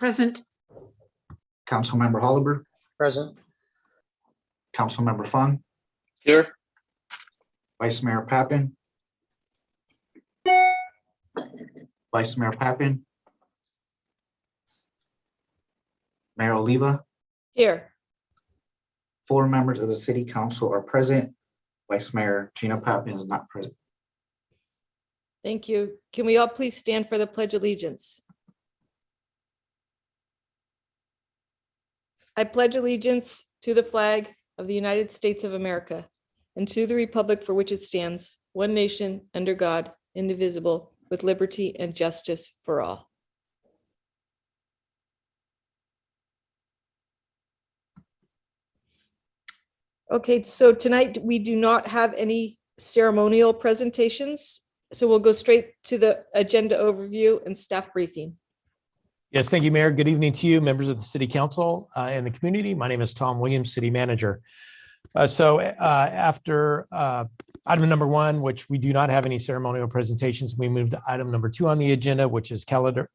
Present. Councilmember Holliber, Present. Councilmember Fung, Here. Vice Mayor Pappen, Vice Mayor Pappen, Mayor Oliva. Here. 4 members of the City Council are present. Vice Mayor Gina Pappen is not present. Thank you. Can we all please stand for the Pledge of Allegiance? I pledge allegiance to the flag of the United States of America and to the republic for which it stands, one nation, under God, indivisible, with liberty and justice for all. Okay, so tonight we do not have any ceremonial presentations, so we'll go straight to the agenda overview and staff briefing. Yes, thank you, Mayor. Good evening to you, members of the City Council and the community. My name is Tom Williams, City Manager. After item number 1, which we do not have any ceremonial presentations, we move to item number 2 on the agenda, which is calendar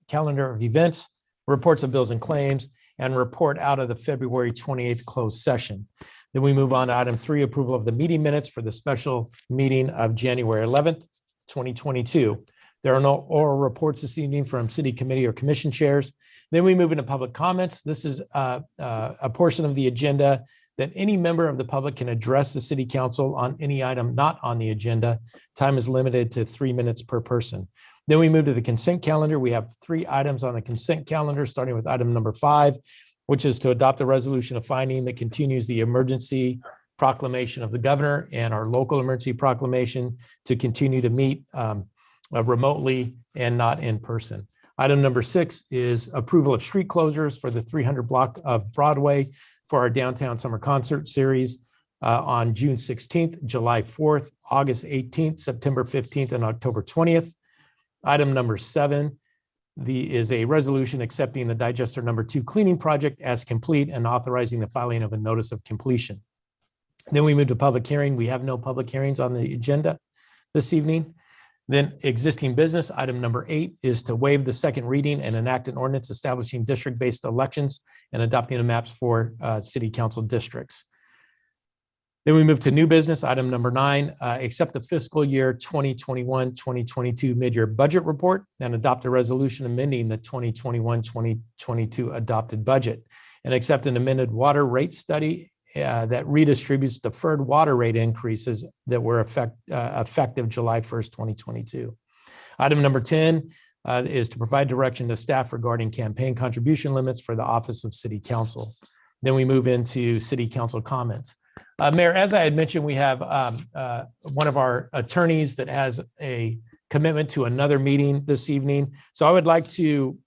of events, reports of bills and claims, and report out of the February 28th closed session. Then we move on to item 3, approval of the meeting minutes for the special meeting of January 11th, 2022. There are no oral reports this evening from city committee or commission chairs. Then we move into public comments. This is a portion of the agenda that any member of the public can address the city council on any item not on the agenda. Time is limited to 3 minutes per person. Then we move to the consent calendar. We have 3 items on the consent calendar, starting with item number 5, which is to adopt a resolution of finding that continues the emergency proclamation of the governor and our local emergency proclamation to continue to meet remotely and not in person. Item number 6 is approval of street closures for the 300 block of Broadway for our downtown summer concert series on June 16th, July 4th, August 18th, September 15th, and October 20th. Item number 7 is a resolution accepting the digester number 2 cleaning project as complete and authorizing the filing of a notice of completion. Then we move to public hearing. We have no public hearings on the agenda this evening. Then existing business, item number 8 is to waive the second reading and enact an ordinance establishing district-based elections and adopting the maps for city council districts. Then we move to new business, item number 9, accept the fiscal year 2021-2022 mid-year budget report and adopt a resolution amending the 2021-2022 adopted budget and accept an amended water rate study that redistributes deferred water rate increases that were effective July 1st, 2022. Item number 10 is to provide direction to staff regarding campaign contribution limits for the Office of City Council. Then we move into City Council comments. Mayor, as I had mentioned, we have one of our attorneys that has a commitment to another meeting this evening. So I would like to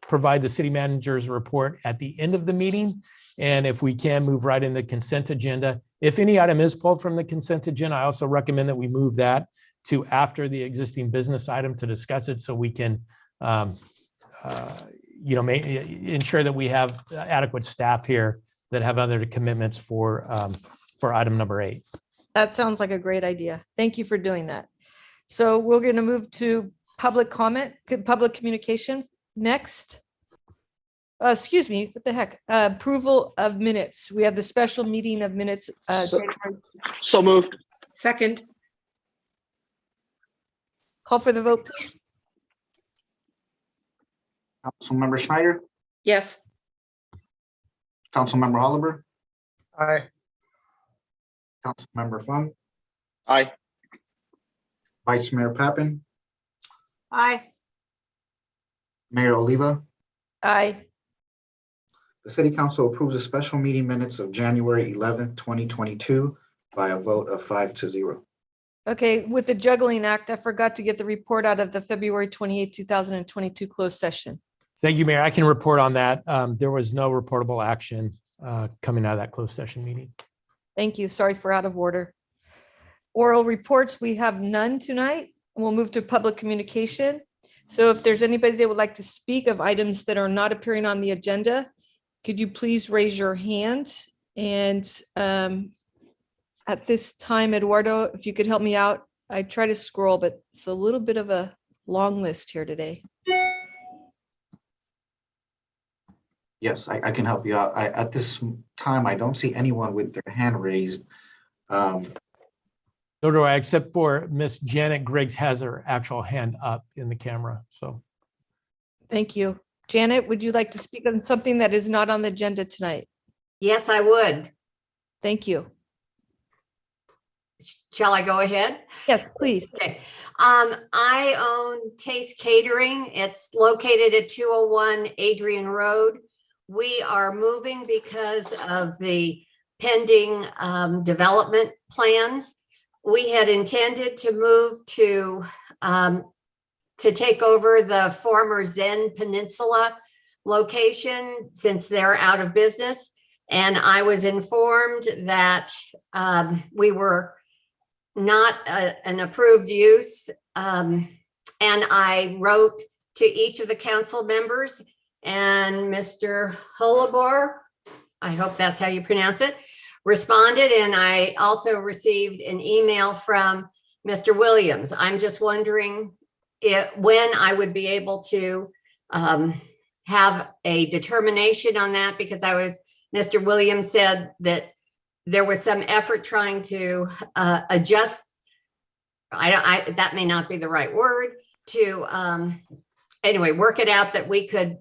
provide the city manager's report at the end of the meeting. And if we can move right in the consent agenda. If any item is pulled from the consent agenda, I also recommend that we move that to after the existing business item to discuss it so we can ensure that we have adequate staff here that have other commitments for item number 8. That sounds like a great idea. Thank you for doing that. So we're going to move to public comment, public communication next. Excuse me, what the heck? Approval of minutes. We have the special meeting of minutes. So moved. Second. Call for the vote, please. Councilmember Schneider, Yes. Councilmember Holliber, Aye. Councilmember Fung, Aye. Vice Mayor Pappen, Aye. Mayor Oliva. Aye. The City Council approves the special meeting minutes of January 11th, 2022 by a vote of 5-0. Okay, with the juggling act, I forgot to get the report out of the February 28, 2022 closed session. Thank you, Mayor. I can report on that. There was no reportable action coming out of that closed session meeting. Thank you. Sorry for out of order. Oral reports, we have none tonight. We'll move to public communication. So if there's anybody that would like to speak of items that are not appearing on the agenda, could you please raise your hand? And at this time, Eduardo, if you could help me out, I try to scroll, but it's a little bit of a long list here today. Yes, I can help you out. At this time, I don't see anyone with their hand raised. Nor do I, except for Miss Janet Griggs has her actual hand up in the camera. So Thank you. Janet, would you like to speak on something that is not on the agenda tonight? Yes, I would. Thank you. Shall I go ahead? Yes, please. Okay. I own Taste Catering. It's located at 201 Adrian Road. We are moving because of the pending development plans. We had intended to move to take over the former Zen Peninsula location since they're out of business. And I was informed that we were not an approved use. And I wrote to each of the council members, and Mr. Holabor, I hope that's how you pronounce it, responded. And I also received an email from Mr. Williams. I'm just wondering when I would be able to have a determination on that, because Mr. Williams said that there was some effort trying to adjust, that may not be the right word, to anyway, work it out that we could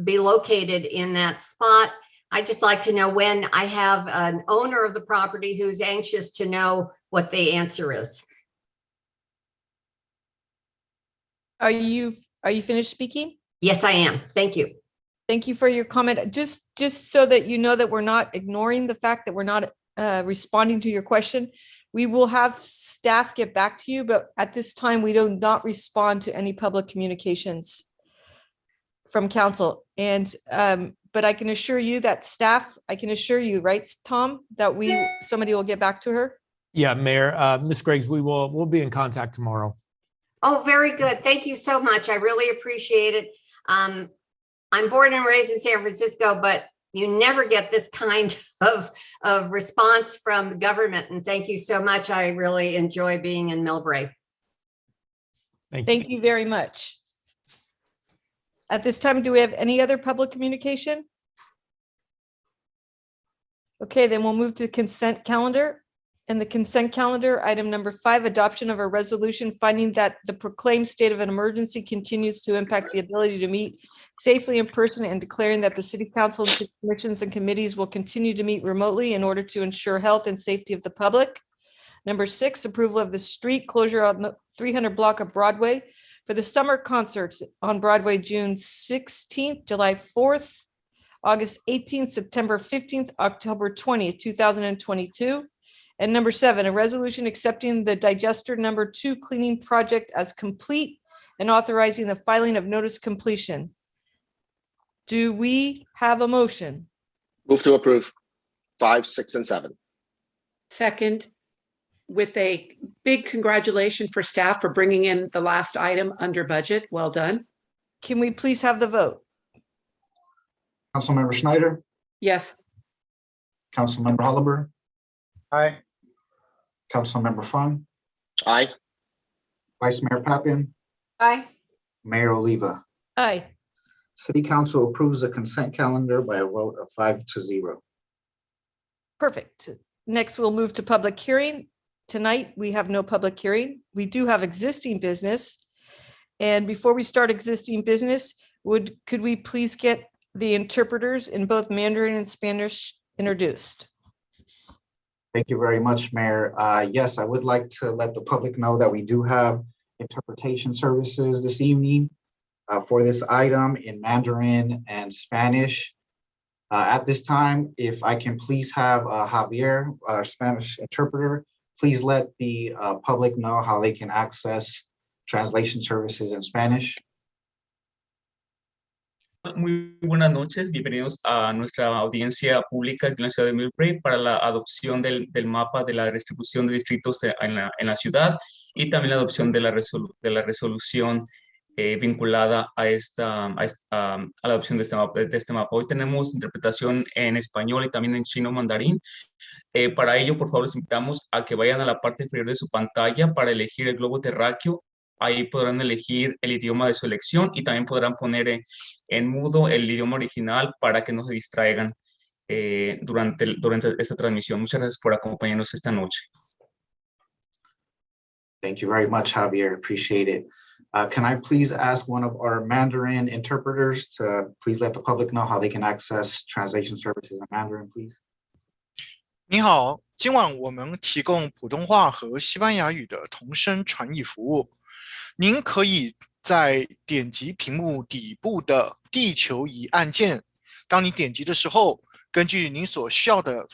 be located in that spot. I'd just like to know when. I have an owner of the property who's anxious to know what the answer is. Are you finished speaking? Yes, I am. Thank you. Thank you for your comment. Just so that you know that we're not ignoring the fact that we're not responding to your question. We will have staff get back to you, but at this time, we do not respond to any public communications from council. And, but I can assure you that staff, I can assure you, right, Tom, that somebody will get back to her? yeah, Mayor, Ms. Griggs, we'll be in contact tomorrow. Oh, very good. Thank you so much. I really appreciate it. I'm born and raised in San Francisco, but you never get this kind of response from government. And thank you so much. I really enjoy being in Millbrae. Thank you very much. At this time, do we have any other public communication? Okay, then we'll move to consent calendar. And the consent calendar, item number 5, adoption of a resolution finding that the proclaimed state of an emergency continues to impact the ability to meet safely in person, and declaring that the city council and city commissions and committees will continue to meet remotely in order to ensure health and safety of the public. Number 6, approval of the street closure on the 300 block of Broadway for the summer concerts on Broadway, June 16th, July 4th, August 18th, September 15th, October 20th, 2022. And number 7, a resolution accepting the digester number 2 cleaning project as complete and authorizing the filing of notice completion. Do we have a motion? Move to approve 5, 6, and 7. Second, with a big congratulations for staff for bringing in the last item under budget. Well done. Can we please have the vote? Councilmember Schneider, Yes. Councilmember Holabir, Aye. Councilmember Fung, Aye. Vice Mayor Pappen, Aye. Mayor Oliva. Aye. City Council approves the consent calendar by a vote of 5-0. Perfect. Next, we'll move to public hearing. Tonight, we have no public hearing. We do have existing business. And before we start existing business, could we please get the interpreters in both Mandarin and Spanish introduced? Thank you very much, Mayor. Yes, I would like to let the public know that we do have interpretation services this evening for this item in Mandarin and Spanish. At this time, if I can please have Javier, our Spanish interpreter, please let the public know how they can access translation services in Spanish. Muy buenas noches, bienvenidos a nuestra audiencia pública aquí en la ciudad de Millbrae para la adopción del mapa de la distribución de distritos en la ciudad, y también la adopción de la resolución vinculada a la adopción de este mapa. Hoy tenemos interpretación en español y también en chino mandarín. Para ello, por favor, les invitamos a que vayan a la parte inferior de su pantalla para elegir el globo terráqueo ahí podrán elegir el idioma de su elección y también podrán poner en mudo el idioma original para que no se distraigan durante esta transmisión. Muchas gracias por acompañarnos esta noche. Thank you very much, Javier. Appreciate it. Can I please ask one of our Mandarin interpreters to please let the public know how they can access translation services in Mandarin, please? 你好，今晚我们提供普通话和西班牙语的同声传译服务。您可以在点击屏幕底部的地球仪按键，当你点击的时候，根据您所需要的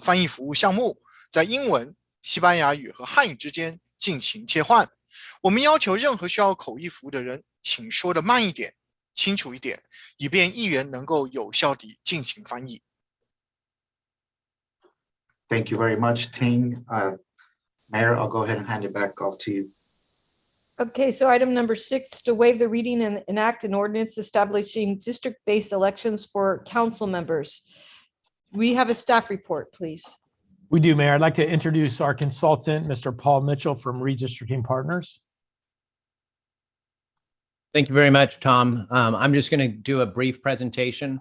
翻译服务项目，在英文、西班牙语和汉语之间进行切换。我们要求任何需要口译服务的人，请说得慢一点、清楚一点，以便议员能够有效地进行翻译。Thank you very much, Ting. Mayor, I'll go ahead and hand it back off to you. Okay, so item number 6, to waive the reading and enact an ordinance establishing district-based elections for council members. We have a staff report, please. We do, Mayor. I'd like to introduce our consultant, Mr. Paul Mitchell from Redistricting Partners. Thank you very much, Tom. I'm just going to do a brief presentation.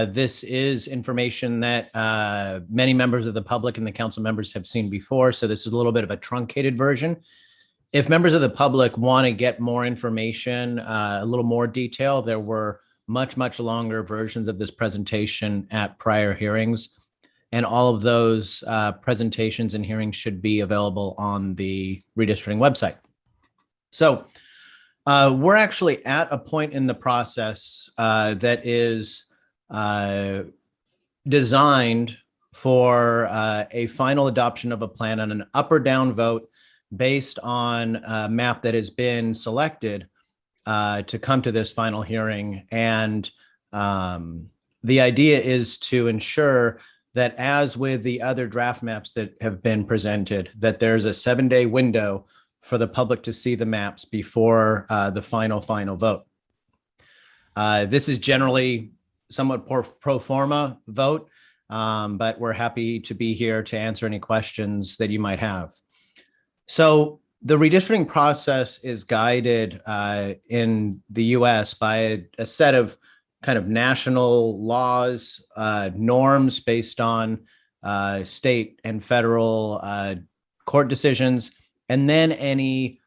This is information that many members of the public and the council members have seen before, so this is a little bit of a truncated version. If members of the public want to get more information, a little more detail, there were much longer versions of this presentation at prior hearings. And all of those presentations and hearings should be available on the redistricting website. So we're actually at a point in the process that is designed for a final adoption of a plan on an up or down vote based on a map that has been selected to come to this final hearing. And the idea is to ensure that, as with the other draft maps that have been presented, that there's a 7-day window for the public to see the maps before the final vote. This is generally somewhat pro forma vote, but we're happy to be here to answer any questions that you might have. So the redistricting process is guided in the US by a set of kind of national laws, norms based on state and federal court decisions, and then any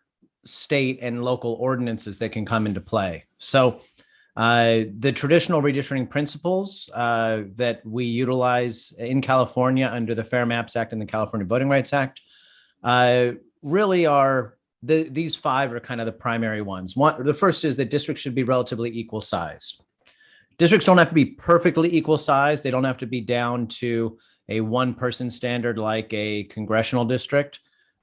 state and local ordinances that can come into play. So the traditional redistricting principles that we utilize in California under the Fair Maps Act and the California Voting Rights Act really are, these 5 are kind of the primary ones. The first is that districts should be relatively equal sized. Districts don't have to be perfectly equal size. They don't have to be down to a 1-person standard like a congressional district,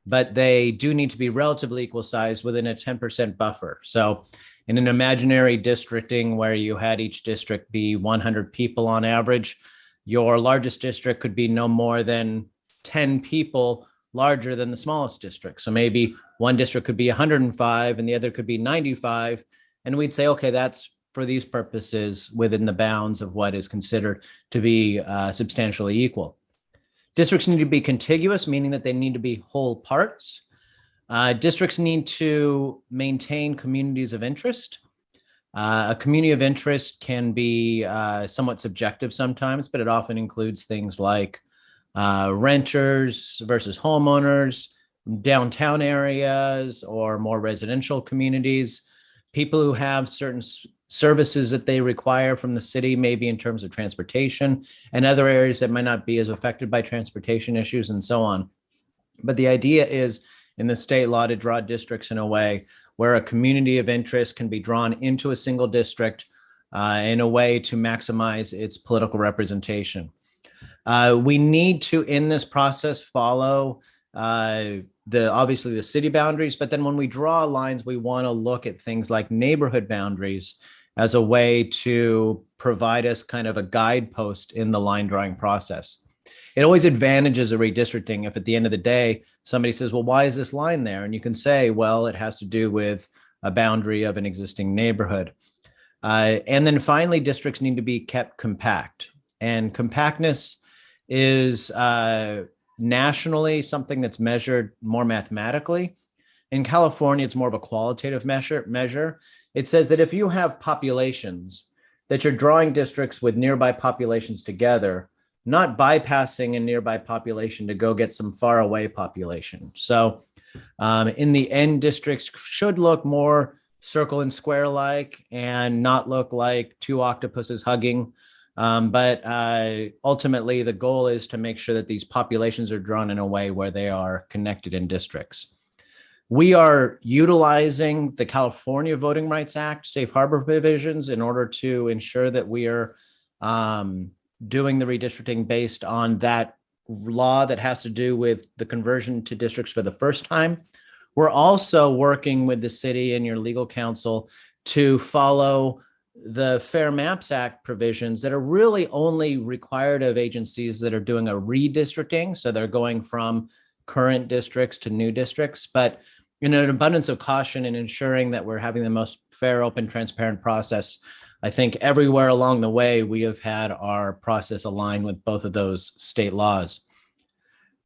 but they do need to be relatively equal size within a 10% buffer. So in an imaginary districting where you had each district be 100 people on average, your largest district could be no more than 10 people larger than the smallest district. So maybe one district could be 105 and the other could be 95. And we'd say, okay, that's for these purposes within the bounds of what is considered to be substantially equal. Districts need to be contiguous, meaning that they need to be whole parts. Districts need to maintain communities of interest. A community of interest can be somewhat subjective sometimes, but it often includes things like renters versus homeowners, downtown areas or more residential communities, people who have certain services that they require from the city, maybe in terms of transportation, and other areas that might not be as affected by transportation issues and so on. But the idea is in the state law to draw districts in a way where a community of interest can be drawn into a single district in a way to maximize its political representation. We need to, in this process, follow obviously the city boundaries, but then when we draw lines, we want to look at things like neighborhood boundaries as a way to provide us kind of a guidepost in the line drawing process. It always advantages a redistricting if at the end of the day, somebody says, well, why is this line there? And you can say, well, it has to do with a boundary of an existing neighborhood. And then finally, districts need to be kept compact. And compactness is nationally something that's measured more mathematically. In California, it's more of a qualitative measure. It says that if you have populations that you're drawing districts with nearby populations together, not bypassing a nearby population to go get some far away population. So in the end, districts should look more circle and square like and not look like two octopuses hugging. But ultimately, the goal is to make sure that these populations are drawn in a way where they are connected in districts. We are utilizing the California Voting Rights Act safe harbor provisions in order to ensure that we are doing the redistricting based on that law that has to do with the conversion to districts for the first time. We're also working with the city and your legal counsel to follow the Fair Maps Act provisions that are really only required of agencies that are doing a redistricting. So they're going from current districts to new districts, but in an abundance of caution and ensuring that we're having the most fair, open, transparent process, I think everywhere along the way, we have had our process align with both of those state laws.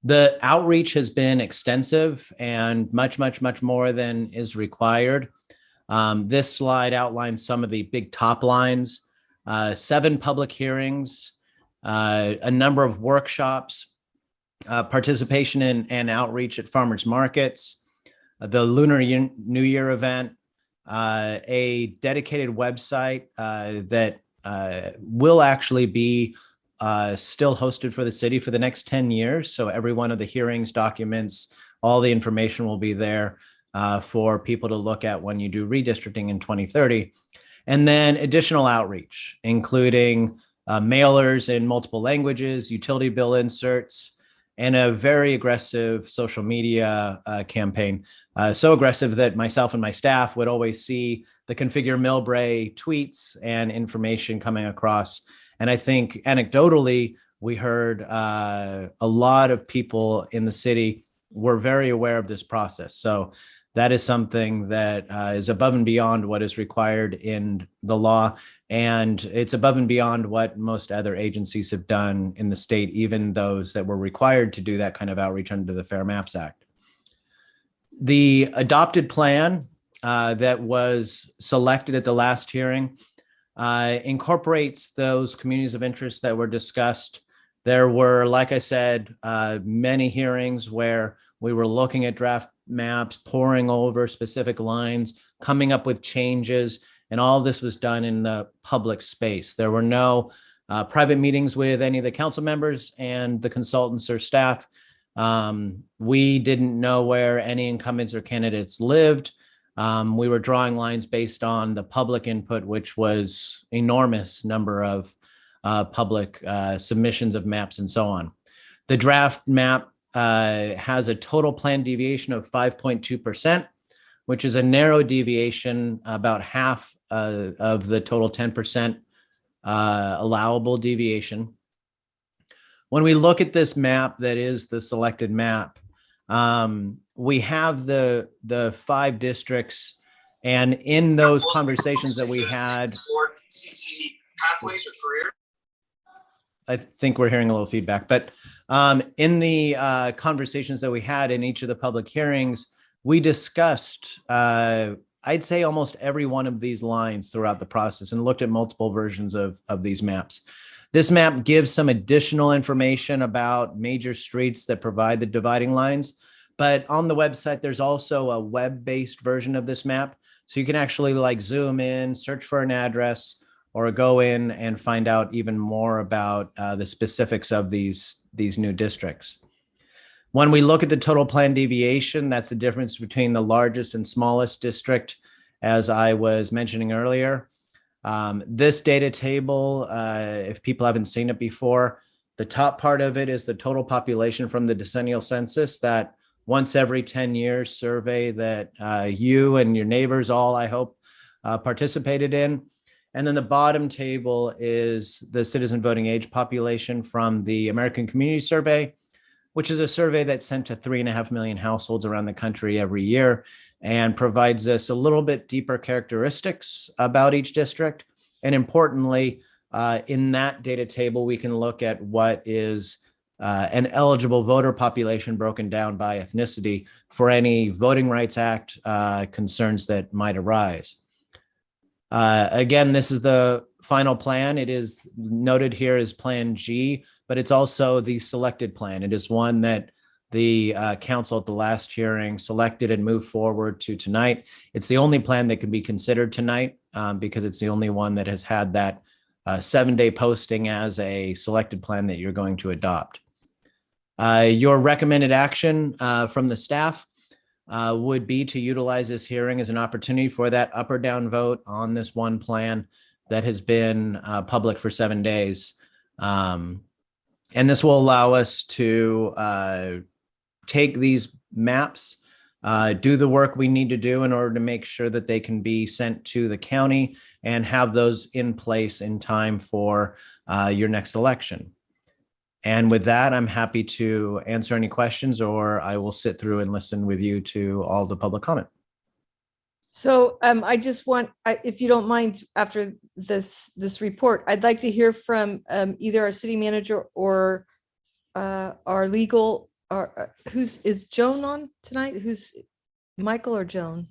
The outreach has been extensive and much, much, much more than is required. This slide outlines some of the big top lines, 7 public hearings, a number of workshops, participation in and outreach at farmers markets, the Lunar New Year event, a dedicated website that will actually be still hosted for the city for the next 10 years. So every one of the hearings, documents, all the information will be there for people to look at when you do redistricting in 2030. And then additional outreach, including mailers in multiple languages, utility bill inserts, and a very aggressive social media campaign. So aggressive that myself and my staff would always see the Configure Millbrae tweets and information coming across. And I think anecdotally, we heard a lot of people in the city were very aware of this process. So that is something that is above and beyond what is required in the law. And it's above and beyond what most other agencies have done in the state, even those that were required to do that kind of outreach under the Fair Maps Act. The adopted plan that was selected at the last hearing incorporates those communities of interest that were discussed. There were, like I said, many hearings where we were looking at draft maps, poring over specific lines, coming up with changes, and all of this was done in the public space. There were no private meetings with any of the council members and the consultants or staff. We didn't know where any incumbents or candidates lived. We were drawing lines based on the public input, which was enormous number of public submissions of maps and so on. The draft map has a total planned deviation of 5.2%, which is a narrow deviation, about half of the total 10% allowable deviation. When we look at this map that is the selected map, we have the 5 districts, and in those conversations that we had, I think we're hearing a little feedback, but in the conversations that we had in each of the public hearings, we discussed, I'd say almost every one of these lines throughout the process and looked at multiple versions of these maps. This map gives some additional information about major streets that provide the dividing lines, but on the website, there's also a web-based version of this map. So you can actually like zoom in, search for an address, or go in and find out even more about the specifics of these new districts. When we look at the total planned deviation, that's the difference between the largest and smallest district, as I was mentioning earlier. This data table, if people haven't seen it before, the top part of it is the total population from the decennial census, that once every 10 years survey that you and your neighbors all, I hope, participated in. And then the bottom table is the citizen voting age population from the American Community Survey, which is a survey that's sent to 3.5 million households around the country every year and provides us a little bit deeper characteristics about each district. And importantly, in that data table, we can look at what is an eligible voter population broken down by ethnicity for any Voting Rights Act concerns that might arise. Again, this is the final plan. It is noted here as Plan G, but it's also the selected plan. It is one that the council at the last hearing selected and moved forward to tonight. It's the only plan that can be considered tonight because it's the only one that has had that 7-day posting as a selected plan that you're going to adopt. Your recommended action from the staff would be to utilize this hearing as an opportunity for that up or down vote on this one plan that has been public for 7 days. And this will allow us to take these maps, do the work we need to do in order to make sure that they can be sent to the county and have those in place in time for your next election. And with that, I'm happy to answer any questions, or I will sit through and listen with you to all the public comment. So I just want, if you don't mind, after this report, I'd like to hear from either our city manager or our legal, or is Joan on tonight? Who's Michael or Joan?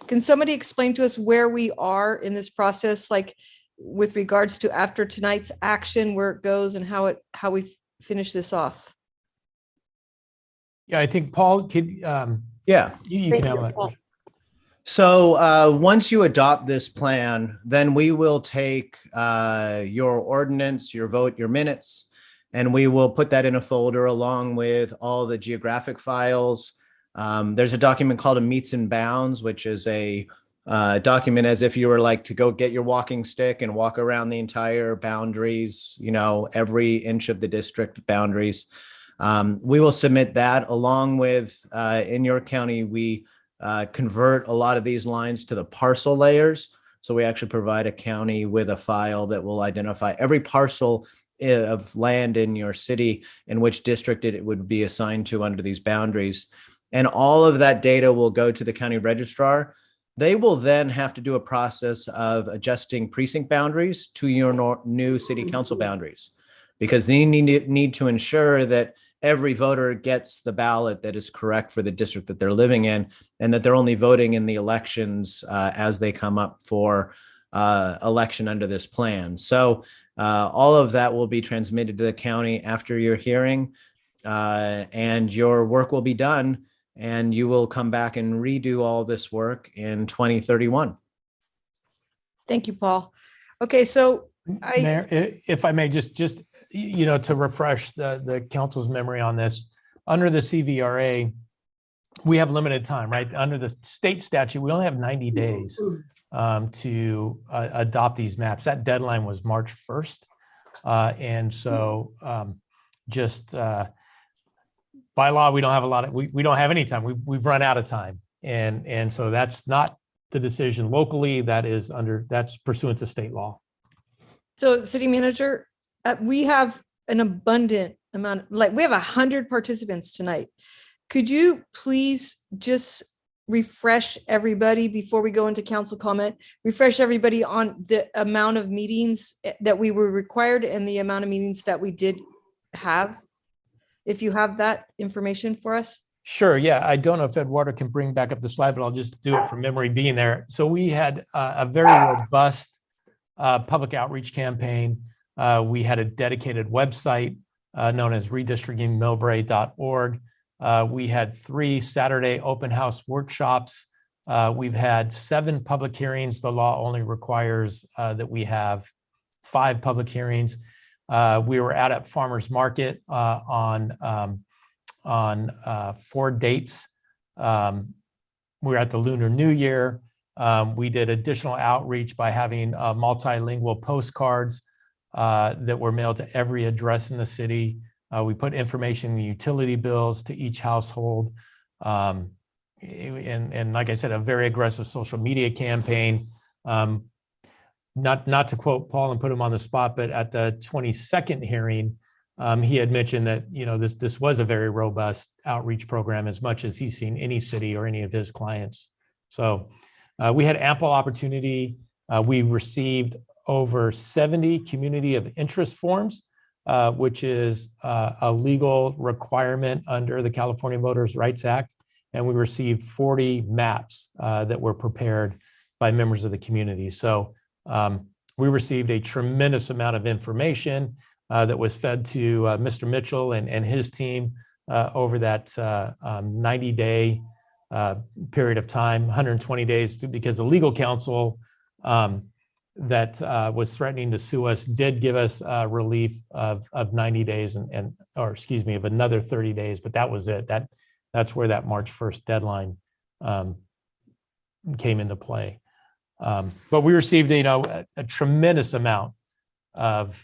Can somebody explain to us where we are in this process, like with regards to after tonight's action, where it goes and how we finish this off? Yeah, I think Paul could, Yeah. you Thank can have you, that. Paul. So once you adopt this plan, then we will take your ordinance, your vote, your minutes, and we will put that in a folder along with all the geographic files. There's a document called a meets and bounds, which is a document as if you were like to go get your walking stick and walk around the entire boundaries, you know, every inch of the district boundaries. We will submit that along with, in your county, we convert a lot of these lines to the parcel layers. So we actually provide a county with a file that will identify every parcel of land in your city and which district it would be assigned to under these boundaries. And all of that data will go to the county registrar. They will then have to do a process of adjusting precinct boundaries to your new city council boundaries, because they need to ensure that every voter gets the ballot that is correct for the district that they're living in, and that they're only voting in the elections as they come up for election under this plan. So all of that will be transmitted to the county after your hearing, and your work will be done, and you will come back and redo all this work in 2031. Thank you, Paul. Okay, so Mayor, if I may just, you know, to refresh the council's memory on this, under the CVRA, we have limited time, right? Under the state statute, we only have 90 days to adopt these maps. That deadline was March 1st. And so just by law, we don't have a lot of, we don't have any time. We've run out of time. And so that's not the decision locally, that's pursuant to state law. So city manager, we have an abundant amount, like we have 100 participants tonight. Could you please just refresh everybody before we go into council comment, refresh everybody on the amount of meetings that we were required and the amount of meetings that we did have? If you have that information for us. Sure. Yeah. I don't know if Eduardo can bring back up the slide, but I'll just do it from memory being there. So we had a very robust public outreach campaign. We had a dedicated website known as redistrictingmillbrae.org. We had 3 Saturday open house workshops. We've had 7 public hearings. The law only requires that we have 5 public hearings. We were out at Farmers Market on 4 dates. We were at the Lunar New Year. We did additional outreach by having multilingual postcards that were mailed to every address in the city. We put information in the utility bills to each household. And like I said, a very aggressive social media campaign. Not to quote Paul and put him on the spot, but at the 22nd hearing, he had mentioned that, you know, this was a very robust outreach program, as much as he's seen any city or any of his clients. So we had ample opportunity. We received over 70 community of interest forms which is a legal requirement under the California Voters' Rights Act. And we received 40 maps that were prepared by members of the community. So we received a tremendous amount of information that was fed to Mr. Mitchell and his team over that 90-day period of time, 120 days, because the legal counsel that was threatening to sue us did give us relief of 90 days or excuse me, of another 30 days, but that was it. That's where that March 1st deadline came into play. But we received, a tremendous amount of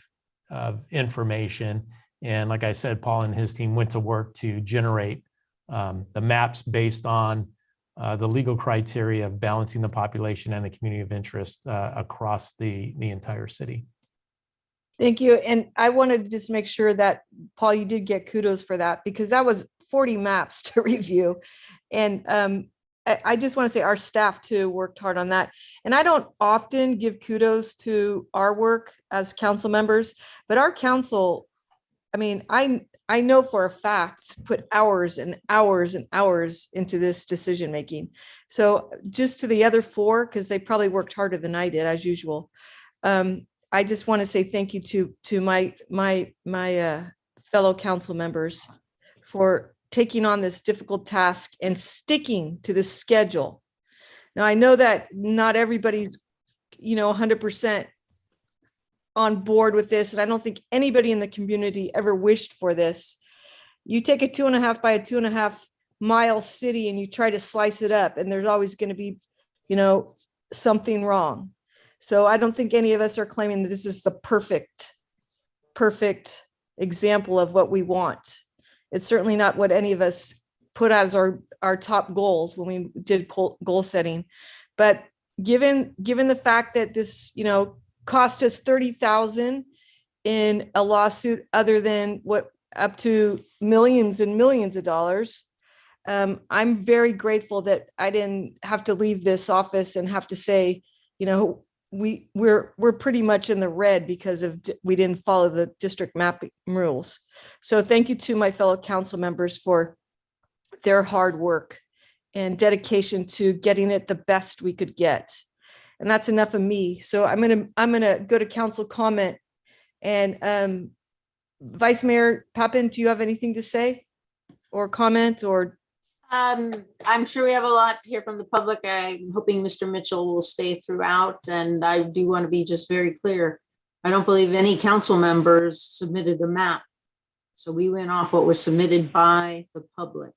information. And like I said, Paul and his team went to work to generate the maps based on the legal criteria of balancing the population and the community of interest across the entire city. Thank you. And I wanted to just make sure that, Paul, you did get kudos for that, because that was 40 maps to review. And I just want to say our staff too worked hard on that. And I don't often give kudos to our work as council members, but our council, I mean, I know for a fact, put hours and hours and hours into this decision making. So just to the other four, because they probably worked harder than I did as usual. I just want to say thank you to my fellow council members for taking on this difficult task and sticking to the schedule. Now, I know that not everybody's, 100% on board with this. And I don't think anybody in the community ever wished for this. You take a 2.5 by a 2.5 mile city and you try to slice it up, and there's always going to be, something wrong. So I don't think any of us are claiming that this is the perfect example of what we want. It's certainly not what any of us put as our top goals when we did goal setting. But given the fact that this, cost us $30,000 in a lawsuit, other than what up to millions and millions of dollars, I'm very grateful that I didn't have to leave this office and have to say, we're pretty much in the red because we didn't follow the district mapping rules. So thank you to my fellow council members for their hard work and dedication to getting it the best we could get. And that's enough of me. So I'm gonna go to council comment. And Vice Mayor Pappen, do you have anything to say or comment or? I'm sure we have a lot to hear from the public. I'm hoping Mr. Mitchell will stay throughout, and I do want to be just very clear. I don't believe any council members submitted a map. So we went off what was submitted by the public.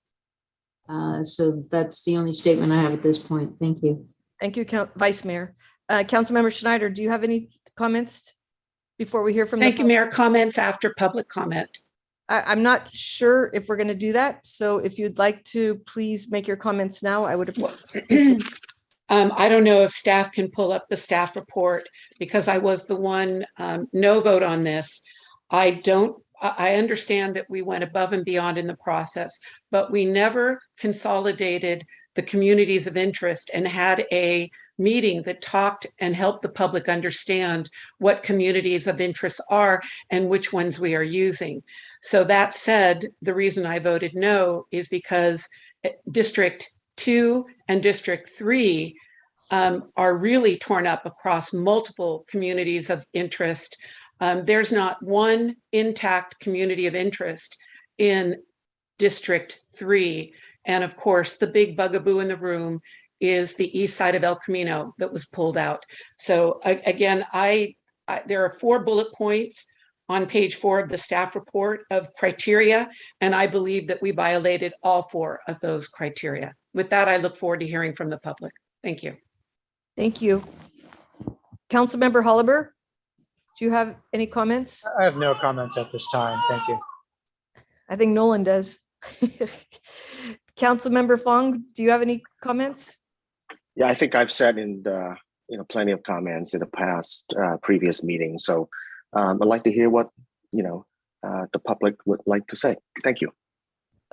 So that's the only statement I have at this point. Thank you. Thank you, Vice Mayor. Councilmember Schneider, do you have any comments before we hear from? Thank you, Mayor. Comments after public comment. I'm not sure if we're going to do that. So if you'd like to, please make your comments now. I would have. I don't know if staff can pull up the staff report, because I was the one no vote on this. I understand that we went above and beyond in the process, but we never consolidated the communities of interest and had a meeting that talked and helped the public understand what communities of interest are and which ones we are using. So that said, the reason I voted no is because District 2 and District 3 are really torn up across multiple communities of interest. There's not one intact community of interest in District 3. And of course, the big bugaboo in the room is the east side of El Camino that was pulled out. So again, there are 4 bullet points on page 4 of the staff report of criteria, and I believe that we violated all 4 of those criteria. With that, I look forward to hearing from the public. Thank you. Thank you. Councilmember Holliber, do you have any comments? I have no comments at this time. Thank you. I think Nolan does. Councilmember Fong, do you have any comments? Yeah, I think I've said in plenty of comments in the past previous meetings. So I'd like to hear what the public would like to say. Thank you.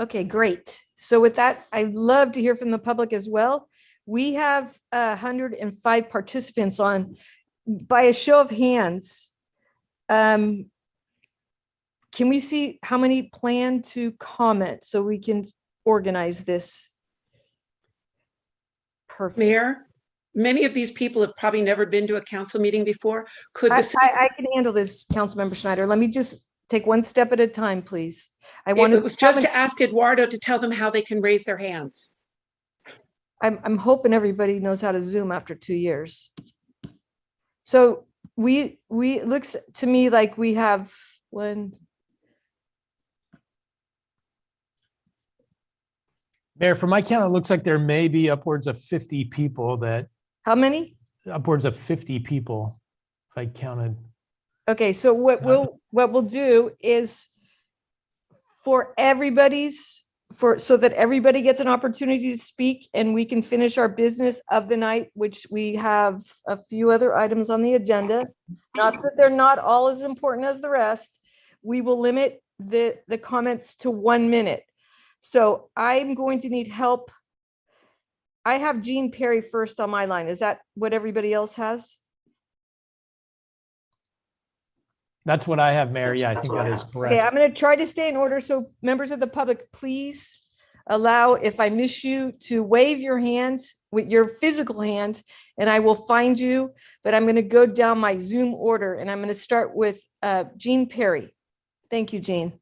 Okay, great. So with that, I'd love to hear from the public as well. We have 105 participants on. By a show of hands, can we see how many plan to comment so we can organize this? Perfect. Mayor, many of these people have probably never been to a council meeting before. Could the city, I can handle this, Councilmember Schneider. Let me just take one step at a time, please. it was just to ask Eduardo to tell them how they can raise their hands. I'm hoping everybody knows how to Zoom after 2 years. So we looks to me like we have one. Mayor, from my count, it looks like there may be upwards of 50 people that, How many? upwards of 50 people, if I counted. Okay, so what we'll do is for everybody's, so that everybody gets an opportunity to speak and we can finish our business of the night, which we have a few other items on the agenda. Not that they're not all as important as the rest. We will limit the comments to 1 minute. So I'm going to need help. I have Jean Perry first on my line. Is that what everybody else has? That's what I have, Mayor. Yeah, I think that is Okay, correct. I'm going to try to stay in order. So members of the public, please allow, if I miss you, to wave your hand with your physical hand and I will find you. But I'm going to go down my Zoom order and I'm going to start with Jean Perry. Thank you, Jean.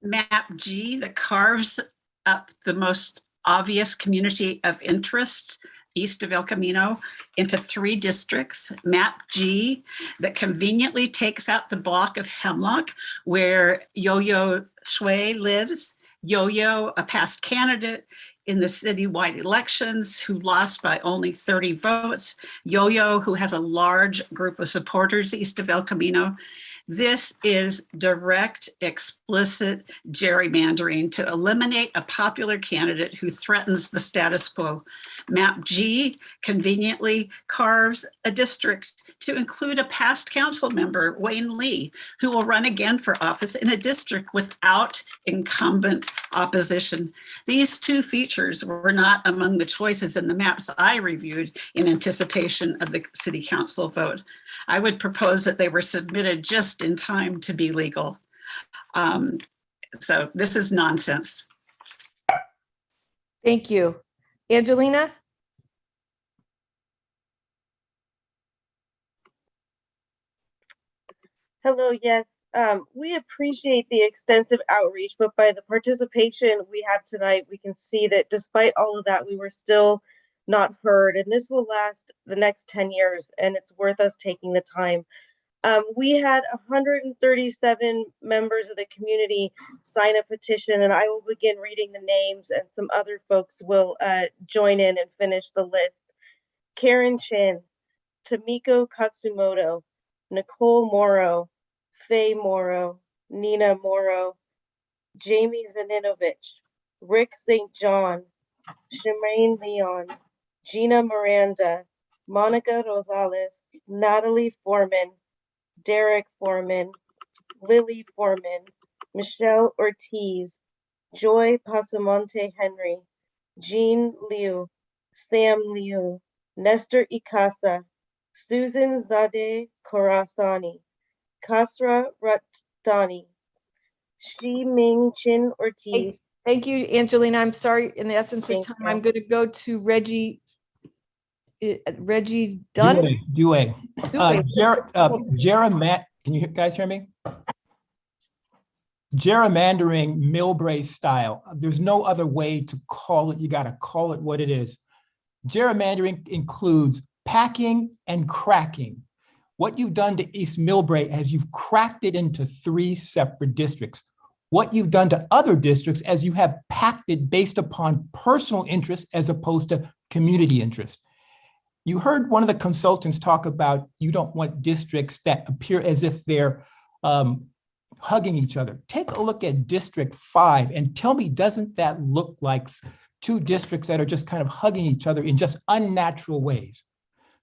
Map G that carves up the most obvious community of interest east of El Camino into 3 districts. Map G that conveniently takes out the block of Hemlock where Yo-Yo Shui lives. Yo-Yo, a past candidate in the citywide elections who lost by only 30 votes. Yo-Yo, who has a large group of supporters east of El Camino. This is direct, explicit gerrymandering to eliminate a popular candidate who threatens the status quo. Map G conveniently carves a district to include a past council member, Wayne Lee, who will run again for office in a district without incumbent opposition. These 2 features were not among the choices in the maps I reviewed in anticipation of the city council vote. I would propose that they were submitted just in time to be legal. So this is nonsense. Thank you. Angelina? Hello, yes. We appreciate the extensive outreach, but by the participation we have tonight, we can see that despite all of that, we were still not heard, and this will last the next 10 years, and it's worth us taking the time. We had 137 members of the community sign a petition, and I will begin reading the names, and some other folks will join in and finish the list. Karen Chin, Tamiko Katsumoto, Nicole Morrow, Faye Morrow, Nina Morrow, Jamie Zaninovich, Rick St. John, Shemaine Leon, Gina Miranda, Monica Rosales, Natalie Foreman, Derek Foreman, Lily Foreman, Michelle Ortiz, Joy Pasamonte Henry, Jean Liu, Sam Liu, Nestor Ikasa, Susan Zadeh Khorasani, Kasra Ratdani, Shi Ming Chin Ortiz. Thank you, Angelina. I'm sorry, in the essence of Thank time, you. I'm going to go to Reggie Dunn. Dewey. Can you guys hear me? Gerrymandering Millbrae style. There's no other way to call it. You got to call it what it is. Gerrymandering includes packing and cracking. What you've done to East Millbrae is you've cracked it into 3 separate districts. What you've done to other districts as you have packed it based upon personal interest as opposed to community interest. You heard one of the consultants talk about you don't want districts that appear as if they're hugging each other. Take a look at District 5 and tell me, doesn't that look like 2 districts that are just kind of hugging each other in just unnatural ways?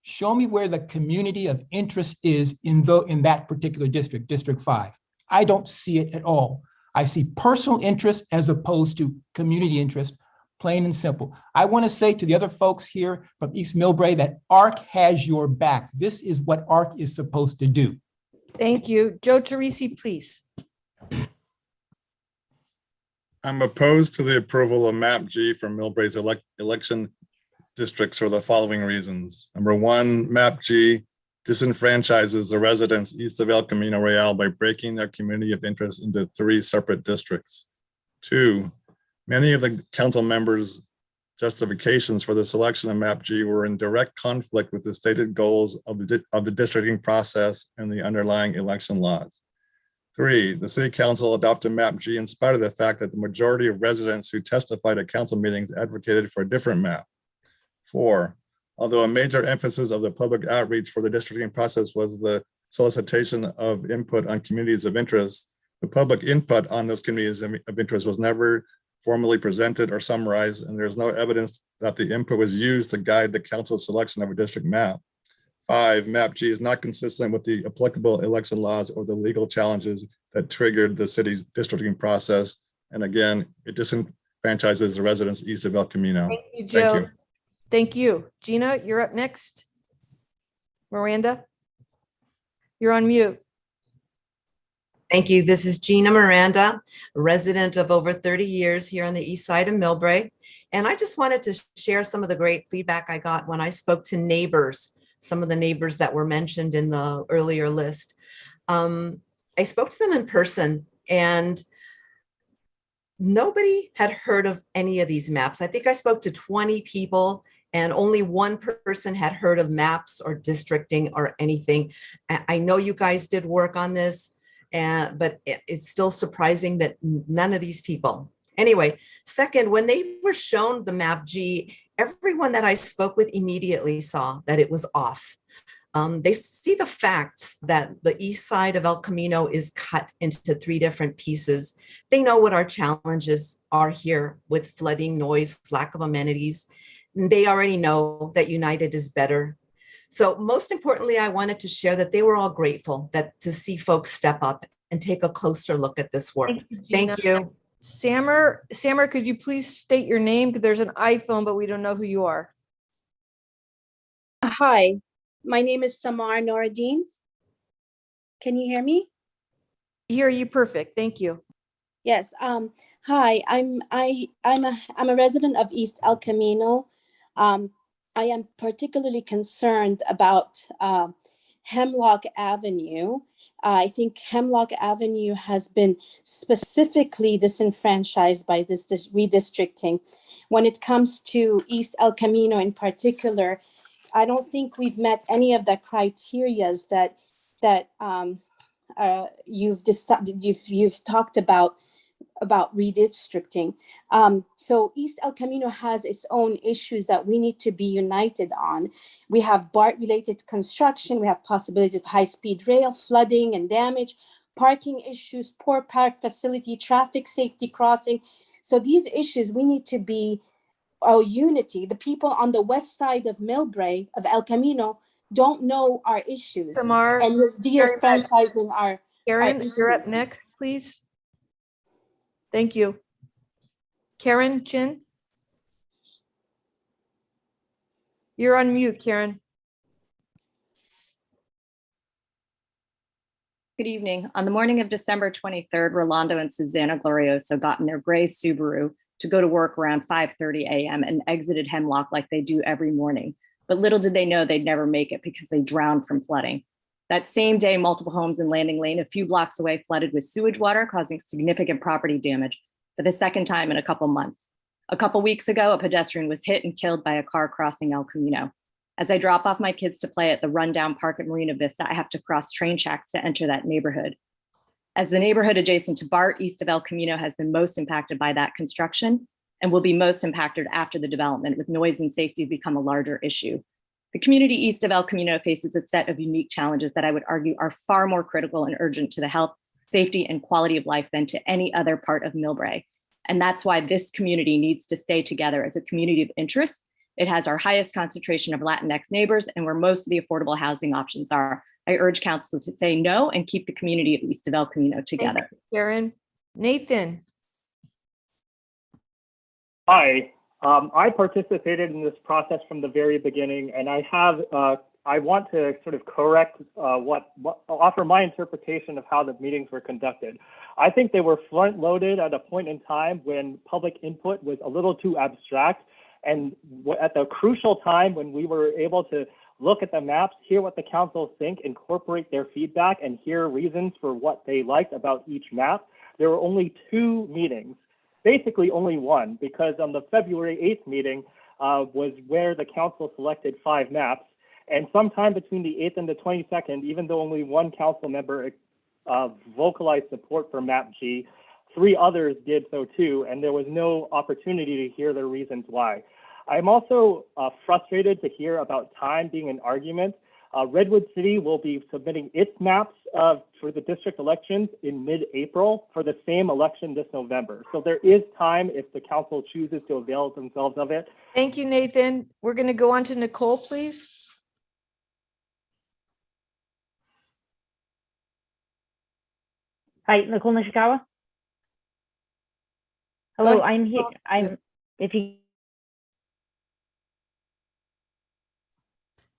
Show me where the community of interest is in that particular district, District 5. I don't see it at all. I see personal interest as opposed to community interest, plain and simple. I want to say to the other folks here from East Millbrae that ARC has your back. This is what ARC is supposed to do. Thank you. Joe Teresi, please. I'm opposed to the approval of map G for Millbrae's election districts for the following reasons. Number one, map G disenfranchises the residents east of El Camino Real by breaking their community of interest into 3 separate districts. 2, many of the council members' justifications for the selection of map G were in direct conflict with the stated goals of the districting process and the underlying election laws. 3, the city council adopted map G in spite of the fact that the majority of residents who testified at council meetings advocated for a different map. 4, although a major emphasis of the public outreach for the districting process was the solicitation of input on communities of interest, the public input on those communities of interest was never formally presented or summarized, and there's no evidence that the input was used to guide the council's selection of a district map. 5, map G is not consistent with the applicable election laws or the legal challenges that triggered the city's districting process. And again, it disenfranchises the residents east of El Camino. Thank you, Joe. Thank you. Gina, you're up next. Miranda, you're on mute. Thank you. This is Gina Miranda, a resident of over 30 years here on the east side of Millbrae. And I just wanted to share some of the great feedback I got when I spoke to neighbors, some of the neighbors that were mentioned in the earlier list. I spoke to them in person and nobody had heard of any of these maps. I think I spoke to 20 people and only one person had heard of maps or districting or anything. I know you guys did work on this, but it's still surprising that none of these people. Anyway, second, when they were shown the map G, everyone that I spoke with immediately saw that it was off. They see the facts that the east side of El Camino is cut into 3 different pieces. They know what our challenges are here with flooding, noise, lack of amenities. They already know that United is better. So most importantly, I wanted to share that they were all grateful to see folks step up and take a closer look at this work. Thank you. Samar, could you please state your name? Because there's an iPhone, but we don't know who you are. Hi, my name is Samar Noradine. Can you hear me? Hear you perfect. Thank you. Yes. Hi, I'm a resident of East El Camino. I am particularly concerned about Hemlock Avenue. I think Hemlock Avenue has been specifically disenfranchised by this redistricting. When it comes to East El Camino in particular, I don't think we've met any of the criterias that you've talked about redistricting. So East El Camino has its own issues that we need to be united on. We have BART-related construction, we have possibilities of high-speed rail, flooding and damage, parking issues, poor park facility, traffic safety crossing. So these issues, we need to be unity. The people on the west side of Millbrae, of El Camino, don't know our issues. Samar, and you're de-franchising our Karen, issues. you're up next, please. Thank you. Karen Chin. You're on mute, Karen. Good evening. On the morning of December 23rd, Rolando and Susanna Glorioso got in their gray Subaru to go to work around 5:30 a.m. and exited Hemlock like they do every morning. But little did they know they'd never make it because they drowned from flooding. That same day, multiple homes in Landing Lane, a few blocks away, flooded with sewage water, causing significant property damage for the second time in a couple months. A couple weeks ago, a pedestrian was hit and killed by a car crossing El Camino. As I drop off my kids to play at the rundown park at Marina Vista, I have to cross train tracks to enter that neighborhood. As the neighborhood adjacent to BART, east of El Camino has been most impacted by that construction and will be most impacted after the development, with noise and safety become a larger issue. The community east of El Camino faces a set of unique challenges that I would argue are far more critical and urgent to the health, safety, and quality of life than to any other part of Millbrae. And that's why this community needs to stay together as a community of interest. It has our highest concentration of Latinx neighbors and where most of the affordable housing options are. I urge council to say no and keep the community of east of El Camino together. Thank you, Karen. Nathan. Hi, I participated in this process from the very beginning, and I have I want to sort of correct offer my interpretation of how the meetings were conducted. I think they were front loaded at a point in time when public input was a little too abstract. And at the crucial time when we were able to look at the maps, hear what the council think, incorporate their feedback, and hear reasons for what they liked about each map, there were only 2 meetings, basically only one, because on the February 8th meeting was where the council selected 5 maps. And sometime between the 8th and the 22nd, even though only one council member vocalized support for map G, 3 others did so too, and there was no opportunity to hear their reasons why. I'm also frustrated to hear about time being an argument. Redwood City will be submitting its maps for the district elections in mid-April for the same election this November. So there is time if the council chooses to avail themselves of it. Thank you, Nathan. We're going to go on to Nicole, please. Hi, Nicole Nishikawa. Hello, I'm here. If you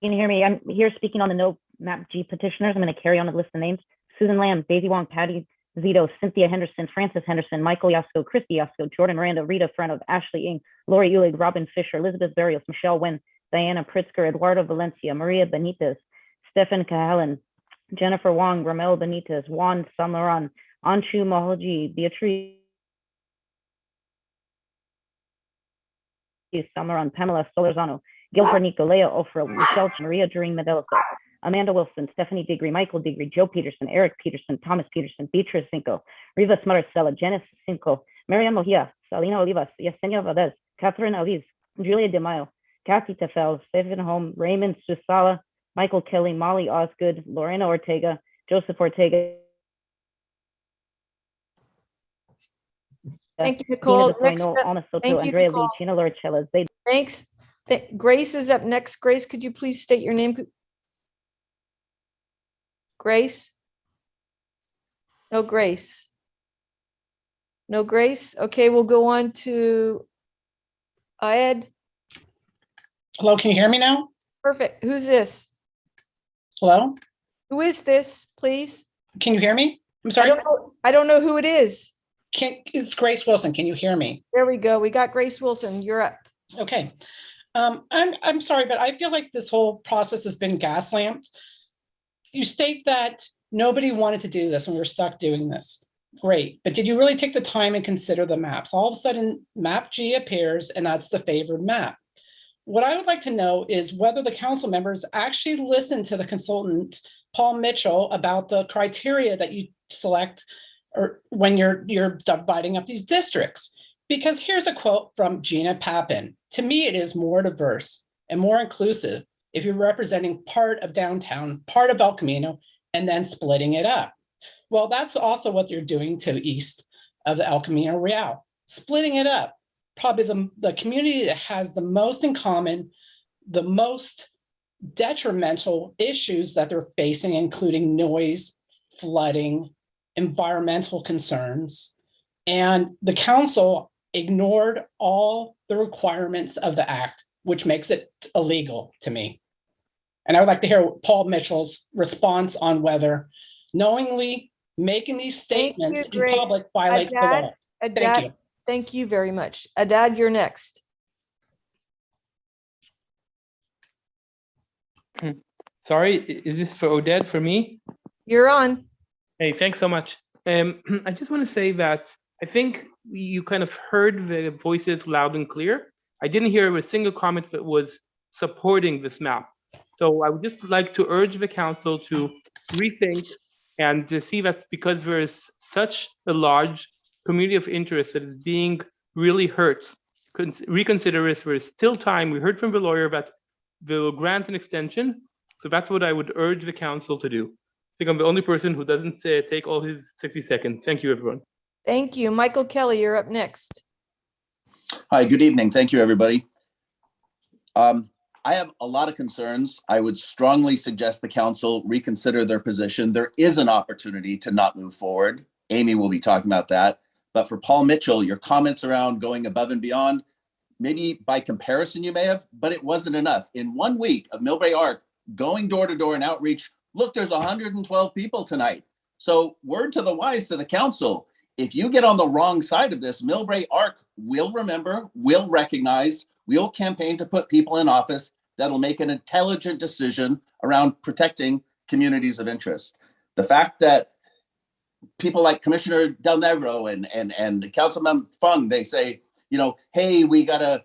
can hear me, I'm here speaking on the no map G petitioners. I'm going to carry on the list of names. Susan Lamb, Daisy Wong, Patty Zito, Cynthia Henderson, Francis Henderson, Michael Yasko, Christy Yasko, Jordan Miranda, Rita Freno, Ashley Ng, Lori Ulig, Robin Fisher, Elizabeth Barrios, Michelle Wen, Diana Pritzker, Eduardo Valencia, Maria Benitez, Stefan Cahalan, Jennifer Wong, Ramel Benitez, Juan Samaran, Anshu Mahalji, Beatrice Samaran, Pamela Solorzano, Gilbert Nicolea Ofra, Michelle Maria During Medeloso, Amanda Wilson, Stephanie Digri, Michael Digri, Joe Peterson, Eric Peterson, Thomas Peterson, Beatrice Cinco, Rivas Marcela, Janice Cinco, Maria Mojia, Salina Olivas, Yesenia Valdez, Catherine Aviz, Julia De Mayo, Kathy Tefel, Stephen Holm, Raymond Susala, Michael Kelly, Molly Osgood, Lorena Ortega, Joseph Ortega. Thank you, Nicole. Thanks, Thanks. Grace is up next. Grace, could you please state your name? Grace? No Grace. No Grace? Okay, we'll go on to Ed. Hello, can you hear me now? Perfect. Who's this? Hello? Who is this, please? Can you hear me? I'm sorry. I don't know who it is. It's Grace Wilson. Can you hear me? There we go. We got Grace Wilson. You're up. Okay. I'm sorry, but I feel like this whole process has been gaslammed. You state that nobody wanted to do this and we were stuck doing this. Great. But did you really take the time and consider the maps? All of a sudden, map G appears and that's the favored map. What I would like to know is whether the council members actually listened to the consultant, Paul Mitchell, about the criteria that you select or when you're dividing up these districts. Because here's a quote from Gina Pappin. To me, it is more diverse and more inclusive if you're representing part of downtown, part of El Camino, and then splitting it up. Well, that's also what you're doing to east of the El Camino Real, splitting it up. Probably the community that has the most in common, the most detrimental issues that they're facing, including noise, flooding, environmental concerns. And the council ignored all the requirements of the act, which makes it illegal to me. And I would like to hear Paul Mitchell's response on whether knowingly making these statements in public violates the law. Thank you. Thank you very much. Adad, you're next. Sorry, is this for Oded, for me? You're on. Hey, thanks so much. I just want to say that I think you kind of heard the voices loud and clear. I didn't hear a single comment that was supporting this map. So I would just like to urge the council to rethink and to see that because there is such a large community of interest that is being really hurt, reconsider this. There is still time. We heard from the lawyer that they will grant an extension. So that's what I would urge the council to do. I think I'm the only person who doesn't take all his 60 seconds. Thank you, everyone. Thank you. Michael Kelly, you're up next. Hi, good evening. Thank you, everybody. I have a lot of concerns. I would strongly suggest the council reconsider their position. There is an opportunity to not move forward. Amy will be talking about that. But for Paul Mitchell, your comments around going above and beyond, maybe by comparison you may have, but it wasn't enough. In 1 week of Millbrae Arc going door to door in outreach. Look, there's 112 people tonight. So word to the wise to the council, if you get on the wrong side of this, Millbrae ARC will remember, will recognize, will campaign to put people in office that'll make an intelligent decision around protecting communities of interest. The fact that people like Commissioner Del Negro and Councilman Fung, they say, hey, we gotta,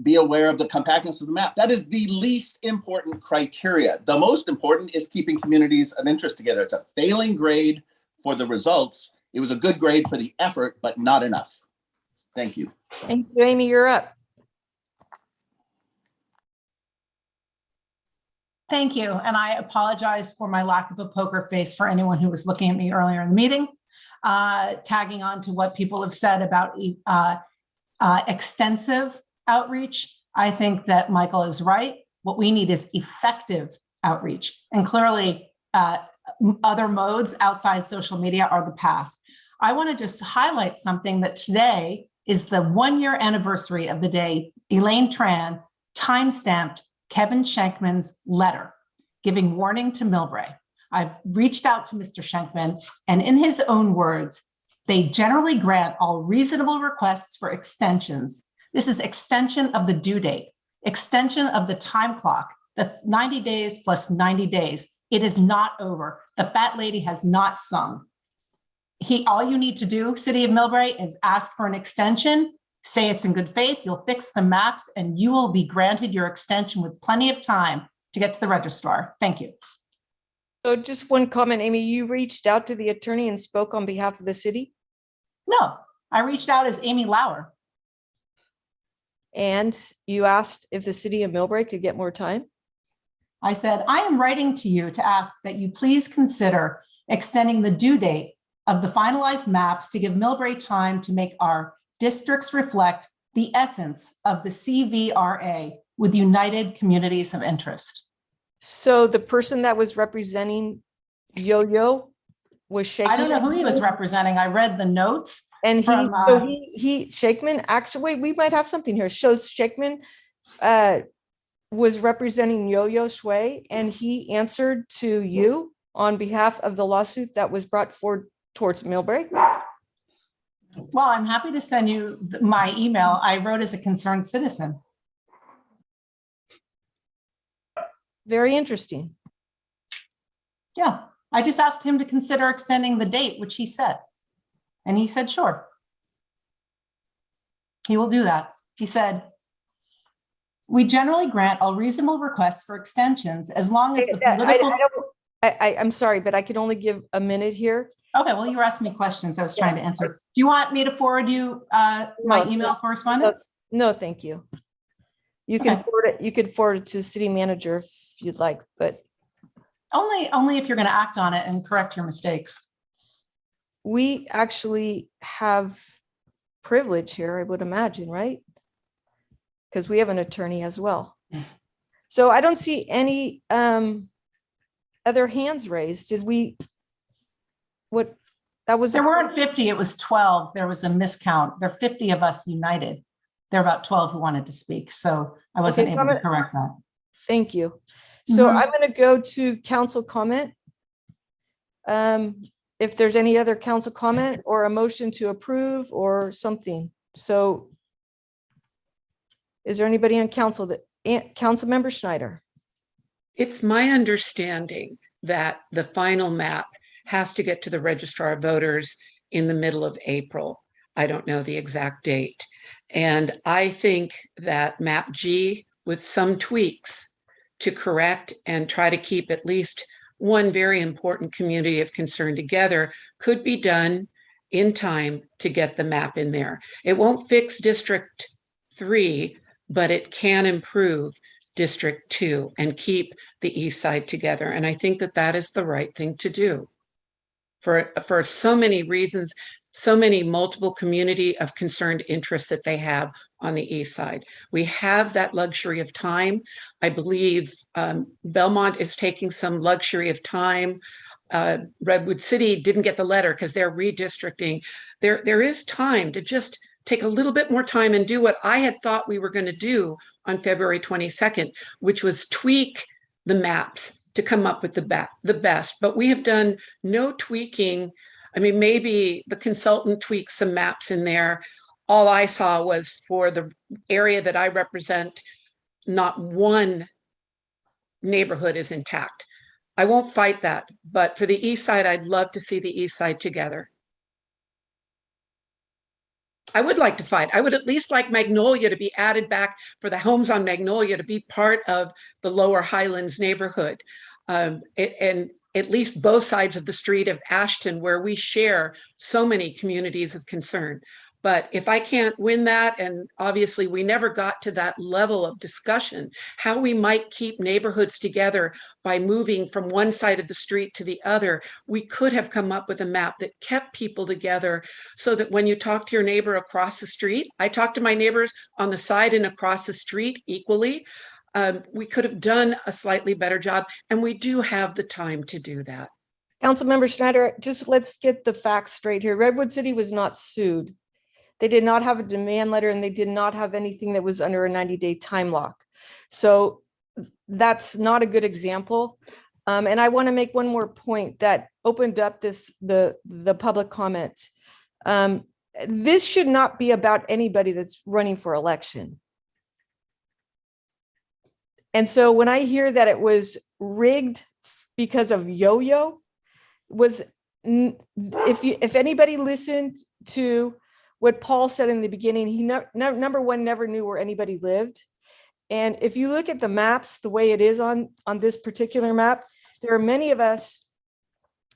be aware of the compactness of the map. That is the least important criteria. The most important is keeping communities of interest together. It's a failing grade for the results. It was a good grade for the effort, but not enough. Thank you. Thank you, Amy, you're up. Thank you. And I apologize for my lack of a poker face for anyone who was looking at me earlier in the meeting. Tagging on to what people have said about extensive outreach, I think that Michael is right. What we need is effective outreach. And clearly, other modes outside social media are the path. I want to just highlight something that today is the 1-year anniversary of the day Elaine Tran timestamped Kevin Schenkman's letter giving warning to Millbrae. I've reached out to Mr. Schenkman, and in his own words, they generally grant all reasonable requests for extensions. This is extension of the due date, extension of the time clock, the 90 days plus 90 days. It is not over. The fat lady has not sung. All you need to do, City of Millbrae, is ask for an extension, say it's in good faith, you'll fix the maps, and you will be granted your extension with plenty of time to get to the registrar. Thank you. So just one comment, Amy, you reached out to the attorney and spoke on behalf of the city? No, I reached out as Amy Lauer. And you asked if the city of Millbrae could get more time? I said, I am writing to you to ask that you please consider extending the due date of the finalized maps to give Millbrae time to make our districts reflect the essence of the CVRA with united communities of interest. So the person that was representing Yo-Yo was Shakeman? I don't know who he was representing. I read the notes. And from, he Shakeman, actually, we might have something here. Shows Shakeman was representing Yo-Yo Shui, and he answered to you on behalf of the lawsuit that was brought forward towards Millbrae. Well, I'm happy to send you my email. I wrote as a concerned citizen. Very interesting. Yeah, I just asked him to consider extending the date, which he said. And he said, sure. He will do that. He said, we generally grant all reasonable requests for extensions as long as the political... I'm sorry, but I can only give a minute here. Okay, well, you were asking me questions I was trying to answer. Do you want me to forward you my email correspondence? No, thank you. You can forward it. You could forward it to the city manager if you'd like, but only if you're going to act on it and correct your mistakes. We actually have privilege here, I would imagine, right? Because we have an attorney as well. So I don't see any other hands raised. Did we? What that was? There weren't 50, it was 12. There was a miscount. There are 50 of us united. There are about 12 who wanted to speak. So I wasn't able to correct that. Thank you. So I'm going to go to council comment. If there's any other council comment or a motion to approve or something. So is there anybody on council Council Member Schneider? It's my understanding that the final map has to get to the registrar of voters in the middle of April. I don't know the exact date. And I think that map G with some tweaks to correct and try to keep at least one very important community of concern together could be done in time to get the map in there. It won't fix District 3, but it can improve District 2 and keep the east side together. And I think that that is the right thing to do for so many reasons, so many multiple community of concerned interests that they have on the east side. We have that luxury of time. I believe Belmont is taking some luxury of time. Redwood City didn't get the letter because they're redistricting. There is time to just take a little bit more time and do what I had thought we were going to do on February 22nd, which was tweak the maps to come up with the best, but we have done no tweaking. I mean, maybe the consultant tweaked some maps in there. All I saw was for the area that I represent, not one neighborhood is intact. I won't fight that, but for the east side, I'd love to see the east side together. I would like to fight. I would at least like Magnolia to be added back, for the homes on Magnolia to be part of the Lower Highlands neighborhood. And at least both sides of the street of Ashton, where we share so many communities of concern. But if I can't win that, and obviously we never got to that level of discussion, how we might keep neighborhoods together by moving from one side of the street to the other, we could have come up with a map that kept people together, so that when you talk to your neighbor across the street, I talk to my neighbors on the side and across the street equally. We could have done a slightly better job, and we do have the time to do that. Councilmember Schneider, just let's get the facts straight here. Redwood City was not sued. They did not have a demand letter, and they did not have anything that was under a 90-day time lock. So that's not a good example. And I want to make one more point that opened up the public comments. This should not be about anybody that's running for election. And so when I hear that it was rigged because of yo-yo, if anybody listened to what Paul said in the beginning, he number one, never knew where anybody lived. And if you look at the maps, the way it is on this particular map, there are many of us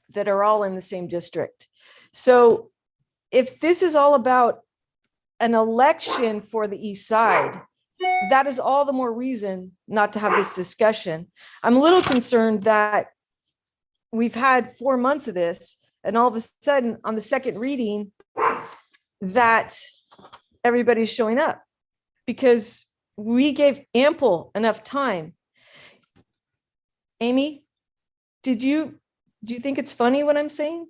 that are all in the same district. So if this is all about an election for the East Side, that is all the more reason not to have this discussion. I'm a little concerned that we've had 4 months of this, and all of a sudden on the second reading, that everybody's showing up, because we gave ample enough time. Amy, do you think it's funny what I'm saying?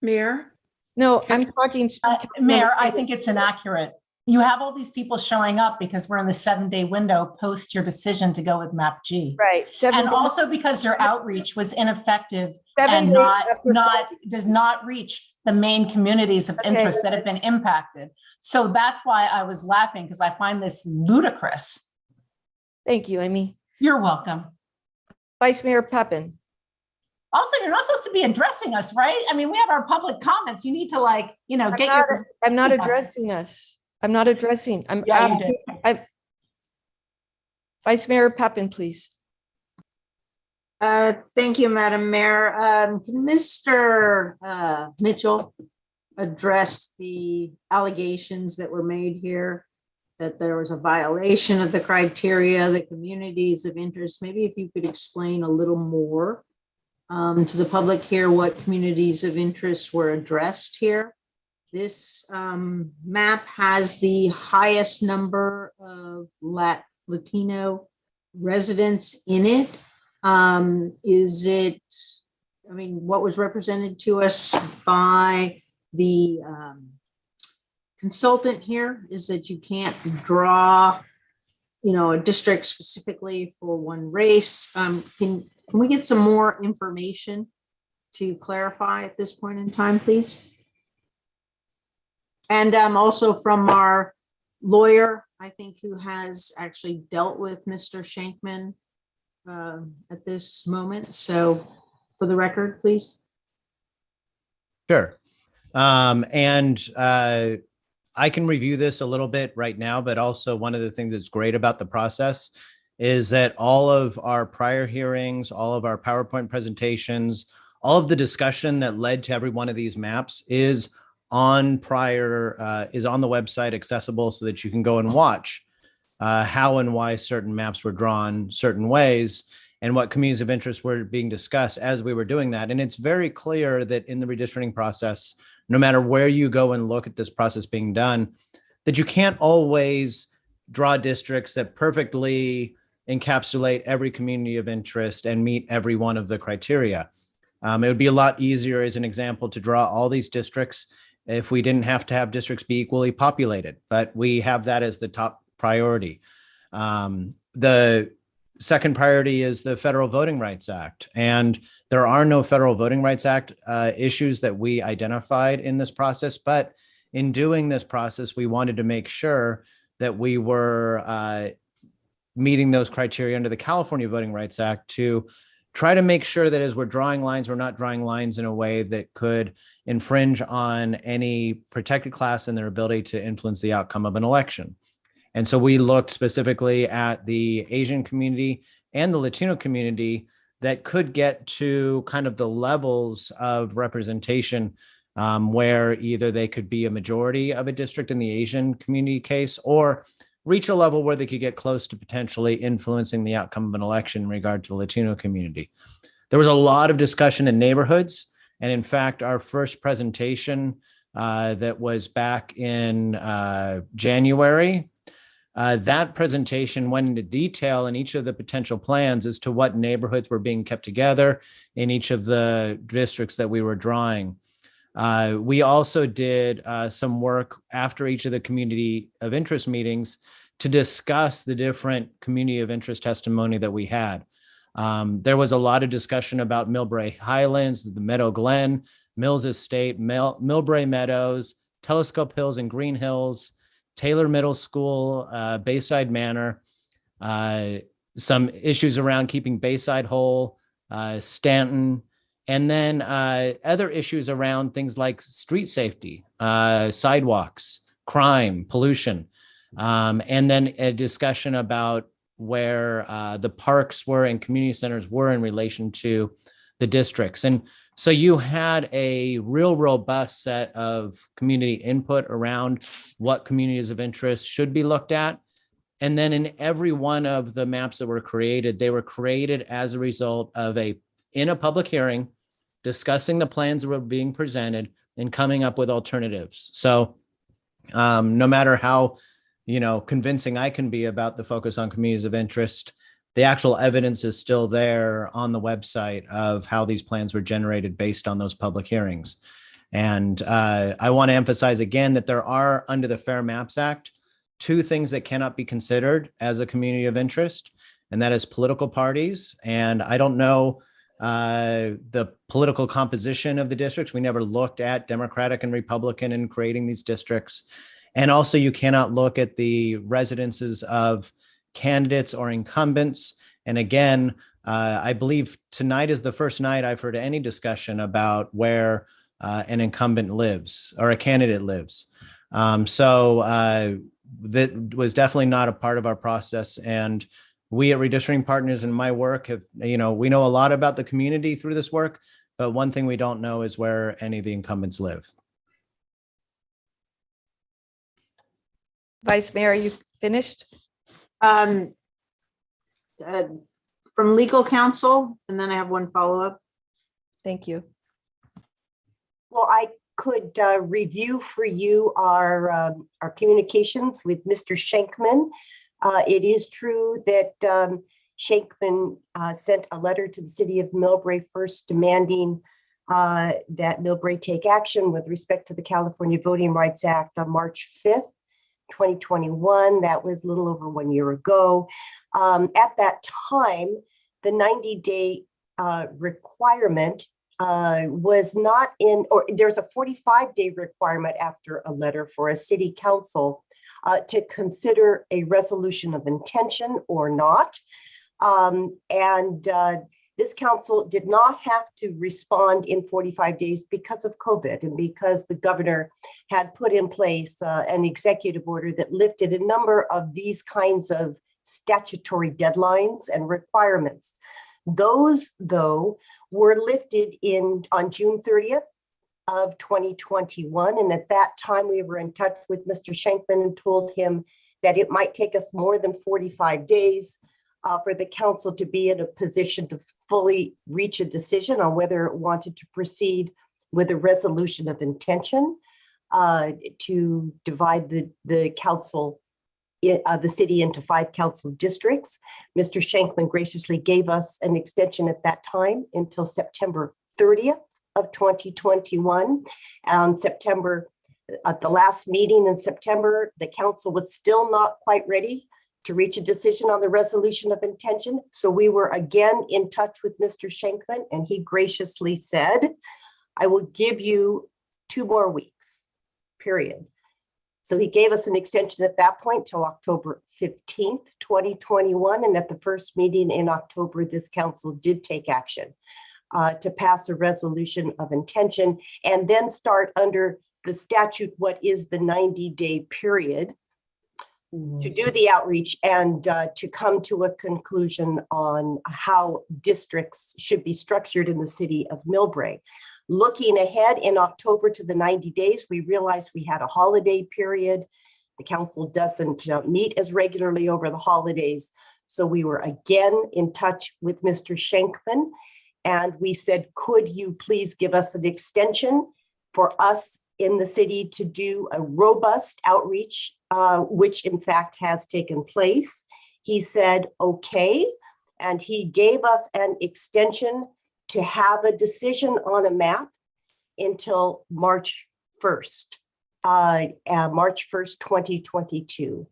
Mayor? No, I'm talking. Mayor, I think it's inaccurate. You have all these people showing up because we're in the 7-day window post your decision to go with MAP G. Right. And also because your outreach was ineffective 7 and days does not reach the main communities of interest that have been impacted. So that's why I was laughing, because I find this ludicrous. Thank you, Amy. You're welcome. Vice Mayor Peppin. Also, you're not supposed to be addressing us, right? I mean, we have our public comments. You need to I'm not addressing us. I'm not addressing. I'm asking. Vice Mayor Peppin, please. Thank you, Madam Mayor. Can Mr. Mitchell address the allegations that were made here, that there was a violation of the criteria, the communities of interest? Maybe if you could explain a little more to the public here what communities of interest were addressed here. This map has the highest number of Latino residents in it. Is it, I mean, what was represented to us by the consultant here is that you can't draw, a district specifically for one race. Can we get some more information to clarify at this point in time, please? And also from our lawyer, I think, who has actually dealt with Mr. Shankman at this moment. So for the record, please. Sure. I can review this a little bit right now, but also one of the things that's great about the process is that all of our prior hearings, all of our PowerPoint presentations, all of the discussion that led to every one of these maps is on the website, accessible, so that you can go and watch how and why certain maps were drawn certain ways and what communities of interest were being discussed as we were doing that. And it's very clear that in the redistricting process, no matter where you go and look at this process being done, that you can't always draw districts that perfectly encapsulate every community of interest and meet every one of the criteria. It would be a lot easier, as an example, to draw all these districts if we didn't have to have districts be equally populated, but we have that as the top priority. The second priority is the Federal Voting Rights Act. And there are no Federal Voting Rights Act issues that we identified in this process. But in doing this process, we wanted to make sure that we were meeting those criteria under the California Voting Rights Act to try to make sure that as we're drawing lines, we're not drawing lines in a way that could infringe on any protected class and their ability to influence the outcome of an election. And so we looked specifically at the Asian community and the Latino community that could get to kind of the levels of representation where either they could be a majority of a district in the Asian community case or reach a level where they could get close to potentially influencing the outcome of an election in regard to the Latino community. There was a lot of discussion in neighborhoods. And in fact, our first presentation that was back in January, that presentation went into detail in each of the potential plans as to what neighborhoods were being kept together in each of the districts that we were drawing. We also did some work after each of the community of interest meetings to discuss the different community of interest testimony that we had. There was a lot of discussion about Millbrae Highlands, the Meadow Glen, Mills Estate, Millbrae Meadows, Telescope Hills and Green Hills, Taylor Middle School, Bayside Manor, some issues around keeping Bayside whole, Stanton, and then other issues around things like street safety, sidewalks, crime, pollution, and then a discussion about where the parks were and community centers were in relation to the districts. And so you had a real robust set of community input around what communities of interest should be looked at. And then in every one of the maps that were created, they were created as a result of in a public hearing, discussing the plans that were being presented and coming up with alternatives. So no matter how convincing I can be about the focus on communities of interest, the actual evidence is still there on the website of how these plans were generated based on those public hearings. And I want to emphasize again that there are, under the Fair Maps Act, two things that cannot be considered as a community of interest, and that is political parties. And I don't know the political composition of the districts. We never looked at Democratic and Republican in creating these districts. And also you cannot look at the residences of candidates or incumbents. And again, I believe tonight is the first night I've heard any discussion about where an incumbent lives or a candidate lives. So that was definitely not a part of our process. And we at Redistricting Partners in my work have, we know a lot about the community through this work, but one thing we don't know is where any of the incumbents live. Vice Mayor, are you finished? From legal counsel, and then I have one follow-up. Thank you. Well, I could review for you our communications with Mr. Schenkman. It is true that Schenkman sent a letter to the city of Millbrae first demanding that Millbrae take action with respect to the California Voting Rights Act on March 5th. 2021. That was a little over 1 year ago. At that time, the 90-day requirement was not in, or there's a 45-day requirement after a letter for a city council to consider a resolution of intention or not. This council did not have to respond in 45 days because of COVID and because the governor had put in place an executive order that lifted a number of these kinds of statutory deadlines and requirements. Those, though, were lifted on June 30th of 2021. And at that time, we were in touch with Mr. Schenkman and told him that it might take us more than 45 days for the council to be in a position to fully reach a decision on whether it wanted to proceed with a resolution of intention to divide the council, the city into 5 council districts. Mr. Schenkman graciously gave us an extension at that time until September 30th of 2021. At the last meeting in September, the council was still not quite ready to reach a decision on the resolution of intention. So we were again in touch with Mr. Schenkman, and he graciously said, I will give you 2 more weeks, period. So he gave us an extension at that point till October 15th, 2021. And at the first meeting in October, this council did take action to pass a resolution of intention and then start under the statute what is the 90-day period to do the outreach and to come to a conclusion on how districts should be structured in the city of Millbrae. Looking ahead in October to the 90 days, we realized we had a holiday period. The council doesn't meet as regularly over the holidays. So we were again in touch with Mr. Schenkman, and we said, could you please give us an extension for us in the city to do a robust outreach, which in fact has taken place. He said, okay, and he gave us an extension to have a decision on a map until March 1st, March 1st, 2022.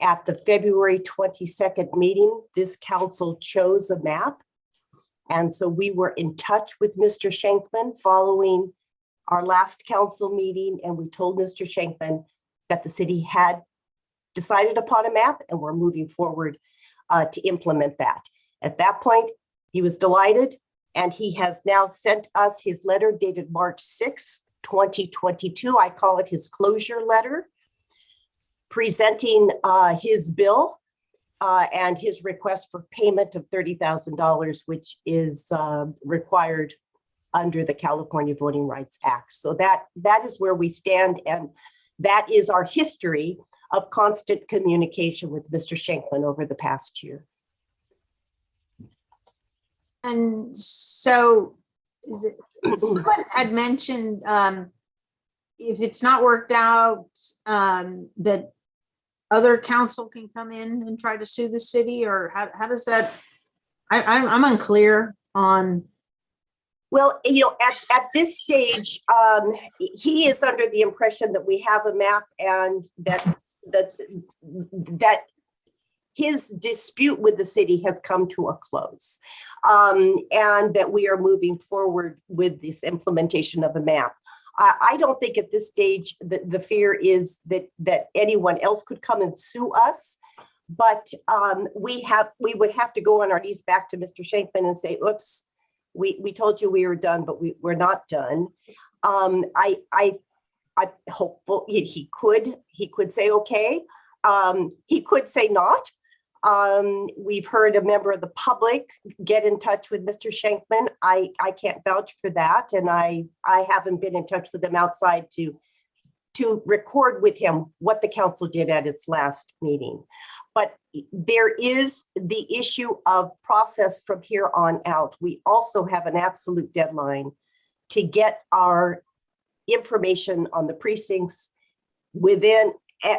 At the February 22nd meeting, this council chose a map. And so we were in touch with Mr. Schenkman following our last council meeting, and we told Mr. Schenkman that the city had decided upon a map and we're moving forward to implement that. At that point, he was delighted, and he has now sent us his letter dated March 6th, 2022. I call it his closure letter, presenting his bill and his request for payment of $30,000, which is required under the California Voting Rights Act. So that is where we stand, and that is our history of constant communication with Mr. Schenkman over the past year. And so someone had mentioned if it's not worked out, that other council can come in and try to sue the city, or how does that, I'm unclear on. Well, you know, at this stage, he is under the impression that we have a map and that his dispute with the city has come to a close, and that we are moving forward with this implementation of a map. I don't think at this stage that the fear is that anyone else could come and sue us, but we would have to go on our knees back to Mr. Schenkman and say, oops, we told you we were done, but we're not done. I'm hopeful he could say okay. He could say not. We've heard a member of the public get in touch with Mr. Schenkman. I can't vouch for that, and I haven't been in touch with him outside to record with him what the council did at its last meeting. But there is the issue of process from here on out. We also have an absolute deadline to get our information on the precincts within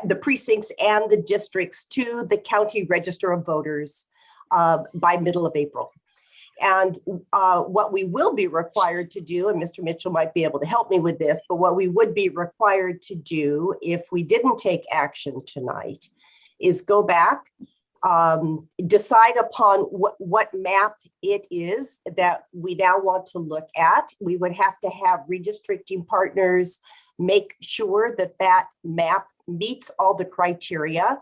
the precincts and the districts to the county register of voters by middle of April. And what we will be required to do, and Mr. Mitchell might be able to help me with this, but what we would be required to do if we didn't take action tonight is go back, decide upon what map it is that we now want to look at. We would have to have redistricting partners make sure that that map meets all the criteria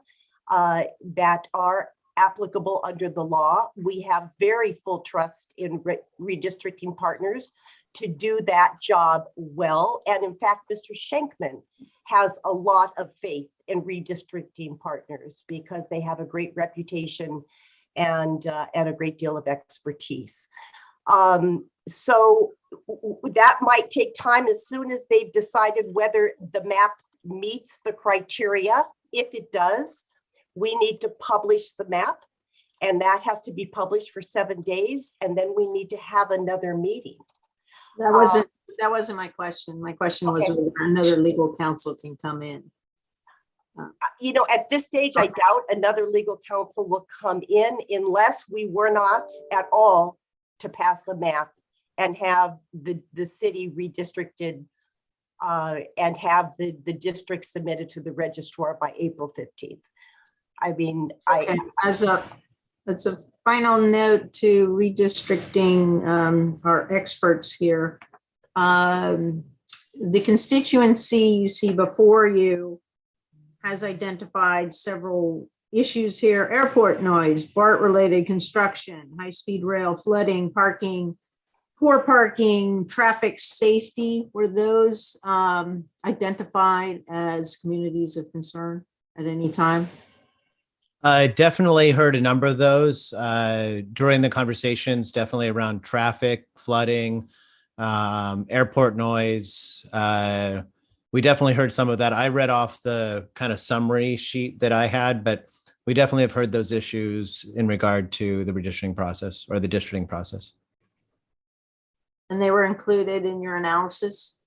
that are applicable under the law. We have very full trust in redistricting partners to do that job well. And in fact, Mr. Schenkman has a lot of faith in redistricting partners because they have a great reputation and a great deal of expertise. So that might take time as soon as they've decided whether the map meets the criteria. If it does, we need to publish the map, and that has to be published for 7 days, and then we need to have another meeting. That wasn't my question. My question was whether another legal counsel can come in. You know, at this stage, I doubt another legal counsel will come in unless we were not at all to pass a map and have the city redistricted and have the district submitted to the registrar by April 15th. I mean, Okay, as a final note to redistricting, our experts here. The constituency you see before you has identified several issues here: airport noise, BART-related construction, high-speed rail, flooding, parking, poor parking, traffic safety. Were those identified as communities of concern at any time? I definitely heard a number of those during the conversations, definitely around traffic, flooding, airport noise. We definitely heard some of that. I read off the kind of summary sheet that I had, but we definitely have heard those issues in regard to the redistricting process or the districting process. And they were included in your analysis?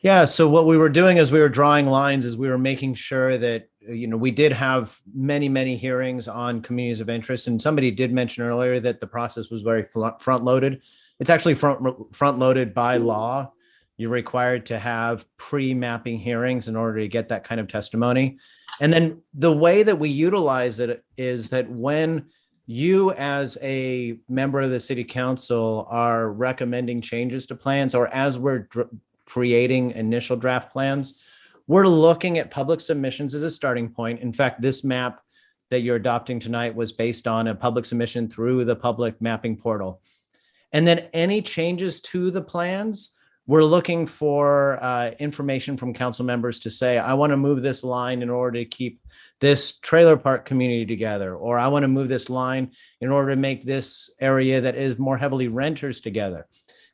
Yeah, so what we were doing as we were drawing lines is we were making sure that, we did have many hearings on communities of interest. And somebody did mention earlier that the process was very front loaded. It's actually front loaded by law. You're required to have pre-mapping hearings in order to get that kind of testimony. And then the way that we utilize it is that when you as a member of the city council are recommending changes to plans, or as we're creating initial draft plans, we're looking at public submissions as a starting point. In fact, this map that you're adopting tonight was based on a public submission through the public mapping portal. And then any changes to the plans, we're looking for information from council members to say, I want to move this line in order to keep this trailer park community together, or I want to move this line in order to make this area that is more heavily renters together.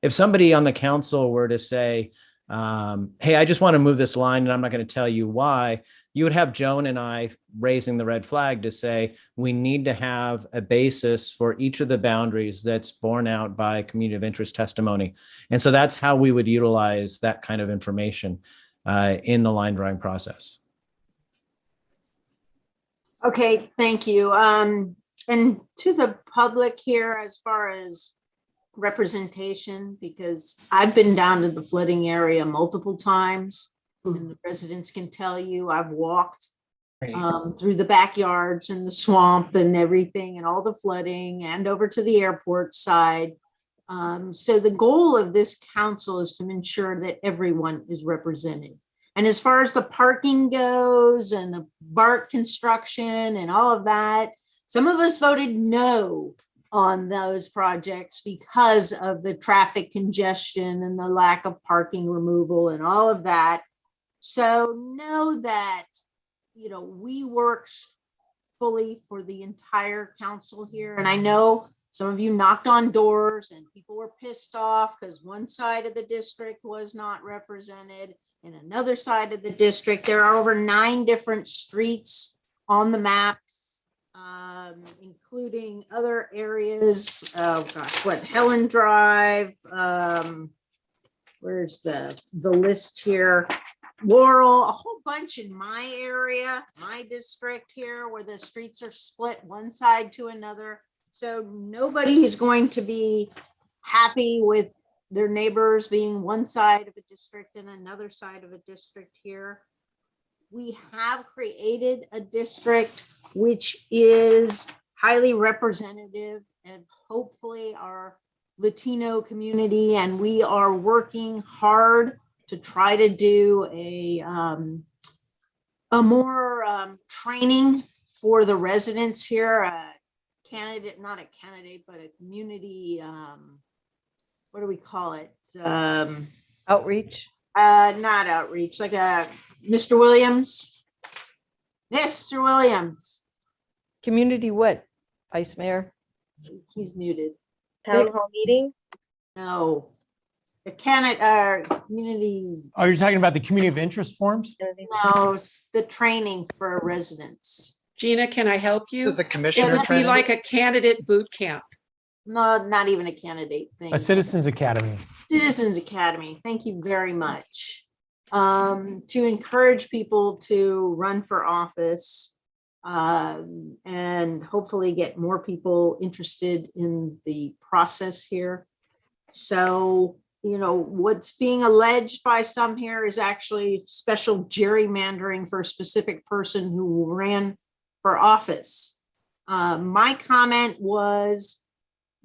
If somebody on the council were to say, hey, I just want to move this line and I'm not going to tell you why, you would have Joan and I raising the red flag to say, we need to have a basis for each of the boundaries that's borne out by community of interest testimony. And so that's how we would utilize that kind of information in the line drawing process. Okay, thank you. And to the public here, as far as representation, because I've been down to the flooding area multiple times, and the residents can tell you I've walked through the backyards and the swamp and everything and all the flooding and over to the airport side. So the goal of this council is to ensure that everyone is represented. And as far as the parking goes and the BART construction and all of that, some of us voted no on those projects because of the traffic congestion and the lack of parking removal and all of that. So know that, we work fully for the entire council here. And I know some of you knocked on doors and people were pissed off because one side of the district was not represented and another side of the district. There are over 9 different streets on the maps. Including other areas. Oh gosh, what Helen Drive? Where's the list here? Laurel, a whole bunch in my area, my district here, where the streets are split one side to another. So nobody is going to be happy with their neighbors being one side of a district and another side of a district here. We have created a district which is highly representative and hopefully our Latino community, and we are working hard to try to do a more training for the residents here. Not a candidate, but a community, what do we call it? Outreach? Not outreach, like a Mr. Williams. Mr. Williams. Community what, Vice Mayor? He's muted. Town hall meeting? No. The community. Oh, you're talking about the community of interest forms? No, it's the training for residents. Gina, can I help you? The commissioner It would be training? like a candidate boot camp. No, not even a candidate thing. A Citizens Academy. Citizens Academy. Thank you very much. To encourage people to run for office and hopefully get more people interested in the process here. So, what's being alleged by some here is actually special gerrymandering for a specific person who ran for office. My comment was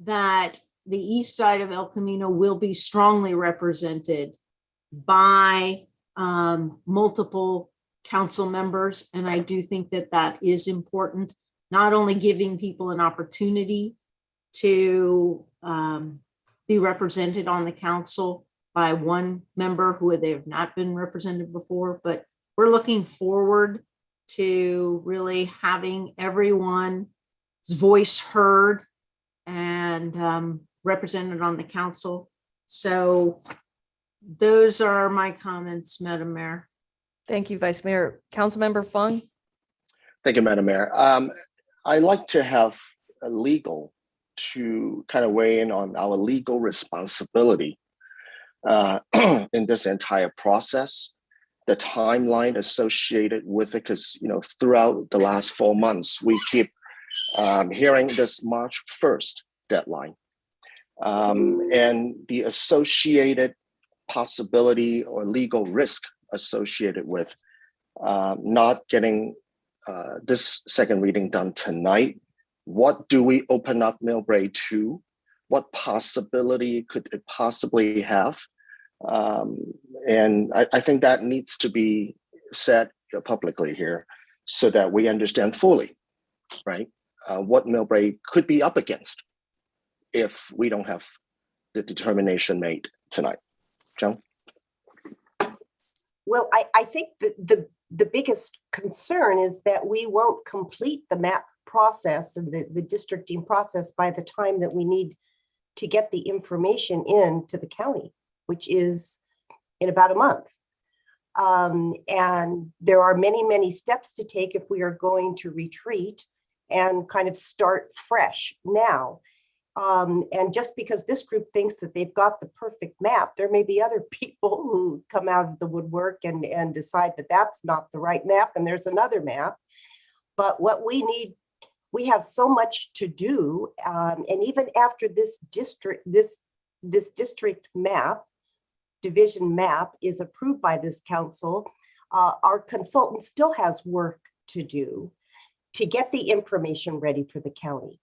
that the east side of El Camino will be strongly represented by multiple council members. And I do think that that is important, not only giving people an opportunity to be represented on the council by one member who they have not been represented before, but we're looking forward to really having everyone's voice heard and represented on the council. So those are my comments, Madam Mayor. Thank you, Vice Mayor. Councilmember Fung. Thank you, Madam Mayor. I like to have a legal to kind of weigh in on our legal responsibility in this entire process, the timeline associated with it, because throughout the last 4 months, we keep hearing this March 1st deadline and the associated possibility or legal risk associated with not getting this second reading done tonight. What do we open up Millbrae to? What possibility could it possibly have? And I think that needs to be said publicly here so that we understand fully, right, what Millbrae could be up against if we don't have the determination made tonight. Joan? Well, I think that the biggest concern is that we won't complete the map process and the districting process by the time that we need to get the information in to the county, which is in about a month. And there are many, many steps to take if we are going to retreat and kind of start fresh now. And just because this group thinks that they've got the perfect map, there may be other people who come out of the woodwork and decide that that's not the right map and there's another map. But what we need, we have so much to do. And even after this district map, division map is approved by this council, our consultant still has work to do to get the information ready for the county.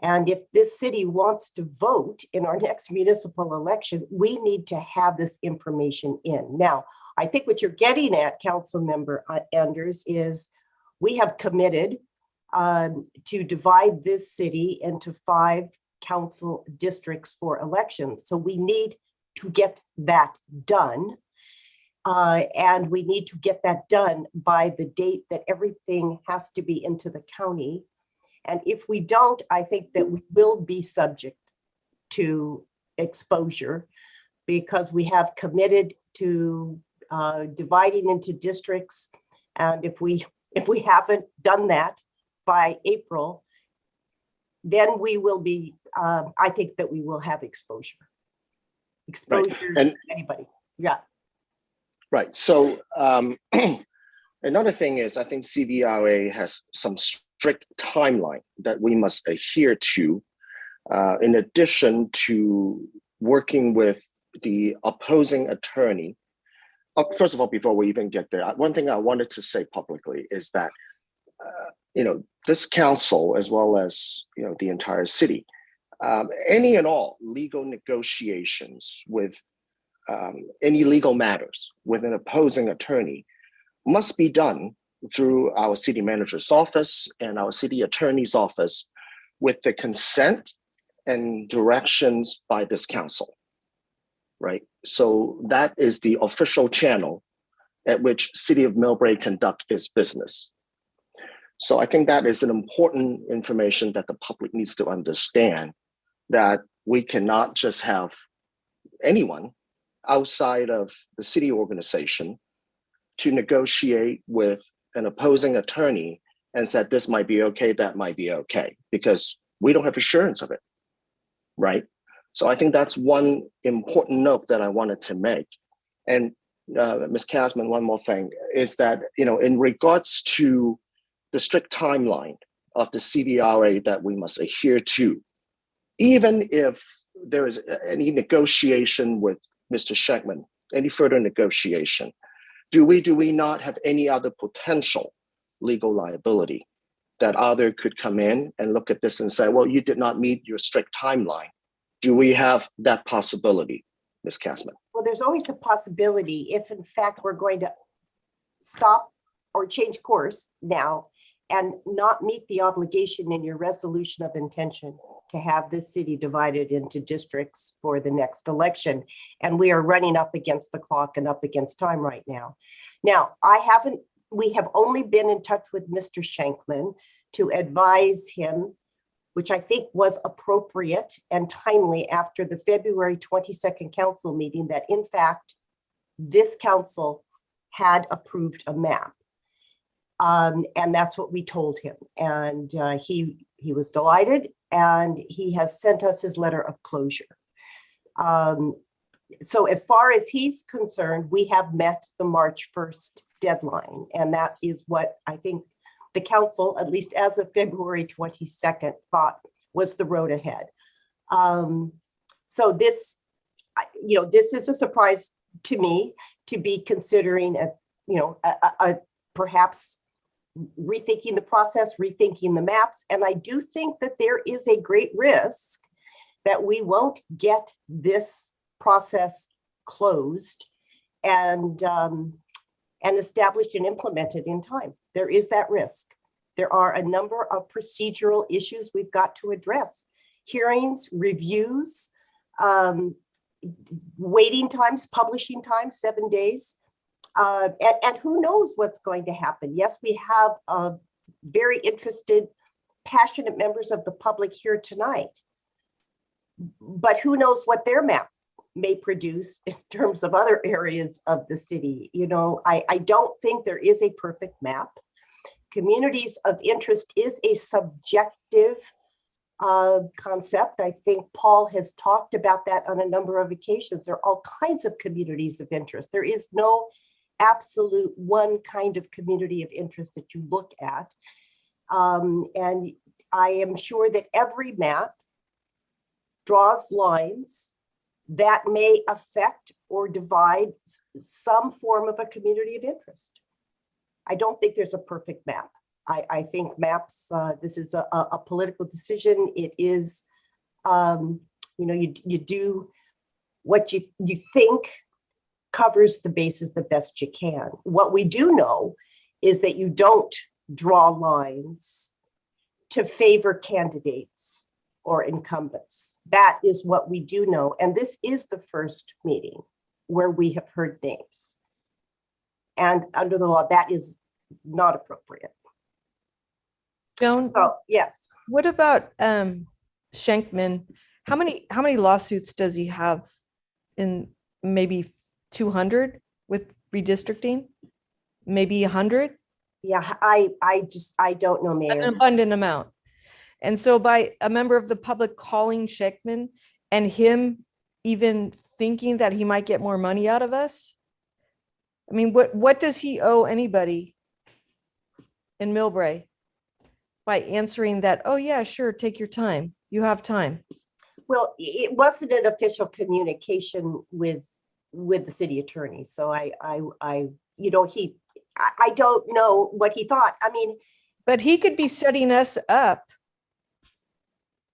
And if this city wants to vote in our next municipal election, we need to have this information in. Now, I think what you're getting at, Councilmember Anders, is we have committed to divide this city into 5 council districts for elections. So we need to get that done. And we need to get that done by the date that everything has to be into the county. And if we don't, I think that we will be subject to exposure because we have committed to dividing into districts. And if we haven't done that by April, then we will be, I think that we will have exposure. Exposure right. To anybody. Yeah. Right. So another thing is, I think CVRA has some strict timeline that we must adhere to, in addition to working with the opposing attorney. First of all, before we even get there, one thing I wanted to say publicly is that, this council, as well as, the entire city, any and all legal negotiations with any legal matters with an opposing attorney must be done through our city manager's office and our city attorney's office with the consent and directions by this council, right? So that is the official channel at which City of Millbrae conduct its business. So I think that is an important information that the public needs to understand, that we cannot just have anyone outside of the city organization to negotiate with an opposing attorney and said this might be okay, that might be okay, because we don't have assurance of it, right? So I think that's one important note that I wanted to make. And Ms. Kasman, one more thing is that, in regards to the strict timeline of the CVRA that we must adhere to, even if there is any negotiation with Mr. Schechtman, any further negotiation, do we not have any other potential legal liability that other could come in and look at this and say, well, you did not meet your strict timeline. Do we have that possibility, Ms. Kasman? Well, there's always a possibility if in fact we're going to stop or change course now and not meet the obligation in your resolution of intention to have this city divided into districts for the next election. And we are running up against the clock and up against time right now. Now, we have only been in touch with Mr. Shankman to advise him, which I think was appropriate and timely after the February 22nd council meeting, that in fact, this council had approved a map. And that's what we told him. And he was delighted, and he has sent us his letter of closure. So as far as he's concerned, we have met the March 1st deadline. And that is what I think the council, at least as of February 22nd, thought was the road ahead. So this, this is a surprise to me to be considering perhaps rethinking the process, rethinking the maps. And I do think that there is a great risk that we won't get this process closed and established and implemented in time. There is that risk. There are a number of procedural issues we've got to address. Hearings, reviews, waiting times, publishing times, 7 days. And who knows what's going to happen. Yes, we have very interested, passionate members of the public here tonight, but who knows what their map may produce in terms of other areas of the city. I don't think there is a perfect map. Communities of interest is a subjective concept. I think Paul has talked about that on a number of occasions. There are all kinds of communities of interest. There is no absolute one kind of community of interest that you look at. And I am sure that every map draws lines that may affect or divide some form of a community of interest. I don't think there's a perfect map. I think maps, this is a political decision. It is, you do what you think covers the bases the best you can. What we do know is that you don't draw lines to favor candidates or incumbents. That is what we do know. And this is the first meeting where we have heard names. And under the law, that is not appropriate. Joan? So, yes. What about Shankman? How many lawsuits does he have? In maybe 200 with redistricting? Maybe 100? Yeah, I don't know, Mayor. An abundant amount. And so by a member of the public calling Shankman and him even thinking that he might get more money out of us, I mean, what does he owe anybody in Millbrae by answering that, oh yeah, sure, take your time, you have time? Well, it wasn't an official communication with the city attorney. So I don't know what he thought. I mean, but he could be setting us up.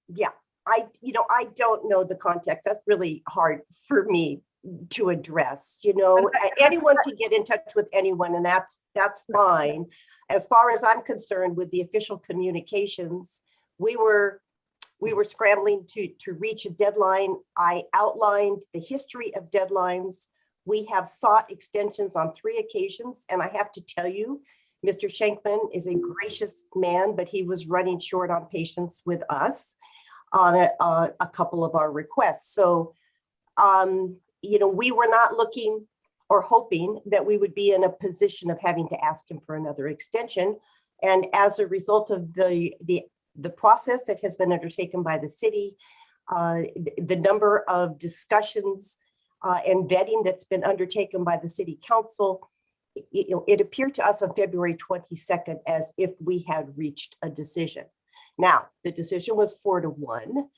Yeah, I don't know the context. That's really hard for me to address. Anyone can get in touch with anyone, and that's fine. As far as I'm concerned, with the official communications, we were scrambling to reach a deadline. I outlined the history of deadlines. We have sought extensions on 3 occasions, and I have to tell you, Mr. Shankman is a gracious man, but he was running short on patience with us on a couple of our requests. So, we were not looking or hoping that we would be in a position of having to ask him for another extension. And as a result of the process that has been undertaken by the city, the number of discussions and vetting that's been undertaken by the city council, it appeared to us on February 22nd as if we had reached a decision. Now, the decision was 4-1,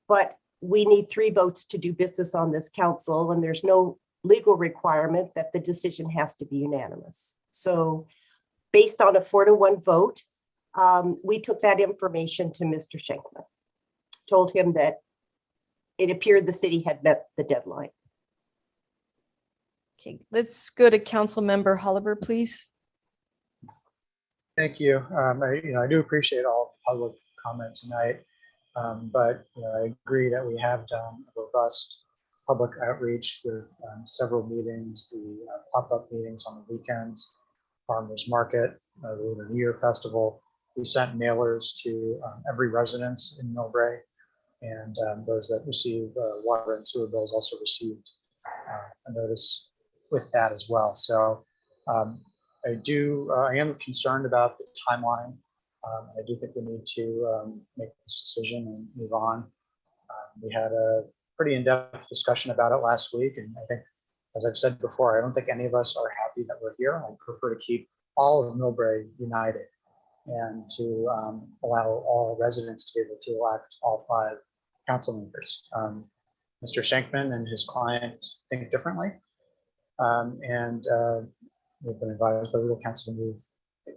but we need 3 votes to do business on this council, and there's no legal requirement that the decision has to be unanimous. So based on a 4-1 vote, we took that information to Mr. Schenkman, told him that it appeared the city had met the deadline. Okay, let's go to Council Member Holliver, please. Thank you. I do appreciate all public comment tonight, but I agree that we have done a robust public outreach with several meetings, the pop-up meetings on the weekends, farmers market, the Lunar New Year festival. We sent mailers to every residence in Millbrae, and those that receive water and sewer bills also received a notice with that as well. So I am concerned about the timeline. I do think we need to make this decision and move on. We had a pretty in-depth discussion about it last week, and I think, as I've said before, I don't think any of us are happy that we're here. I prefer to keep all of Millbrae united and to allow all residents to be able to elect all 5 council members. Mr. Schenkman and his client think differently, and we've been advised by legal counsel to move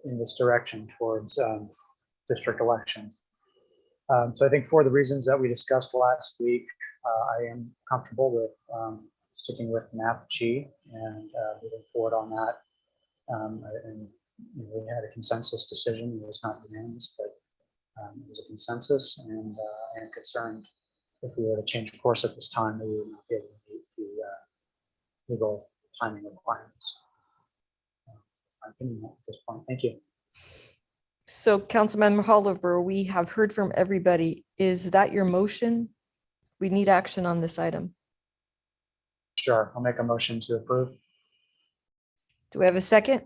in this direction towards district elections. So I think for the reasons that we discussed last week, I am comfortable with sticking with map G and moving forward on that. And we had a consensus decision. It was not unanimous, but it was a consensus, and I am concerned if we were to change course at this time that we would not be able to meet the legal timing requirements. My opinion at this point. Thank you. So Councilmember Holliver, we have heard from everybody. Is that your motion? We need action on this item. Sure, I'll make a motion to approve. Do we have a second?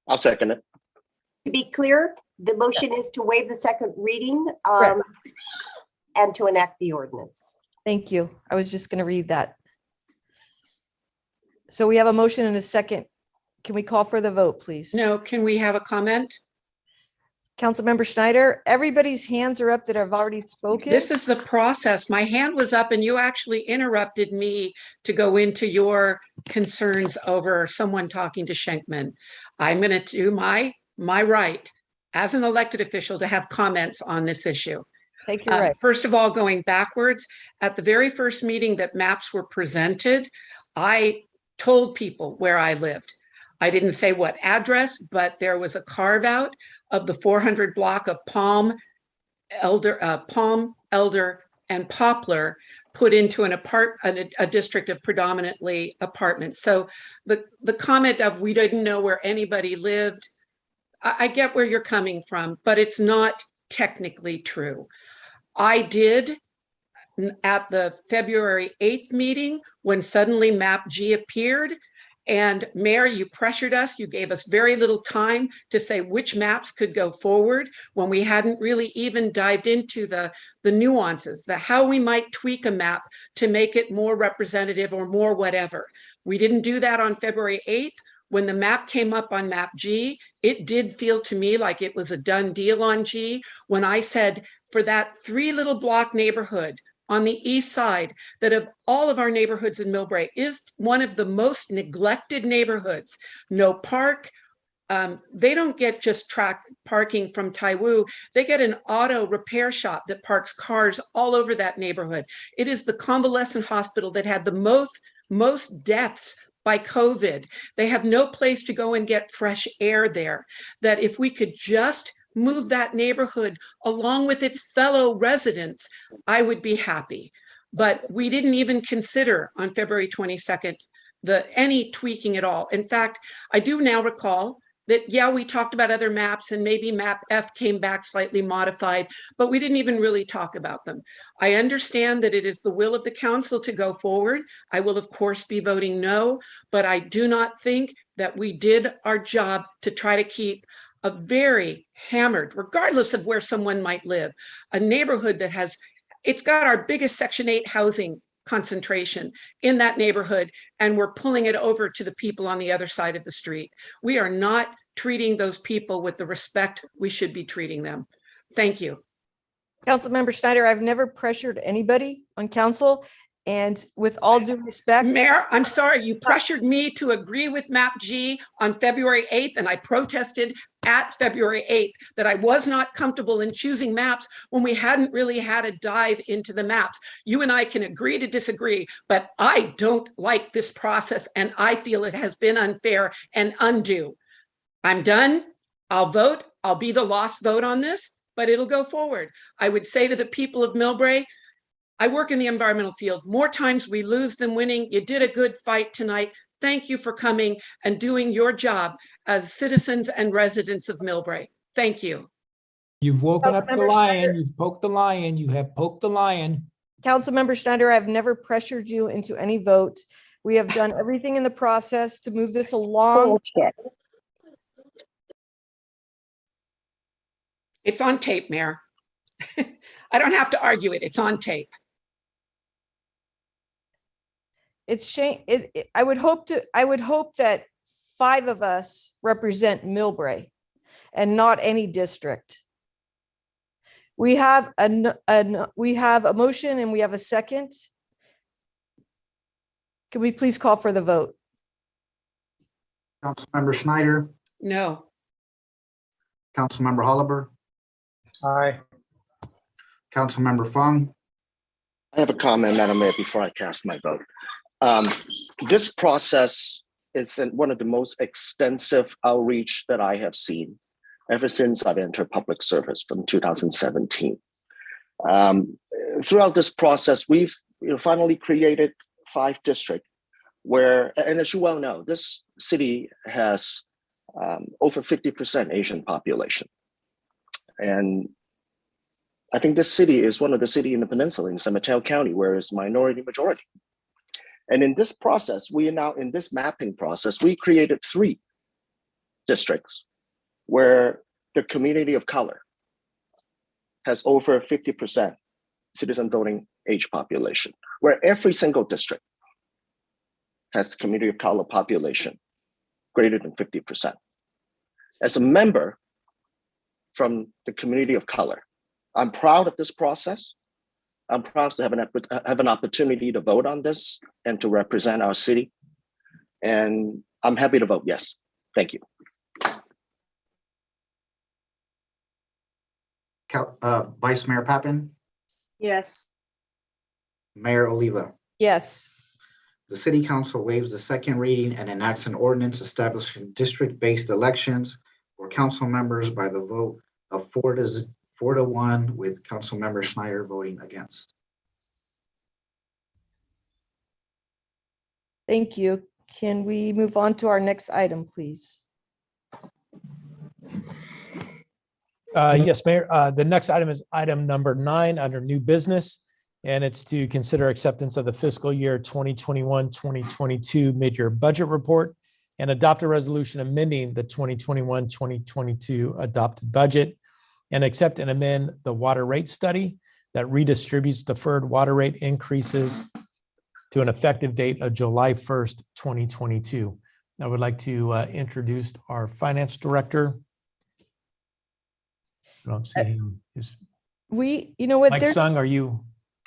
I'll second it. To be clear, the motion is to waive the second reading and to enact the ordinance. Thank you. I was just going to read that. So we have a motion and a second. Can we call for the vote, please? No, can we have a comment? Councilmember Schneider, everybody's hands are up that have already spoken. This is the process. My hand was up and you actually interrupted me to go into your concerns over someone talking to Schenkman. I'm going to do my right as an elected official to have comments on this issue. Take your right. First of all, going backwards, at the very first meeting that maps were presented, I told people where I lived. I didn't say what address, but there was a carve out of the 400 block of Palm, Elder, and Poplar put into a district of predominantly apartments. So the comment of we didn't know where anybody lived, I get where you're coming from, but it's not technically true. I did at the February 8th meeting when suddenly map G appeared. And Mayor, you pressured us. You gave us very little time to say which maps could go forward when we hadn't really even dived into the nuances, how we might tweak a map to make it more representative or more whatever. We didn't do that on February 8th. When the map came up on map G, it did feel to me like it was a done deal on G. When I said for that 3 little block neighborhood on the east side, that of all of our neighborhoods in Millbrae is one of the most neglected neighborhoods. No park. They don't get just track parking from Taiwu. They get an auto repair shop that parks cars all over that neighborhood. It is the convalescent hospital that had the most deaths by COVID. They have no place to go and get fresh air there. That if we could just move that neighborhood along with its fellow residents, I would be happy. But we didn't even consider on February 22nd any tweaking at all. In fact, I do now recall that, yeah, we talked about other maps and maybe map F came back slightly modified, but we didn't even really talk about them. I understand that it is the will of the council to go forward. I will, of course, be voting no, but I do not think that we did our job to try to keep a very hammered, regardless of where someone might live, a neighborhood that it's got our biggest Section 8 housing concentration in that neighborhood, and we're pulling it over to the people on the other side of the street. We are not treating those people with the respect we should be treating them. Thank you. Councilmember Schneider, I've never pressured anybody on council. And with all due respect, Mayor, I'm sorry, you pressured me to agree with MAP G on February 8th, and I protested at February 8th that I was not comfortable in choosing maps when we hadn't really had a dive into the maps. You and I can agree to disagree, but I don't like this process, and I feel it has been unfair and undue. I'm done. I'll vote. I'll be the lost vote on this, but it'll go forward. I would say to the people of Millbrae, I work in the environmental field. More times we lose than winning. You did a good fight tonight. Thank you for coming and doing your job as citizens and residents of Millbrae. Thank you. You've woken up the Councilmember lion. Schneider. You've poked the lion. You have poked the lion. Councilmember Schneider, I've never pressured you into any vote. We have done everything in the process to move this along. It's on tape, Mayor. I don't have to argue it. It's on tape. It's shame. I would hope that 5 of us represent Millbrae and not any district. We have a motion and we have a second. Can we please call for the vote? Councilmember Schneider, No. Councilmember Holliber, Aye. Councilmember Fung, I have a comment, Madam Mayor, before I cast my vote. This process is one of the most extensive outreach that I have seen ever since I've entered public service from 2017. Throughout this process, we've finally created 5 districts where, and as you well know, this city has over 50% Asian population. And I think this city is one of the cities in the peninsula in San Mateo County where it's minority majority. And in this process, we are now in this mapping process, we created 3 districts where the community of color has over 50% citizen voting age population, where every single district has community of color population greater than 50%. As a member from the community of color, I'm proud of this process. I'm proud to have an opportunity to vote on this and to represent our city. And I'm happy to vote yes. Thank you. Vice Mayor Pappen, Yes. Mayor Oliva. Yes. The City Council waives the second reading and enacts an ordinance establishing district-based elections for council members by the vote of 4-1, with Councilmember Schneider voting against. Thank you. Can we move on to our next item, please? Yes, Mayor. The next item is item number 9 under new business, and it's to consider acceptance of the fiscal year 2021-2022 mid-year budget report and adopt a resolution amending the 2021-2022 adopted budget and accept and amend the water rate study that redistributes deferred water rate increases to an effective date of July 1st, 2022. I would like to introduce our finance director. I don't see him. You know what? Mike Sung, are you?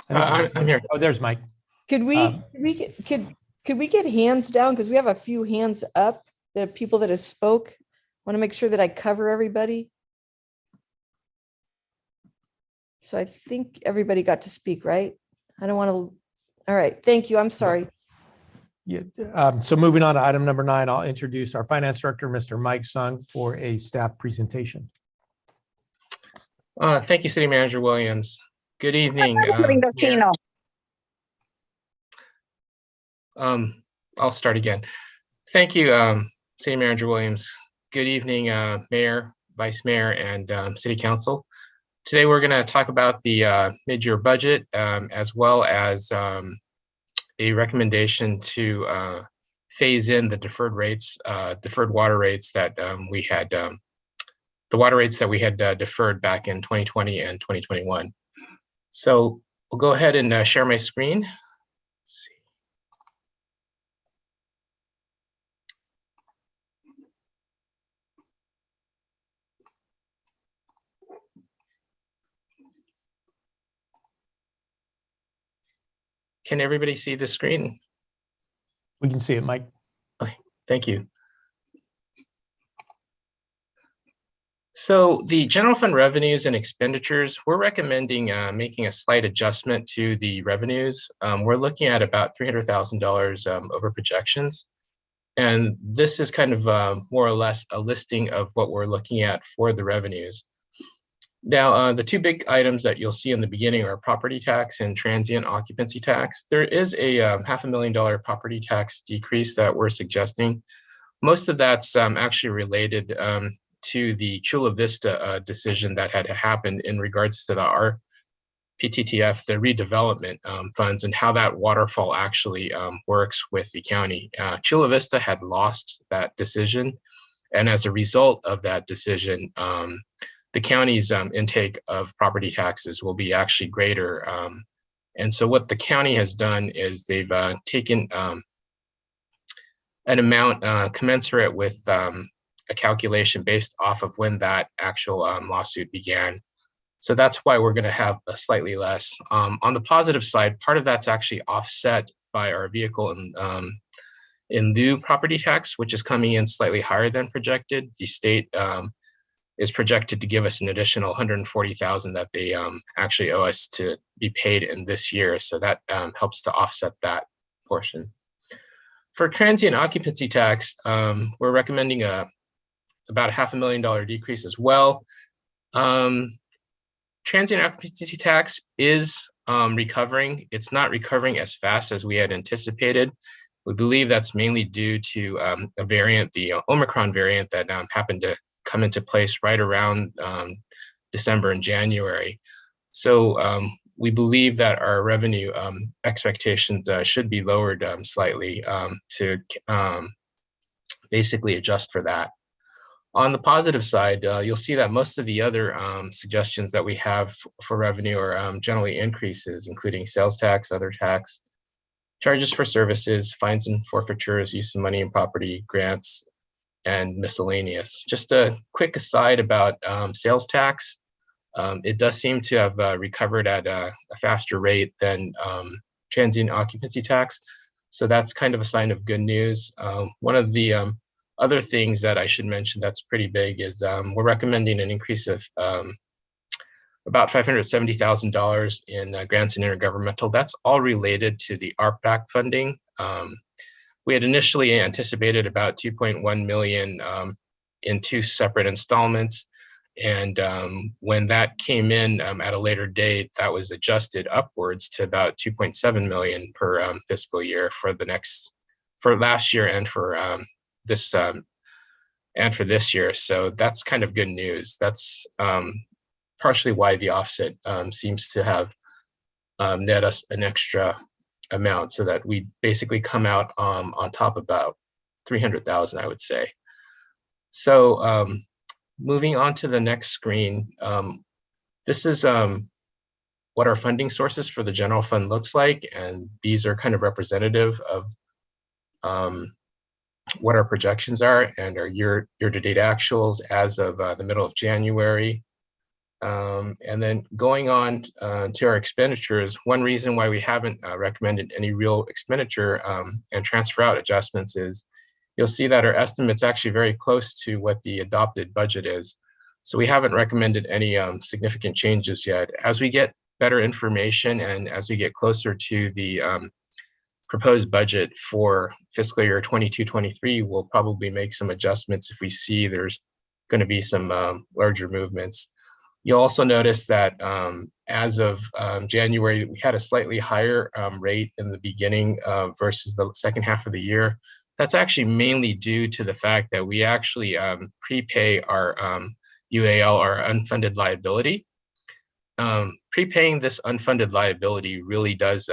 I'm here. Oh, there's Mike. Could we get hands down? Because we have a few hands up, the people that have spoke. Want to make sure that I cover everybody. So I think everybody got to speak, right? I don't want to. All right. Thank you. I'm sorry. Yeah. So moving on to item number 9, I'll introduce our finance director, Mr. Mike Sung, for a staff presentation. Thank you, City Manager Williams. Good evening. I'll start again. Thank you, City Manager Williams. Good evening, Mayor, Vice Mayor, and City Council. Today, we're going to talk about the mid-year budget, as well as a recommendation to phase in the deferred water rates that we had, the water rates that we had deferred back in 2020 and 2021. So we'll go ahead and share my screen. Let's see. Can everybody see the screen? We can see it, Mike. Okay, thank you. So the general fund revenues and expenditures, we're recommending making a slight adjustment to the revenues. We're looking at about $300,000 over projections. And this is kind of more or less a listing of what we're looking at for the revenues. Now, the two big items that you'll see in the beginning are property tax and transient occupancy tax. There is a $500,000 property tax decrease that we're suggesting. Most of that's actually related to the Chula Vista decision that had happened in regards to the RPTTF, the redevelopment funds, and how that waterfall actually works with the county. Chula Vista had lost that decision, and as a result of that decision, the county's intake of property taxes will be actually greater. And so what the county has done is they've taken an amount commensurate with a calculation based off of when that actual lawsuit began. So that's why we're going to have a slightly less. On the positive side, part of that's actually offset by our vehicle and in lieu property tax, which is coming in slightly higher than projected. The state is projected to give us an additional $140,000 that they actually owe us to be paid in this year. So that helps to offset that portion. For transient occupancy tax, we're recommending about a $500,000 decrease as well. Transient occupancy tax is recovering. It's not recovering as fast as we had anticipated. We believe that's mainly due to a variant, the Omicron variant that happened to come into place right around December and January. So we believe that our revenue expectations should be lowered slightly to basically adjust for that. On the positive side, you'll see that most of the other suggestions that we have for revenue are generally increases, including sales tax, other tax, charges for services, fines and forfeitures, use of money and property, grants, and miscellaneous. Just a quick aside about sales tax. It does seem to have recovered at a faster rate than transient occupancy tax. So that's kind of a sign of good news. One of the other things that I should mention that's pretty big is we're recommending an increase of about $570,000 in grants and intergovernmental. That's all related to the ARPAC funding. We had initially anticipated about 2.1 million in two separate installments. And when that came in at a later date, that was adjusted upwards to about 2.7 million per fiscal year for last year and for this year. So that's kind of good news. That's partially why the offset seems to have net us an extra amount, so that we basically come out on top about 300,000, I would say. So moving on to the next screen, this is what our funding sources for the general fund looks like, and these are kind of representative of what our projections are and our year-to-date actuals as of the middle of January. And then going on to our expenditures, one reason why we haven't recommended any real expenditure and transfer out adjustments is you'll see that our estimate's actually very close to what the adopted budget is. So we haven't recommended any significant changes yet. As we get better information and as we get closer to the proposed budget for fiscal year 22-23, we'll probably make some adjustments if we see there's going to be some larger movements. You'll also notice that as of January, we had a slightly higher rate in the beginning versus the second half of the year. That's actually mainly due to the fact that we actually prepay our UAL, our unfunded liability. Prepaying this unfunded liability really does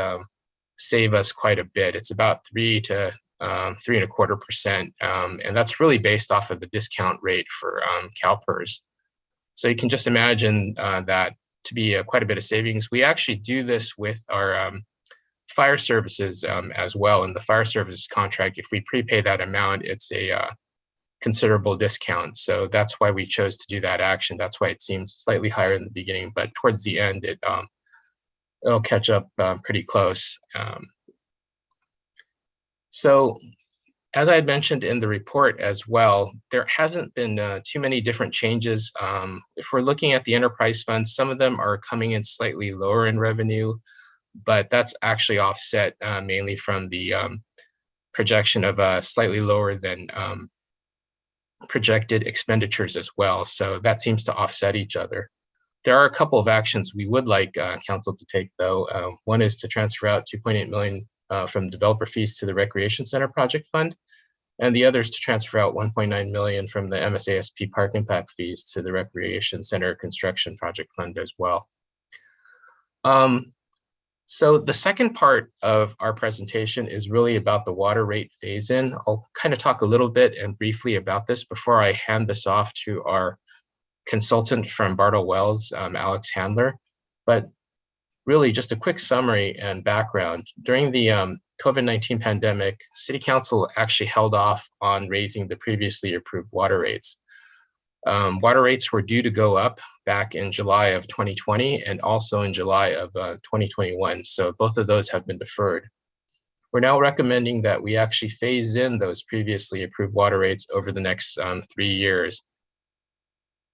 save us quite a bit. It's about 3 to 3.25%, and that's really based off of the discount rate for CalPERS. So you can just imagine that to be quite a bit of savings. We actually do this with our fire services as well. In the fire services contract, if we prepay that amount, it's a considerable discount. So that's why we chose to do that action. That's why it seems slightly higher in the beginning, but towards the end, it'll catch up pretty close. So as I had mentioned in the report as well, there hasn't been too many different changes. If we're looking at the enterprise funds, some of them are coming in slightly lower in revenue, but that's actually offset mainly from the projection of slightly lower than projected expenditures as well. So that seems to offset each other. There are a couple of actions we would like council to take, though. One is to transfer out 2.8 million from developer fees to the Recreation Center project fund, and the other is to transfer out 1.9 million from the MSASP park impact fees to the Recreation Center construction project fund as well. So the second part of our presentation is really about the water rate phase-in. I'll kind of talk a little bit and briefly about this before I hand this off to our consultant from Bartle Wells, Alex Handler. But really just a quick summary and background. During the COVID-19 pandemic, City Council actually held off on raising the previously approved water rates. Water rates were due to go up back in July of 2020 and also in July of 2021. So both of those have been deferred. We're now recommending that we actually phase in those previously approved water rates over the next 3 years.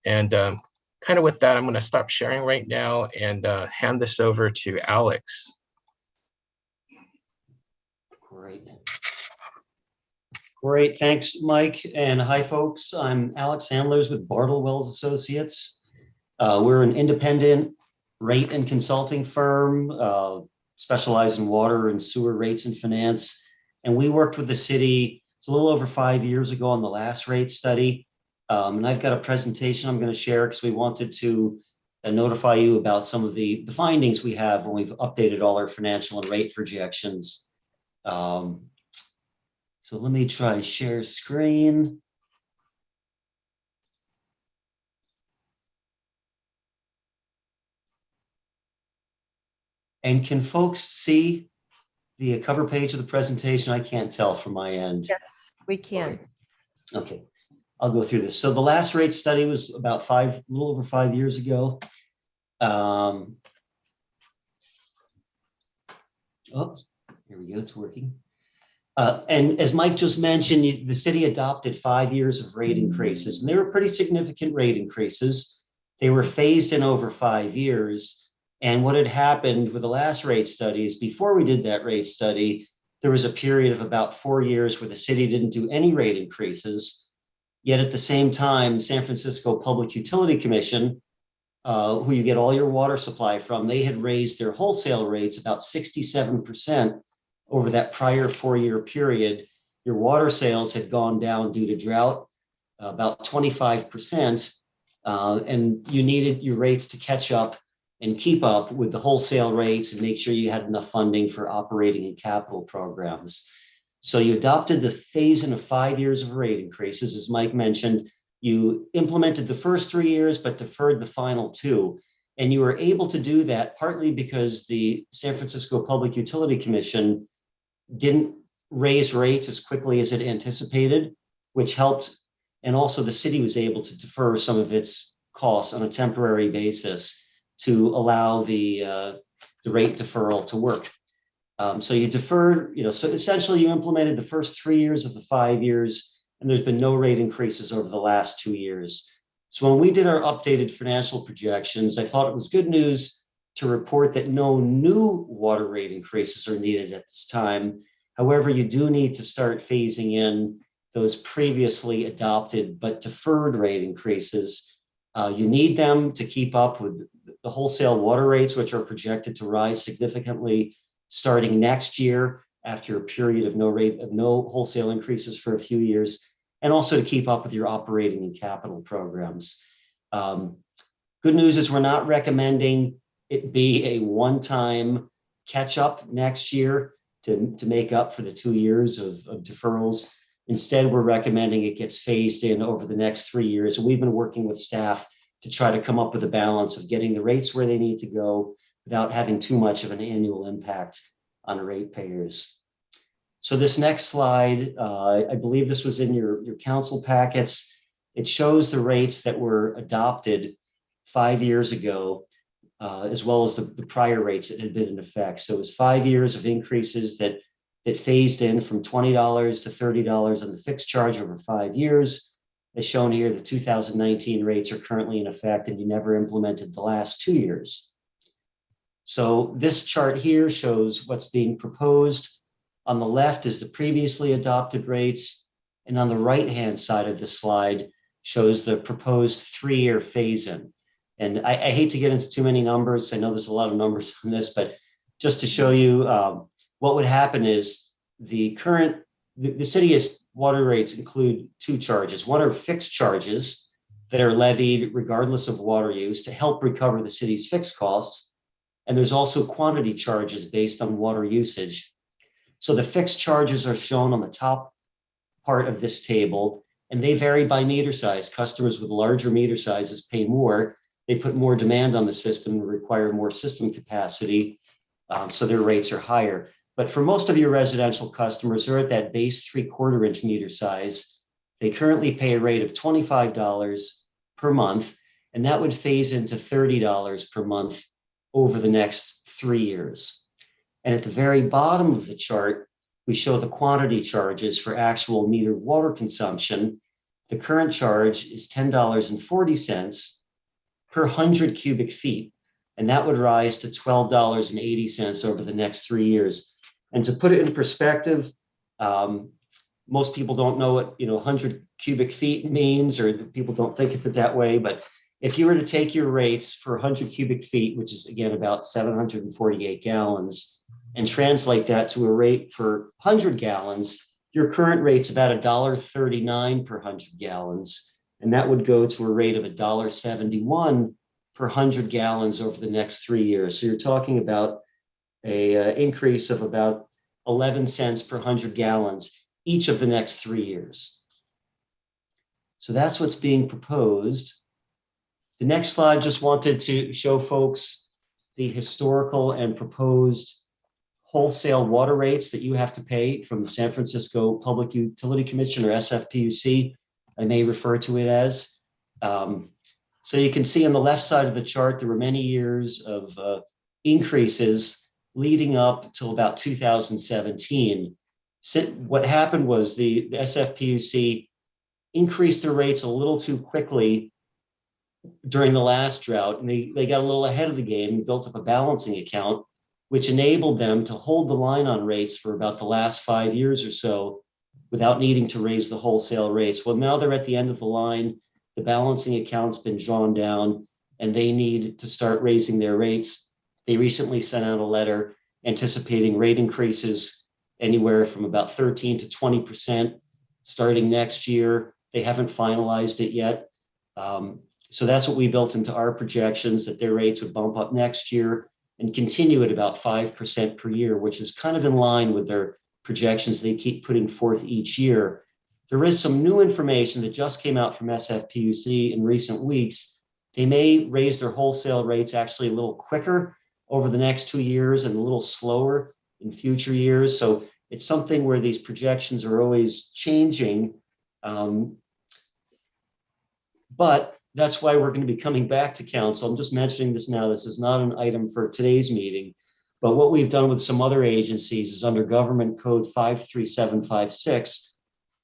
And kind of with that, I'm going to stop sharing right now and hand this over to Alex. Great, thanks, Mike. And hi, folks. I'm Alex Sandlers with Bartle Wells Associates. We're an independent rate and consulting firm, specialized in water and sewer rates and finance. And we worked with the city, it's a little over 5 years ago on the last rate study. And I've got a presentation I'm going to share because we wanted to notify you about some of the findings we have when we've updated all our financial and rate projections. So let me try share screen. And can folks see the cover page of the presentation? I can't tell from my end. Yes, we can. Okay, I'll go through this. So the last rate study was about a little over 5 years ago. Oops, here we go, it's working. And as Mike just mentioned, the city adopted 5 years of rate increases, and they were pretty significant rate increases. They were phased in over 5 years. And what had happened with the last rate studies, before we did that rate study, there was a period of about 4 years where the city didn't do any rate increases. Yet at the same time, San Francisco Public Utility Commission, who you get all your water supply from, they had raised their wholesale rates about 67% over that prior 4-year period. Your water sales had gone down due to drought about 25%, and you needed your rates to catch up and keep up with the wholesale rates and make sure you had enough funding for operating and capital programs. So you adopted the phase-in of 5 years of rate increases. As Mike mentioned, you implemented the first 3 years, but deferred the final 2. And you were able to do that partly because the San Francisco Public Utility Commission didn't raise rates as quickly as it anticipated, which helped. And also the city was able to defer some of its costs on a temporary basis to allow the rate deferral to work. So you deferred, so essentially you implemented the first 3 years of the 5 years, and there's been no rate increases over the last 2 years. So when we did our updated financial projections, I thought it was good news to report that no new water rate increases are needed at this time. However, you do need to start phasing in those previously adopted but deferred rate increases. You need them to keep up with the wholesale water rates, which are projected to rise significantly starting next year after a period of no wholesale increases for a few years, and also to keep up with your operating and capital programs. Good news is we're not recommending it be a one-time catch-up next year to make up for the 2 years of deferrals. Instead, we're recommending it gets phased in over the next 3 years. And we've been working with staff to try to come up with a balance of getting the rates where they need to go without having too much of an annual impact on ratepayers. So this next slide, I believe this was in your council packets. It shows the rates that were adopted 5 years ago. as well as the prior rates that had been in effect. So it was 5 years of increases that phased in from $20 to $30 on the fixed charge over 5 years. As shown here, the 2019 rates are currently in effect, and you never implemented the last 2 years. So this chart here shows what's being proposed. On the left is the previously adopted rates, and on the right-hand side of the slide shows the proposed 3-year phase-in. And I hate to get into too many numbers. I know there's a lot of numbers on this, but just to show you what would happen is the city's water rates include 2 charges. One are fixed charges that are levied regardless of water use to help recover the city's fixed costs. And there's also quantity charges based on water usage. So the fixed charges are shown on the top part of this table, and they vary by meter size. Customers with larger meter sizes pay more. They put more demand on the system and require more system capacity, so their rates are higher. But for most of your residential customers, they're at that base 3/4 inch meter size. They currently pay a rate of $25 per month, and that would phase into $30 per month over the next 3 years. And at the very bottom of the chart, we show the quantity charges for actual metered water consumption. The current charge is $10.40 per 100 cubic feet, and that would rise to $12.80 over the next 3 years. And to put it in perspective, most people don't know what 100 cubic feet means, or people don't think of it that way. But if you were to take your rates for 100 cubic feet, which is again about 748 gallons, and translate that to a rate for 100 gallons, your current rate's about $1.39 per 100 gallons. And that would go to a rate of $1.71 per 100 gallons over the next 3 years. So you're talking about a increase of about 11 cents per 100 gallons each of the next 3 years. So that's what's being proposed. The next slide just wanted to show folks the historical and proposed wholesale water rates that you have to pay from the San Francisco Public Utility Commission, or SFPUC, I may refer to it as. So you can see on the left side of the chart, there were many years of increases leading up till about 2017. What happened was the SFPUC increased their rates a little too quickly during the last drought, and they got a little ahead of the game and built up a balancing account, which enabled them to hold the line on rates for about the last 5 years or so without needing to raise the wholesale rates. Well, now they're at the end of the line. The balancing account's been drawn down, and they need to start raising their rates. They recently sent out a letter anticipating rate increases anywhere from about 13 to 20% starting next year. They haven't finalized it yet. So that's what we built into our projections, that their rates would bump up next year and continue at about 5% per year, which is kind of in line with their projections they keep putting forth each year. There is some new information that just came out from SFPUC in recent weeks. They may raise their wholesale rates actually a little quicker over the next 2 years and a little slower in future years. So it's something where these projections are always changing. But that's why we're going to be coming back to council. I'm just mentioning this now. This is not an item for today's meeting. But what we've done with some other agencies is under Government Code 53756,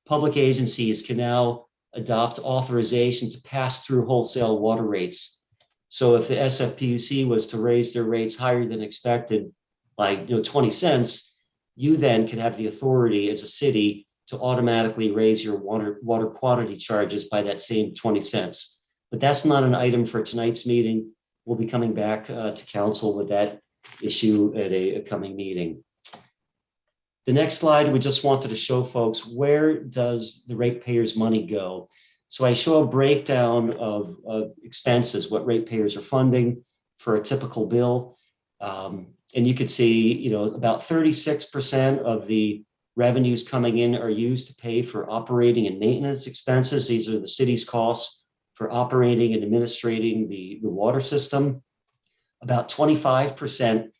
public agencies can now adopt authorization to pass through wholesale water rates. So if the SFPUC was to raise their rates higher than expected by 20 cents, you then can have the authority as a city to automatically raise your water quantity charges by that same 20 cents. But that's not an item for tonight's meeting. We'll be coming back to council with that issue at a coming meeting. The next slide, we just wanted to show folks, where does the ratepayers' money go? So I show a breakdown of expenses, what ratepayers are funding for a typical bill. And you can see, about 36% of the revenues coming in are used to pay for operating and maintenance expenses. These are the city's costs for operating and administrating the water system. About 25%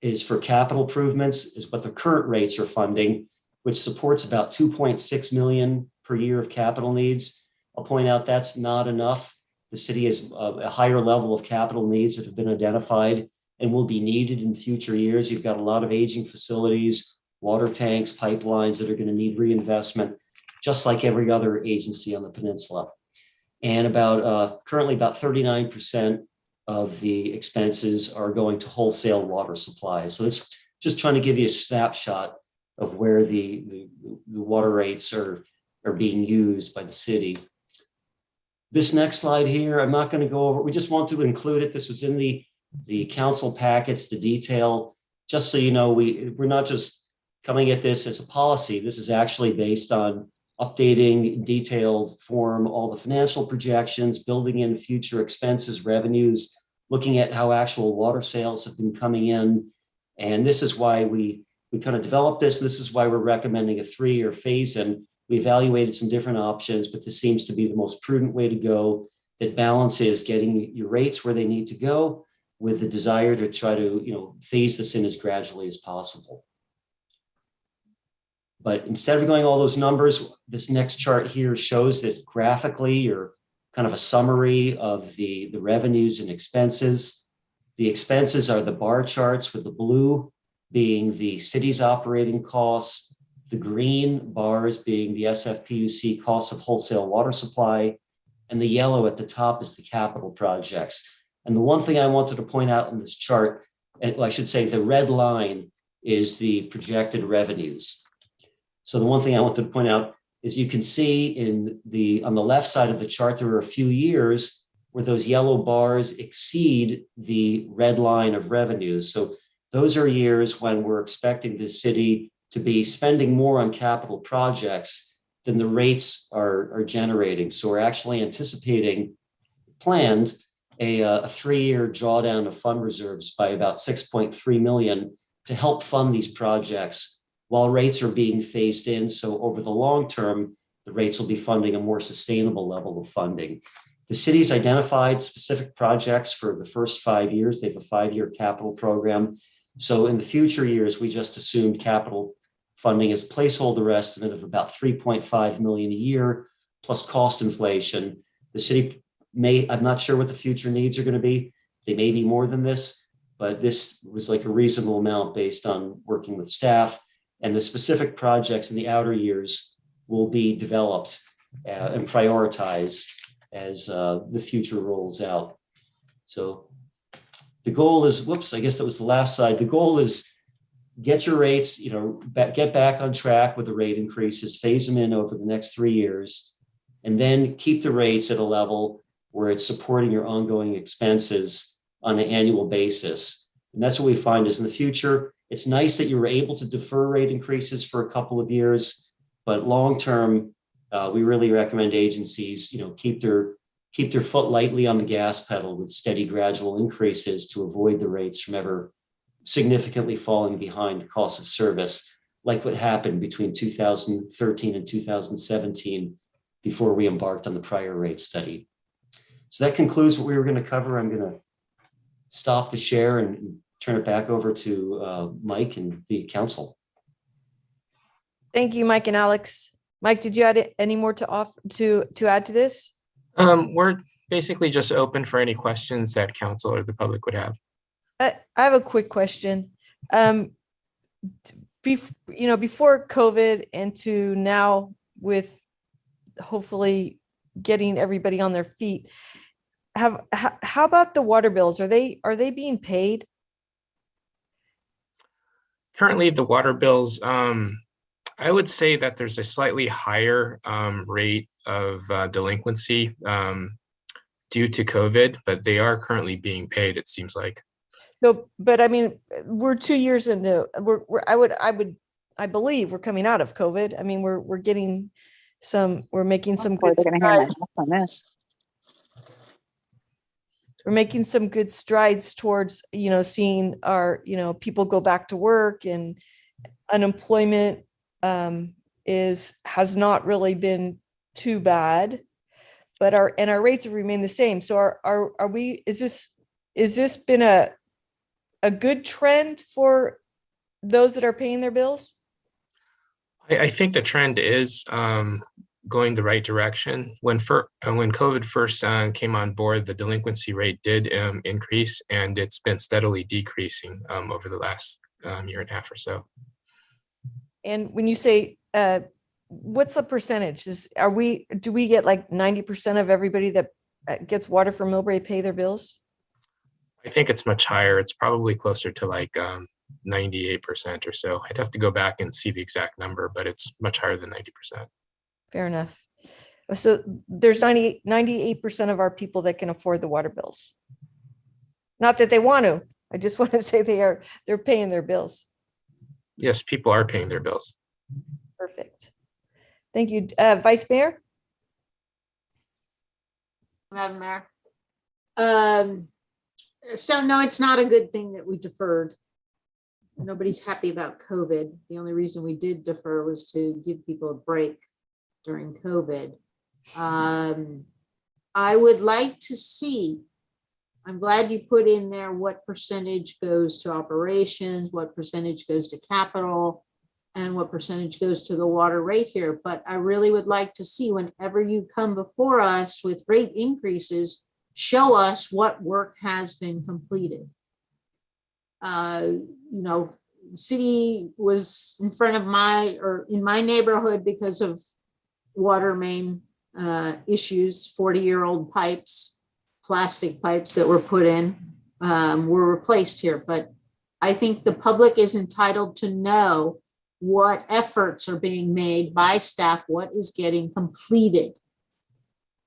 is for capital improvements, is what the current rates are funding, which supports about 2.6 million per year of capital needs. I'll point out that's not enough. The city has a higher level of capital needs that have been identified and will be needed in future years. You've got a lot of aging facilities, water tanks, pipelines that are going to need reinvestment, just like every other agency on the peninsula. And currently about 39% of the expenses are going to wholesale water supply. So it's just trying to give you a snapshot of where the water rates are being used by the city. This next slide here, I'm not going to go over. We just want to include it. This was in the council packets, the detail, just so you know, we're not just coming at this as a policy. This is actually based on updating in detailed form all the financial projections, building in future expenses, revenues, looking at how actual water sales have been coming in. And this is why we kind of developed this. This is why we're recommending a 3-year phase in. We evaluated some different options, but this seems to be the most prudent way to go that balances getting your rates where they need to go with the desire to try to, phase this in as gradually as possible. But instead of going all those numbers, this next chart here shows this graphically, or kind of a summary of the revenues and expenses. The expenses are the bar charts, with the blue being the city's operating costs, the green bars being the SFPUC costs of wholesale water supply, and the yellow at the top is the capital projects. And the one thing I wanted to point out in this chart, and I should say the red line is the projected revenues. So the one thing I wanted to point out is you can see on the left side of the chart, there are a few years where those yellow bars exceed the red line of revenues. So those are years when we're expecting the city to be spending more on capital projects than the rates are generating. So we're actually anticipating, planned, a 3-year drawdown of fund reserves by about 6.3 million to help fund these projects while rates are being phased in. So over the long term, the rates will be funding a more sustainable level of funding. The city's identified specific projects for the first 5 years. They have a 5-year capital program. So in the future years, we just assumed capital funding as placeholder estimate of about 3.5 million a year, plus cost inflation. The city I'm not sure what the future needs are going to be. They may be more than this, but this was like a reasonable amount based on working with staff. And the specific projects in the outer years will be developed and prioritized as the future rolls out. So the goal is, I guess that was the last slide. The goal is get your rates, get back on track with the rate increases, phase them in over the next 3 years, and then keep the rates at a level where it's supporting your ongoing expenses on an annual basis. And that's what we find is in the future, it's nice that you were able to defer rate increases for a couple of years, but long-term, we really recommend agencies, keep their foot lightly on the gas pedal with steady gradual increases to avoid the rates from ever significantly falling behind the cost of service, like what happened between 2013 and 2017 before we embarked on the prior rate study. So that concludes what we were going to cover. I'm going to stop the share and turn it back over to Mike and the council. Thank you, Mike and Alex. Mike, did you add any more to add to this? We're basically just open for any questions that council or the public would have. I have a quick question. Before COVID and to now, with hopefully getting everybody on their feet, how about the water bills? Are they being paid? Currently, the water bills, I would say that there's a slightly higher rate of delinquency due to COVID, but they are currently being paid, it seems like. No, but I mean, we're 2 years into. I believe we're coming out of COVID. I mean, we're getting some. We're making some good strides on this. We're making some good strides towards, seeing our, people go back to work, and unemployment has not really been too bad, but our rates have remained the same. So are we? Is this been a good trend for those that are paying their bills? I think the trend is going the right direction. When COVID first came on board, the delinquency rate did increase, and it's been steadily decreasing over the last year and a half or so. And when you say, what's the percentage? Do we get like 90% of everybody that gets water from Millbrae pay their bills? I think it's much higher. It's probably closer to like 98% or so. I'd have to go back and see the exact number, but it's much higher than 90%. Fair enough. So there's 98% of our people that can afford the water bills. Not that they want to. I just want to say they're paying their bills. Yes, people are paying their bills. Perfect. Thank you. Vice Mayor? Madam Mayor. So no, it's not a good thing that we deferred. Nobody's happy about COVID. The only reason we did defer was to give people a break during COVID. I would like to see, I'm glad you put in there what percentage goes to operations, what percentage goes to capital, and what percentage goes to the water rate here. But I really would like to see, whenever you come before us with rate increases, show us what work has been completed. You know, the city was in front of in my neighborhood because of water main issues. 40-year-old pipes, plastic pipes that were put in were replaced here. But I think the public is entitled to know what efforts are being made by staff, what is getting completed.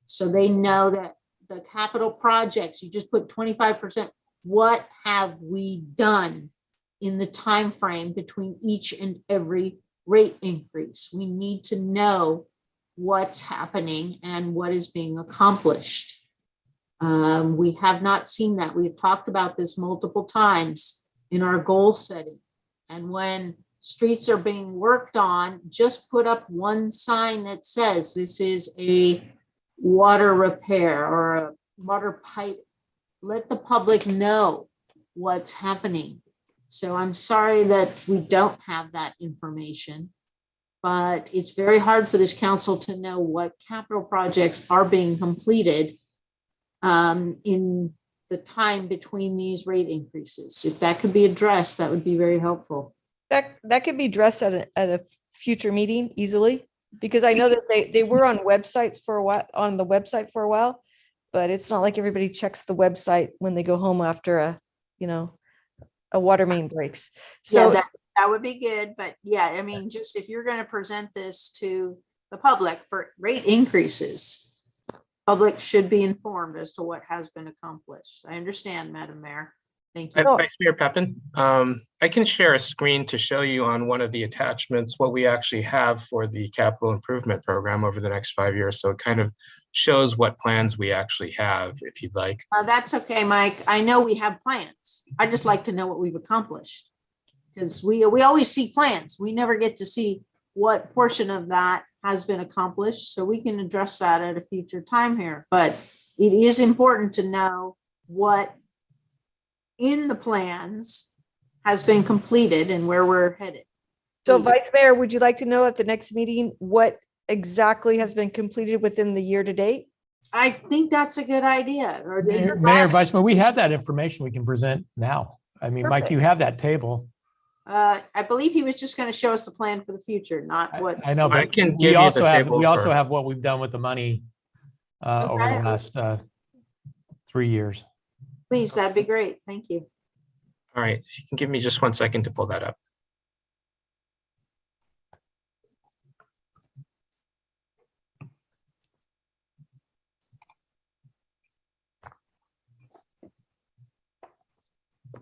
So they know that the capital projects, you just put 25%, what have we done in the time frame between each and every rate increase? We need to know what's happening and what is being accomplished. We have not seen that. We've talked about this multiple times in our goal setting. And when streets are being worked on, just put up one sign that says this is a water repair or a water pipe. Let the public know what's happening. So I'm sorry that we don't have that information, but it's very hard for this council to know what capital projects are being completed in the time between these rate increases. If that could be addressed, that would be very helpful. That could be addressed at a future meeting easily, because I know that they were on websites for a while, but it's not like everybody checks the website when they go home after a water main breaks. So yeah, that would be good. But yeah, I mean, just if you're going to present this to the public for rate increases, public should be informed as to what has been accomplished. I understand, Madam Mayor. Thank you. Vice Mayor Peppin, I can share a screen to show you on one of the attachments what we actually have for the capital improvement program over the next 5 years. So it kind of shows what plans we actually have, if you'd like. That's okay, Mike. I know we have plans. I just like to know what we've accomplished, because we always see plans. We never get to see what portion of that has been accomplished. So we can address that at a future time here. But it is important to know what in the plans has been completed and where we're headed. So Vice Mayor, would you like to know at the next meeting what exactly has been completed within the year to date? I think that's a good idea. Or Mayor, Vice Mayor, we have that information we can present now. I mean, Mike, you have that table. I believe he was just going to show us the plan for the future, not what. I know, but we also have what we've done with the money over the last 3 years. Please, that'd be great. Thank you. All right, if you can give me just 1 second to pull that up.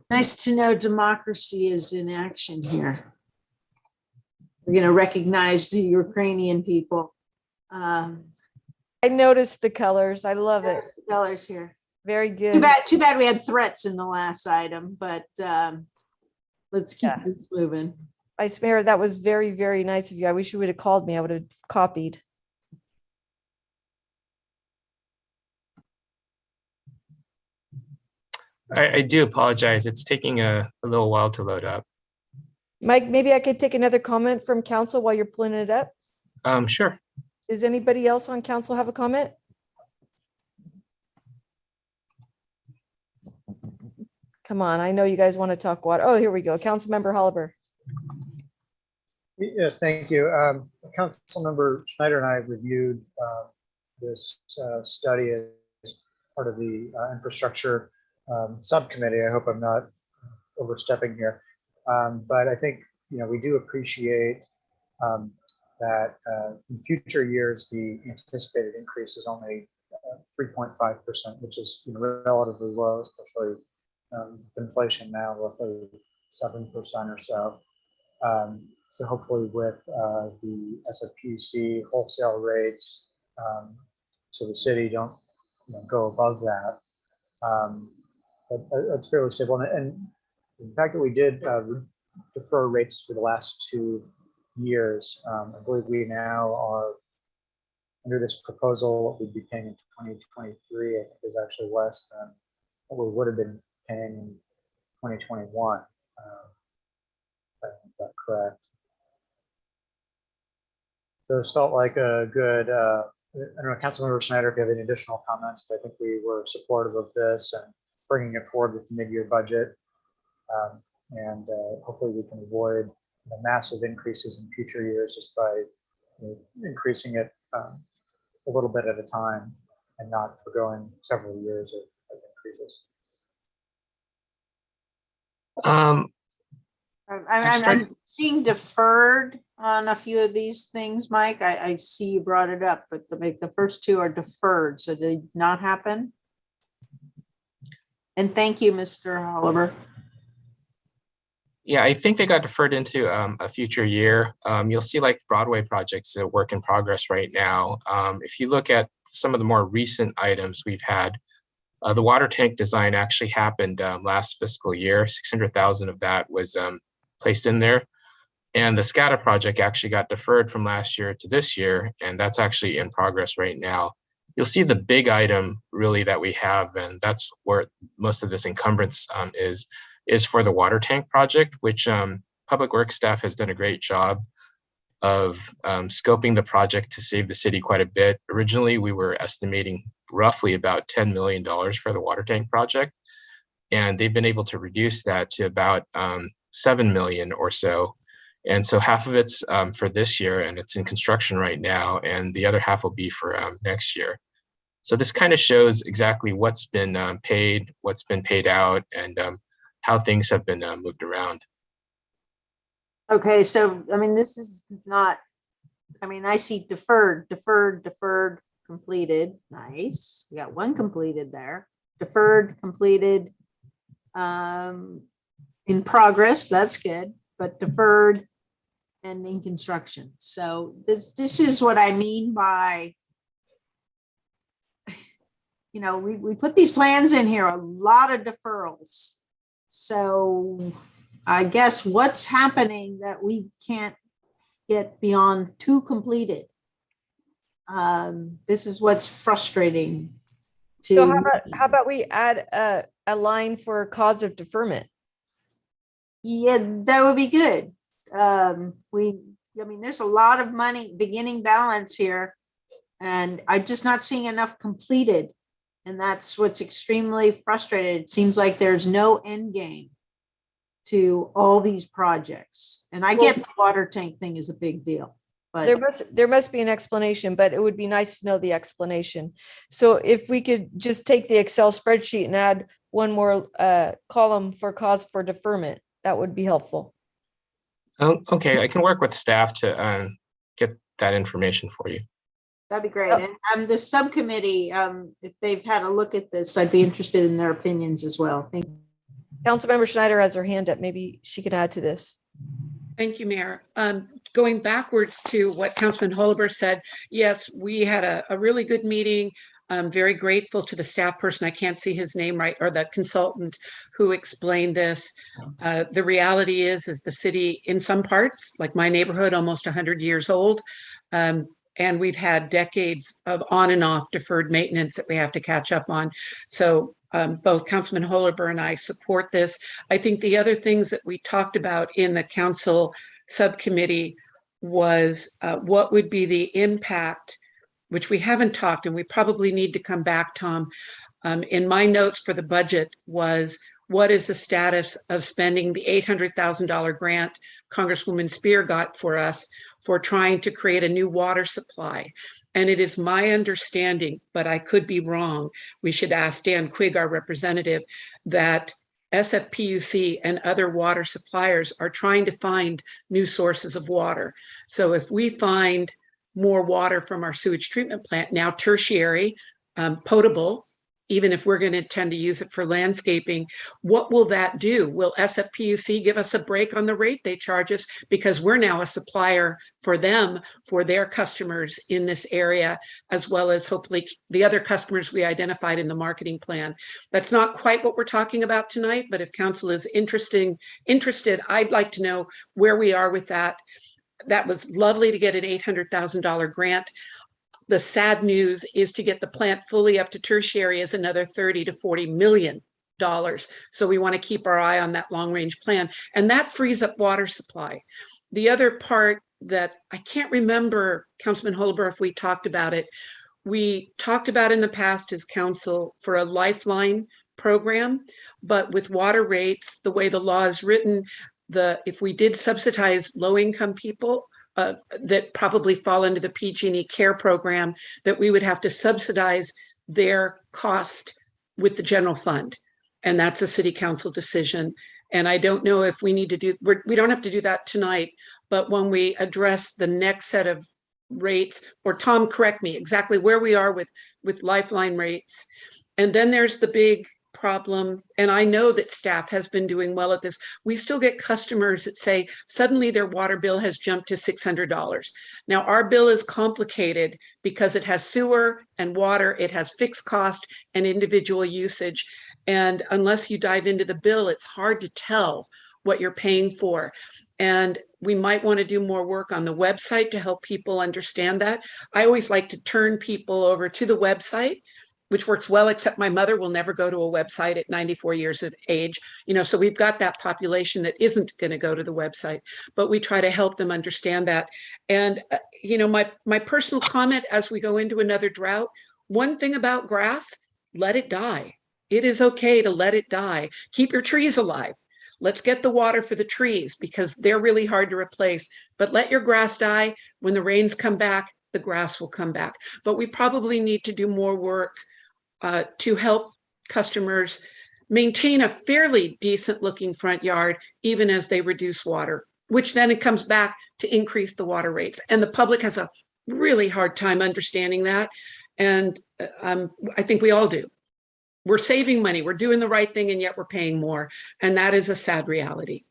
Nice to know democracy is in action here. We're going to recognize the Ukrainian people. I noticed the colors. I love it. The colors here. Very good. Too bad we had threats in the last item, but let's keep this moving. Vice Mayor, that was very, very nice of you. I wish you would have called me. I would have copied. I do apologize. It's taking a little while to load up. Mike, maybe I could take another comment from council while you're pulling it up. Sure. Does anybody else on council have a comment? Come on, I know you guys want to talk water. Oh, here we go. Councilmember Holliber. Yes, thank you. Councilmember Schneider and I reviewed this study as part of the infrastructure subcommittee. I hope I'm not overstepping here, but I think we do appreciate that in future years the anticipated increase is only 3.5%, which is relatively low, especially inflation now roughly 7% or so. So hopefully with the SFPC wholesale rates, so the city don't go above that. But it's fairly stable. And the fact that we did defer rates for the last 2 years, I believe we now are under this proposal, what we'd be paying in 2023, I think is actually less than what we would have been paying in 2021. I think that's correct. So this felt like a good, I don't know, Councilmember Schneider, if you have any additional comments, but I think we were supportive of this and bringing it forward with the mid-year budget. And hopefully we can avoid massive increases in future years just by increasing it a little bit at a time and not forgoing several years of increases. I'm seeing deferred on a few of these things, Mike. I see you brought it up, but the first two are deferred. So did not happen? And thank you, Mr. Oliver. Yeah, I think they got deferred into a future year. You'll see like Broadway projects a work in progress right now. If you look at some of the more recent items we've had, the water tank design actually happened last fiscal year. 600,000 of that was placed in there. And the SCADA project actually got deferred from last year to this year, and that's actually in progress right now. You'll see the big item really that we have, and that's where most of this encumbrance is for the water tank project, which Public Works staff has done a great job of scoping the project to save the city quite a bit. Originally, we were estimating roughly about $10 million for the water tank project, and they've been able to reduce that to about 7 million or so. And so half of it's for this year, and it's in construction right now, and the other half will be for next year. So this kind of shows exactly what's been paid, what's been paid out, and how things have been moved around. Okay, so I mean, this is not, I mean, I see deferred, completed. Nice. We got one completed there. Deferred, completed, in progress. That's good, but deferred and in construction. So this is what I mean by, we put these plans in here, a lot of deferrals. So I guess what's happening that we can't get beyond 2 completed? This is what's frustrating. So how about we add a line for cause of deferment? Yeah, that would be good. I mean, there's a lot of money, beginning balance here, and I'm just not seeing enough completed. And that's what's extremely frustrating. It seems like there's no end game to all these projects. And I get the water tank thing is a big deal, but there must be an explanation, but it would be nice to know the explanation. So if we could just take the Excel spreadsheet and add one more column for cause for deferment, that would be helpful. Okay, I can work with staff to get that information for you. that'd be great. And the subcommittee, if they've had a look at this, I'd be interested in their opinions as well. Thank you. Councilmember Schneider has her hand up. Maybe she could add to this. Thank you, Mayor. Going backwards to what Councilman Holliber said, yes, we had a really good meeting. I'm very grateful to the staff person, I can't see his name right, or the consultant who explained this. The reality is the city in some parts, like my neighborhood, almost 100 years old. And we've had decades of on and off deferred maintenance that we have to catch up on. So both Councilman Holliber and I support this. I think the other things that we talked about in the council subcommittee was what would be the impact, which we haven't talked, and we probably need to come back, Tom. In my notes for the budget was, what is the status of spending the $800,000 grant Congresswoman Spear got for us for trying to create a new water supply? And it is my understanding, but I could be wrong, we should ask Dan Quigg, our representative, that SFPUC and other water suppliers are trying to find new sources of water. So if we find more water from our sewage treatment plant, now tertiary, potable, even if we're going to intend to use it for landscaping, what will that do? Will SFPUC give us a break on the rate they charge us because we're now a supplier for them, for their customers in this area, as well as hopefully the other customers we identified in the marketing plan? That's not quite what we're talking about tonight, but if council is interested, I'd like to know where we are with that. That was lovely to get an $800,000 grant. The sad news is to get the plant fully up to tertiary is another $30 to $40 million. So we want to keep our eye on that long range plan, and that frees up water supply. The other part that I can't remember, Councilman Holber, if we talked about it, we talked about in the past as council for a lifeline program, but with water rates, the way the law is written, if we did subsidize low income people, that probably fall into the PG&E care program, that we would have to subsidize their cost with the general fund. And that's a city council decision. And I don't know if we need to do, we don't have to do that tonight, but when we address the next set of rates, or Tom, correct me exactly where we are with lifeline rates. And then there's the big problem, and I know that staff has been doing well at this. We still get customers that say suddenly their water bill has jumped to $600. Now our bill is complicated because it has sewer and water, it has fixed cost and individual usage. And unless you dive into the bill, it's hard to tell what you're paying for. And we might want to do more work on the website to help people understand that. I always like to turn people over to the website, which works well, except my mother will never go to a website at 94 years of age. So we've got that population that isn't going to go to the website, but we try to help them understand that. And, my personal comment as we go into another drought, one thing about grass, let it die. It is okay to let it die. Keep your trees alive. Let's get the water for the trees because they're really hard to replace, but let your grass die. When the rains come back, the grass will come back. But we probably need to do more work to help customers maintain a fairly decent looking front yard, even as they reduce water, which then it comes back to increase the water rates. And the public has a really hard time understanding that. And I think we all do. We're saving money, we're doing the right thing, and yet we're paying more. And that is a sad reality.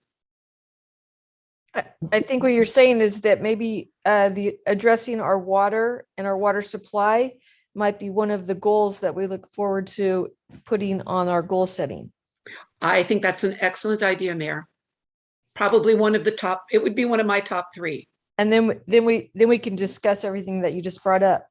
I think what you're saying is that maybe the addressing our water and our water supply might be one of the goals that we look forward to putting on our goal setting. I think that's an excellent idea, Mayor. Probably one of the top, it would be one of my top 3. And then we can discuss everything that you just brought up.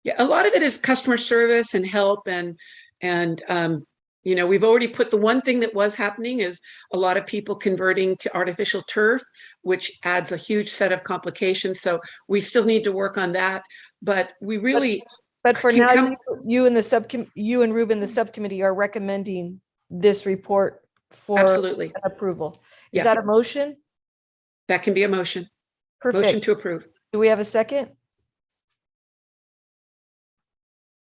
Yeah, a lot of it is customer service and help, and we've already put the one thing that was happening is a lot of people converting to artificial turf, which adds a huge set of complications. So we still need to work on that. But we really, but for now, you and Ruben, the subcommittee, are recommending this report for absolutely approval. Is that a motion? That can be a motion. Perfect. Motion to approve. Do we have a second?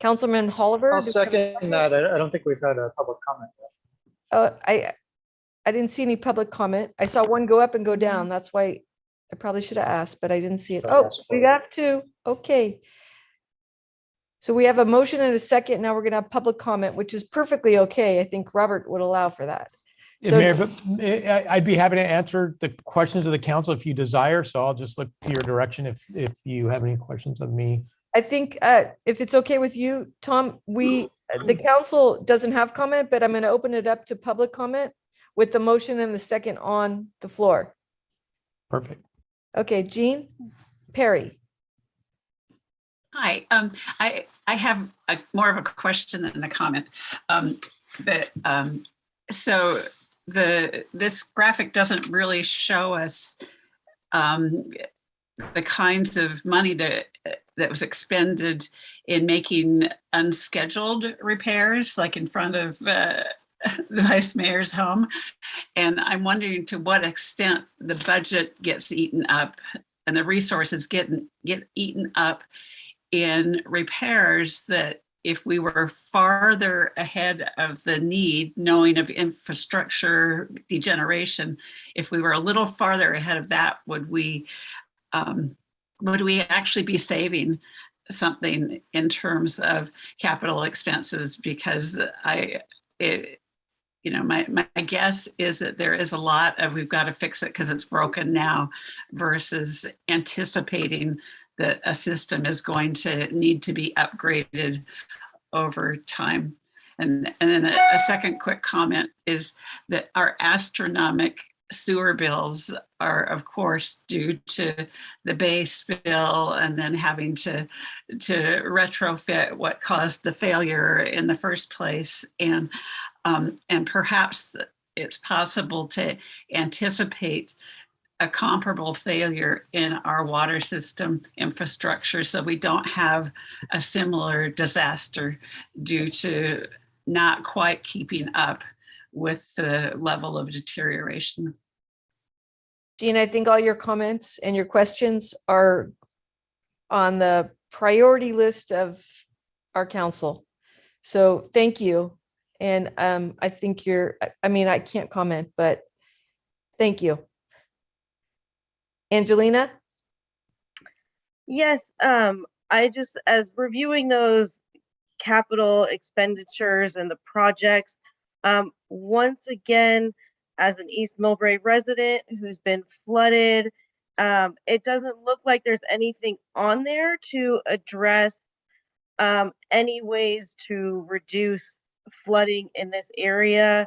Councilman Holliver? I'll second that. I don't think we've had a public comment yet. I didn't see any public comment. I saw one go up and go down. That's why I probably should have asked, but I didn't see it. Oh, we got 2. Okay. So we have a motion and a second. Now we're going to have public comment, which is perfectly okay. I think Robert would allow for that. So, Mayor, I'd be happy to answer the questions of the council if you desire. So I'll just look to your direction if you have any questions of me. I think if it's okay with you, Tom, the council doesn't have comment, but I'm going to open it up to public comment with the motion and the second on the floor. Perfect. Okay, Jean Perry. Hi, I have more of a question than a comment. So this graphic doesn't really show us the kinds of money that was expended in making unscheduled repairs, like in front of the vice mayor's home. And I'm wondering to what extent the budget gets eaten up and the resources get eaten up in repairs, that if we were farther ahead of the need, knowing of infrastructure degeneration, if we were a little farther ahead of that, would we actually be saving something in terms of capital expenses? Because my guess is that there is a lot of we've got to fix it because it's broken now, versus anticipating that a system is going to need to be upgraded over time. And then a second quick comment is that our astronomical sewer bills are, of course, due to the base bill and then having to retrofit what caused the failure in the first place. And perhaps it's possible to anticipate a comparable failure in our water system infrastructure, so we don't have a similar disaster due to not quite keeping up with the level of deterioration. Jean, I think all your comments and your questions are on the priority list of our council. So thank you. And I think I can't comment, but thank you. Angelina? Yes, I just, as reviewing those capital expenditures and the projects, once again, as an East Millbrae resident who's been flooded, it doesn't look like there's anything on there to address any ways to reduce flooding in this area,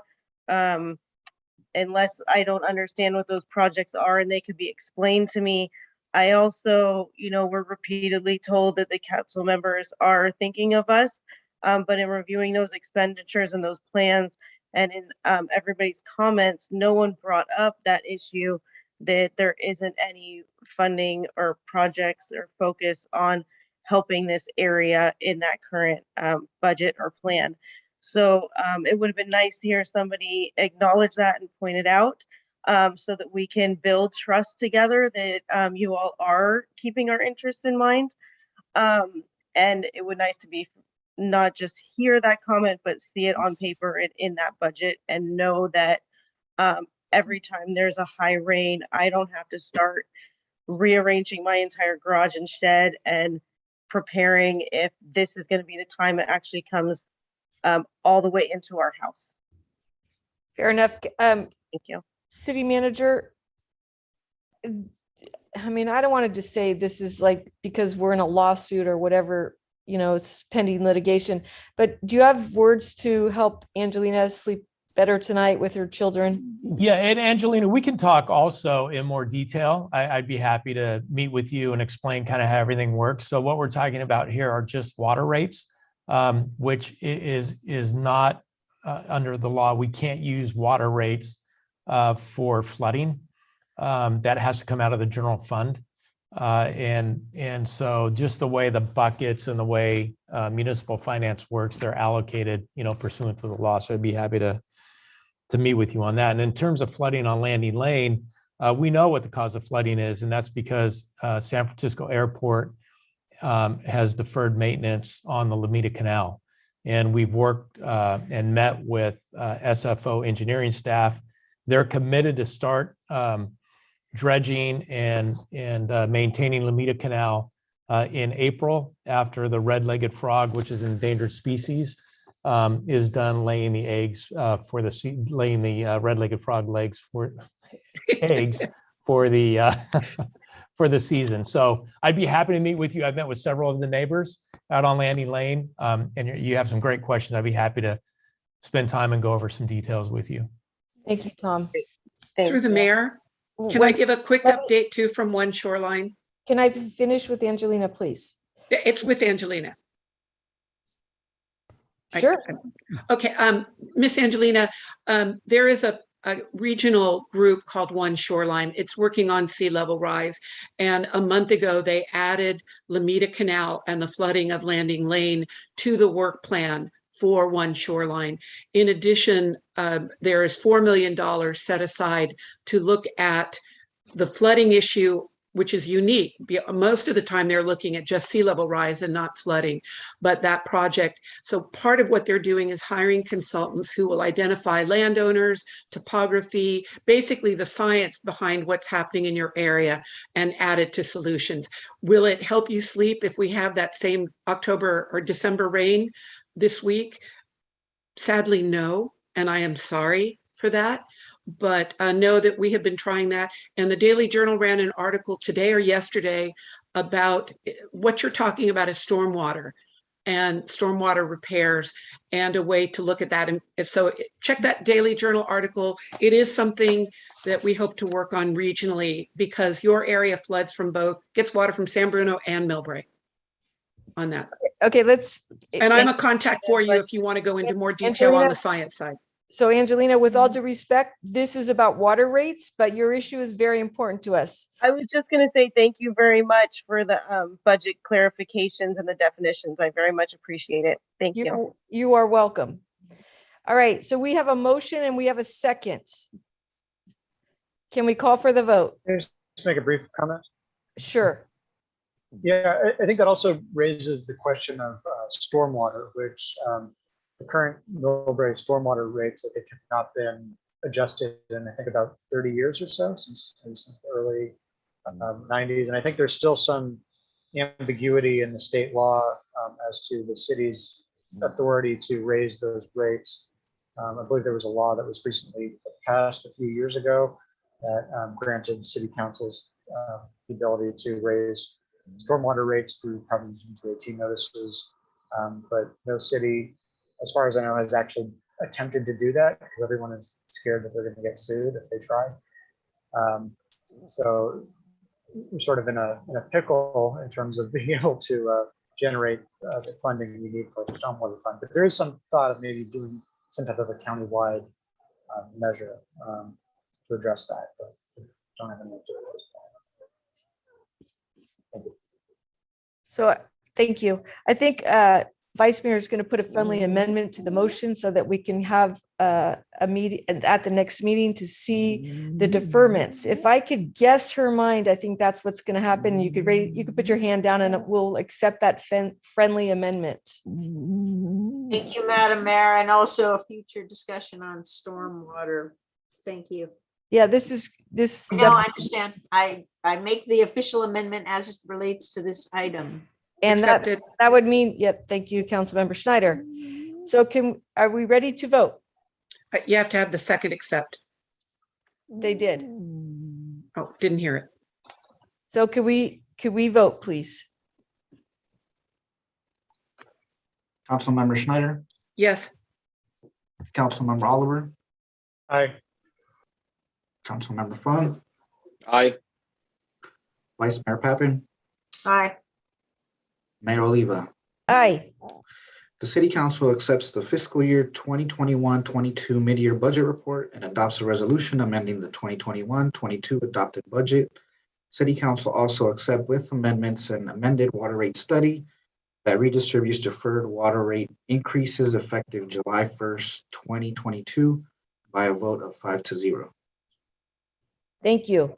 unless I don't understand what those projects are and they could be explained to me. I also, we're repeatedly told that the council members are thinking of us, but in reviewing those expenditures and those plans and in everybody's comments, no one brought up that issue, that there isn't any funding or projects or focus on helping this area in that current budget or plan. So it would have been nice to hear somebody acknowledge that and point it out, so that we can build trust together that you all are keeping our interest in mind. And it would nice to be not just hear that comment, but see it on paper and in that budget, and know that every time there's a high rain, I don't have to start rearranging my entire garage and shed and preparing if this is going to be the time it actually comes all the way into our house. Fair enough. Thank you. City manager, I don't want to just say this is like because we're in a lawsuit or whatever, it's pending litigation, but do you have words to help Angelina sleep better tonight with her children? Yeah, and Angelina, we can talk also in more detail. I'd be happy to meet with you and explain kind of how everything works. So what we're talking about here are just water rates, which is not under the law. We can't use water rates for flooding. That has to come out of the general fund. And so just the way the buckets and the way municipal finance works, they're allocated, pursuant to the law. So I'd be happy to meet with you on that. And in terms of flooding on Landing Lane, we know what the cause of flooding is, and that's because San Francisco Airport has deferred maintenance on the Lomita Canal. And we've worked and met with SFO engineering staff. They're committed to start dredging and maintaining Lomita Canal in April, after the red-legged frog, which is an endangered species, is done laying the eggs laying the red-legged frog eggs for the season. So I'd be happy to meet with you. I've met with several of the neighbors out on Landing Lane, and you have some great questions. I'd be happy to spend time and go over some details with you. Thank you, Tom. Through the mayor, can I give a quick update too from One Shoreline? Can I finish with Angelina, please? It's with Angelina. Sure. Okay, Miss Angelina, there is a a regional group called One Shoreline. It's working on sea level rise. And a month ago, they added Lameda Canal and the flooding of Landing Lane to the work plan for One Shoreline. In addition, there is $4 million set aside to look at the flooding issue, which is unique. Most of the time they're looking at just sea level rise and not flooding, but that project. So part of what they're doing is hiring consultants who will identify landowners, topography, basically the science behind what's happening in your area and add it to solutions. Will it help you sleep if we have that same October or December rain this week? Sadly, no, and I am sorry for that. But know that we have been trying that. And the Daily Journal ran an article today or yesterday about what you're talking about is stormwater and stormwater repairs and a way to look at that. And so check that Daily Journal article. It is something that we hope to work on regionally because your area floods from both, gets water from San Bruno and Millbrae on that. Okay, let's. And I'm a contact for you if you want to go into more detail on the science side. So Angelina, with all due respect, this is about water rates, but your issue is very important to us. I was just going to say thank you very much for the budget clarifications and the definitions. I very much appreciate it. Thank you. You are welcome. All right, so we have a motion and we have a second. Can we call for the vote? Just make a brief comment. Sure. Yeah, I think that also raises the question of stormwater, which the current Millbrae stormwater rates, I think, have not been adjusted in, I think, about 30 years or so, since the early 90s. And I think there's still some ambiguity in the state law as to the city's authority to raise those rates. I believe there was a law that was recently passed a few years ago that granted city councils the ability to raise stormwater rates through Proposition 218 notices, but no city, as far as I know, has actually attempted to do that because everyone is scared that they're going to get sued if they try. So we're sort of in a pickle in terms of being able to generate the funding we need for the stormwater fund. But there is some thought of maybe doing some type of a countywide measure to address that, but don't have any idea at this point. Thank you. So thank you. I think Vice Mayor is going to put a friendly amendment to the motion so that we can have a meeting at the next meeting to see the deferments. If I could guess her mind, I think that's what's going to happen. You could put your hand down and we'll accept that friendly amendment. Thank you, Madam Mayor, and also a future discussion on stormwater. Thank you. Yeah, this. No, I understand. I make the official amendment as it relates to this item. And that would mean, yep, thank you, Councilmember Schneider. So are we ready to vote? You have to have the second accept. They did. Oh, didn't hear it. So could we vote, please? Councilmember Schneider, Yes. Councilmember Oliver, Aye. Councilmember Fung, Aye. Vice Mayor Pappen, Aye. Mayor Oliva. Aye. The City Council accepts the fiscal year 2021-22 mid-year budget report and adopts a resolution amending the 2021-22 adopted budget. City Council also accept with amendments an amended water rate study that redistributes deferred water rate increases effective July 1st, 2022 by a vote of 5-0. Thank you.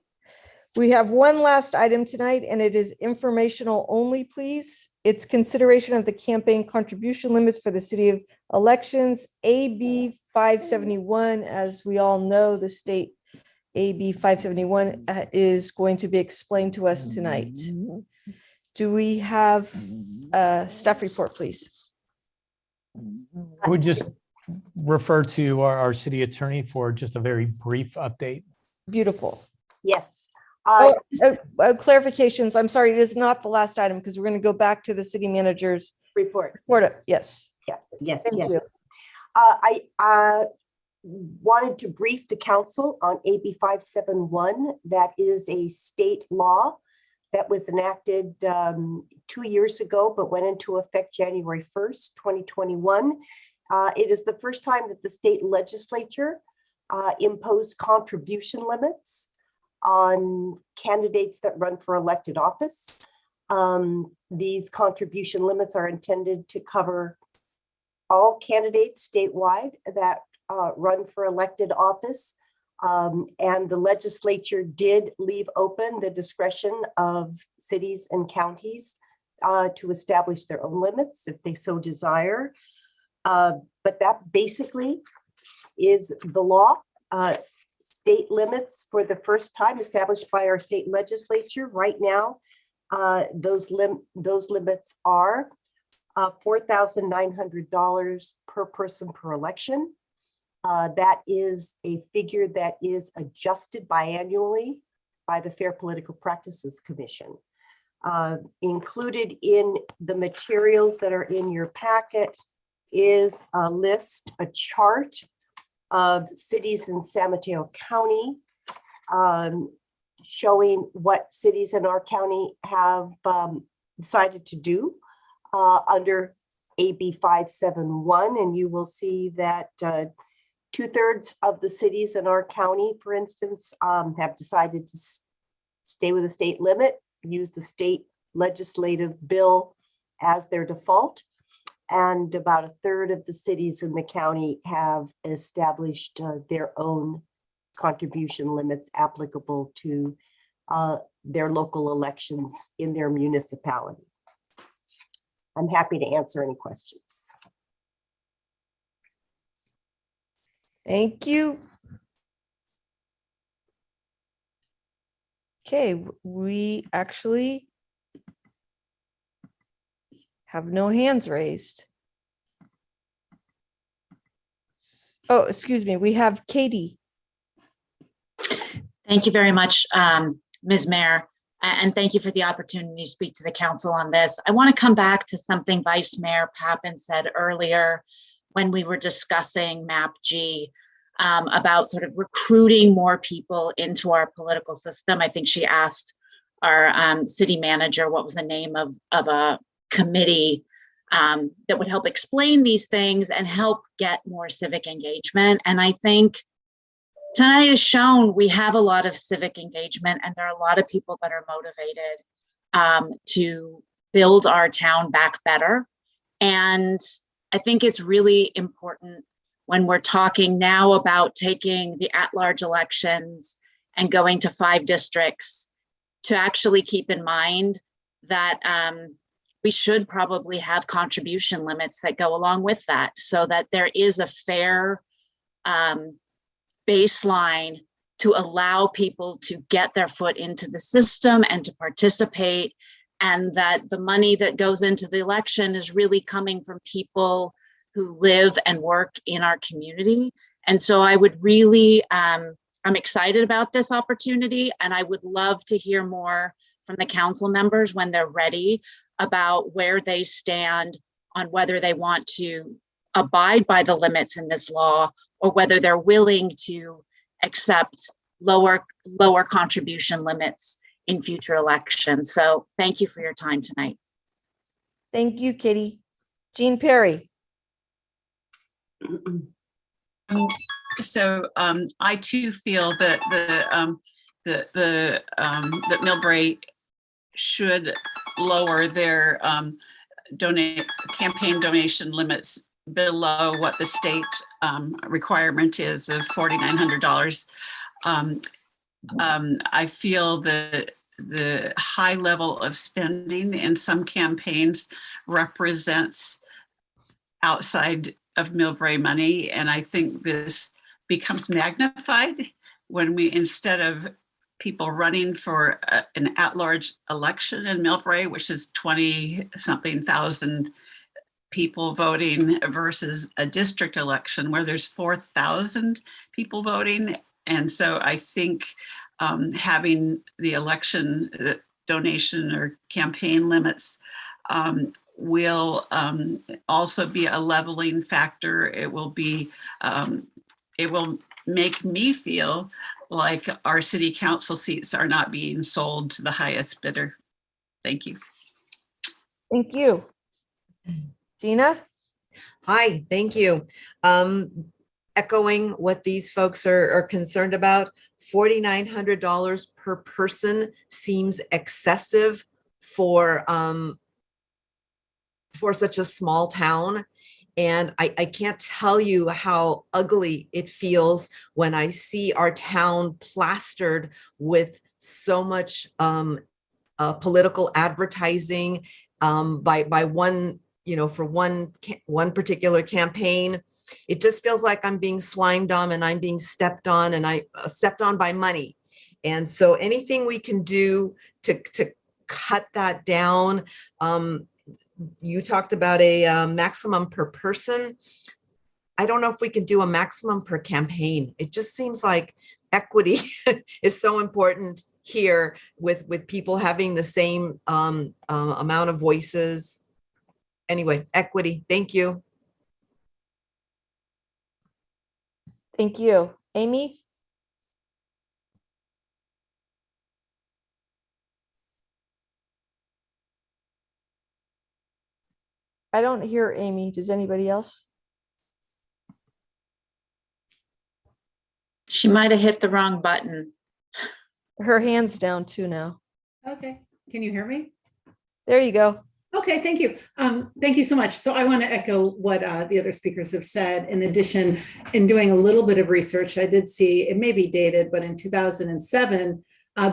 We have one last item tonight, and it is informational only, please. It's consideration of the campaign contribution limits for the city of elections, AB 571. As we all know, the state AB 571 is going to be explained to us tonight. Do we have a staff report, please? I would just refer to our city attorney for just a very brief update. Beautiful. Yes. Clarifications. I'm sorry, it is not the last item because we're going to go back to the city manager's report. Yes. Yes. Thank you. I wanted to brief the council on AB 571. That is a state law that was enacted 2 years ago, but went into effect January 1st, 2021. It is the first time that the state legislature impose contribution limits on candidates that run for elected office. These contribution limits are intended to cover all candidates statewide that run for elected office. And the legislature did leave open the discretion of cities and counties to establish their own limits if they so desire. But that basically is the law. State limits for the first time established by our state legislature. Right now, those limits are $4,900 per person per election. That is a figure that is adjusted biannually by the Fair Political Practices Commission. Included in the materials that are in your packet is a list, a chart of cities in San Mateo County, showing what cities in our county have decided to do under AB 571. And you will see that 2/3 of the cities in our county, for instance, have decided to stay with a state limit, use the state legislative bill as their default. And about 1/3 of the cities in the county have established their own contribution limits applicable to their local elections in their municipality. I'm happy to answer any questions. Thank you. Okay, we actually have no hands raised. Oh, excuse me, we have Katie. Thank you very much, Ms. Mayor, and thank you for the opportunity to speak to the council on this. I want to come back to something Vice Mayor Pappen said earlier when we were discussing MAP G about sort of recruiting more people into our political system. I think she asked our city manager what was the name of a committee that would help explain these things and help get more civic engagement. And I think tonight has shown we have a lot of civic engagement, and there are a lot of people that are motivated to build our town back better. And I think it's really important when we're talking now about taking the at-large elections and going to 5 districts to actually keep in mind that we should probably have contribution limits that go along with that, so that there is a fair baseline to allow people to get their foot into the system and to participate, and that the money that goes into the election is really coming from people who live and work in our community. And so I would really, I'm excited about this opportunity, and I would love to hear more from the council members when they're ready about where they stand on whether they want to abide by the limits in this law or whether they're willing to accept lower contribution limits in future elections. So thank you for your time tonight. Thank you, Kitty. Jean Perry. So I too feel that that Millbrae should lower their campaign donation limits below what the state requirement is of $4,900. I feel that the high level of spending in some campaigns represents outside of Millbrae money, and I think this becomes magnified when we, instead of people running for an at-large election in Millbrae, which is 20-something thousand people voting, versus a district election where there's 4,000 people voting. And so I think having the election donation or campaign limits will also be a leveling factor. It will be, it will make me feel like our city council seats are not being sold to the highest bidder. Thank you. Thank you. Gina? Hi, thank you. echoing what these folks are concerned about. $4,900 per person seems excessive for such a small town. And I can't tell you how ugly it feels when I see our town plastered with so much political advertising by one, for one particular campaign. It just feels like I'm being slimed on and I'm being stepped on, and I stepped on by money. And so anything we can do to cut that down. You talked about a maximum per person. I don't know if we can do a maximum per campaign. It just seems like equity is so important here with people having the same amount of voices. Anyway, equity. Thank you. Thank you. Amy? I don't hear Amy. Does anybody else? She might have hit the wrong button. Her hand's down too now. Okay, can you hear me? There you go. Okay, thank you. Thank you so much. So I want to echo what the other speakers have said. In addition, in doing a little bit of research, I did see, it may be dated, but in 2007,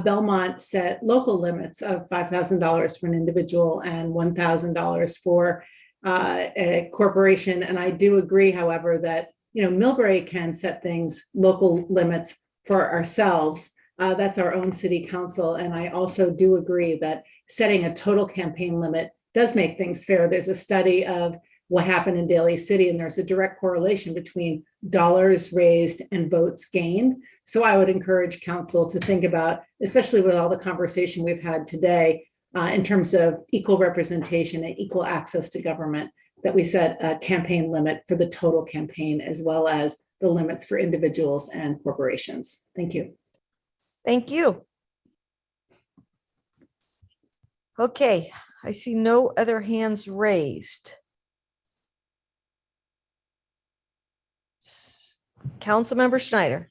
Belmont set local limits of $5,000 for an individual and $1,000 for a corporation. And I do agree, however, that Millbrae can set things, local limits for ourselves. That's our own city council. And I also do agree that setting a total campaign limit does make things fair. There's a study of what happened in Daly City, and there's a direct correlation between dollars raised and votes gained. So I would encourage council to think about, especially with all the conversation we've had today, in terms of equal representation and equal access to government, that we set a campaign limit for the total campaign as well as the limits for individuals and corporations. Thank you. Thank you. Okay, I see no other hands raised. Councilmember Schneider.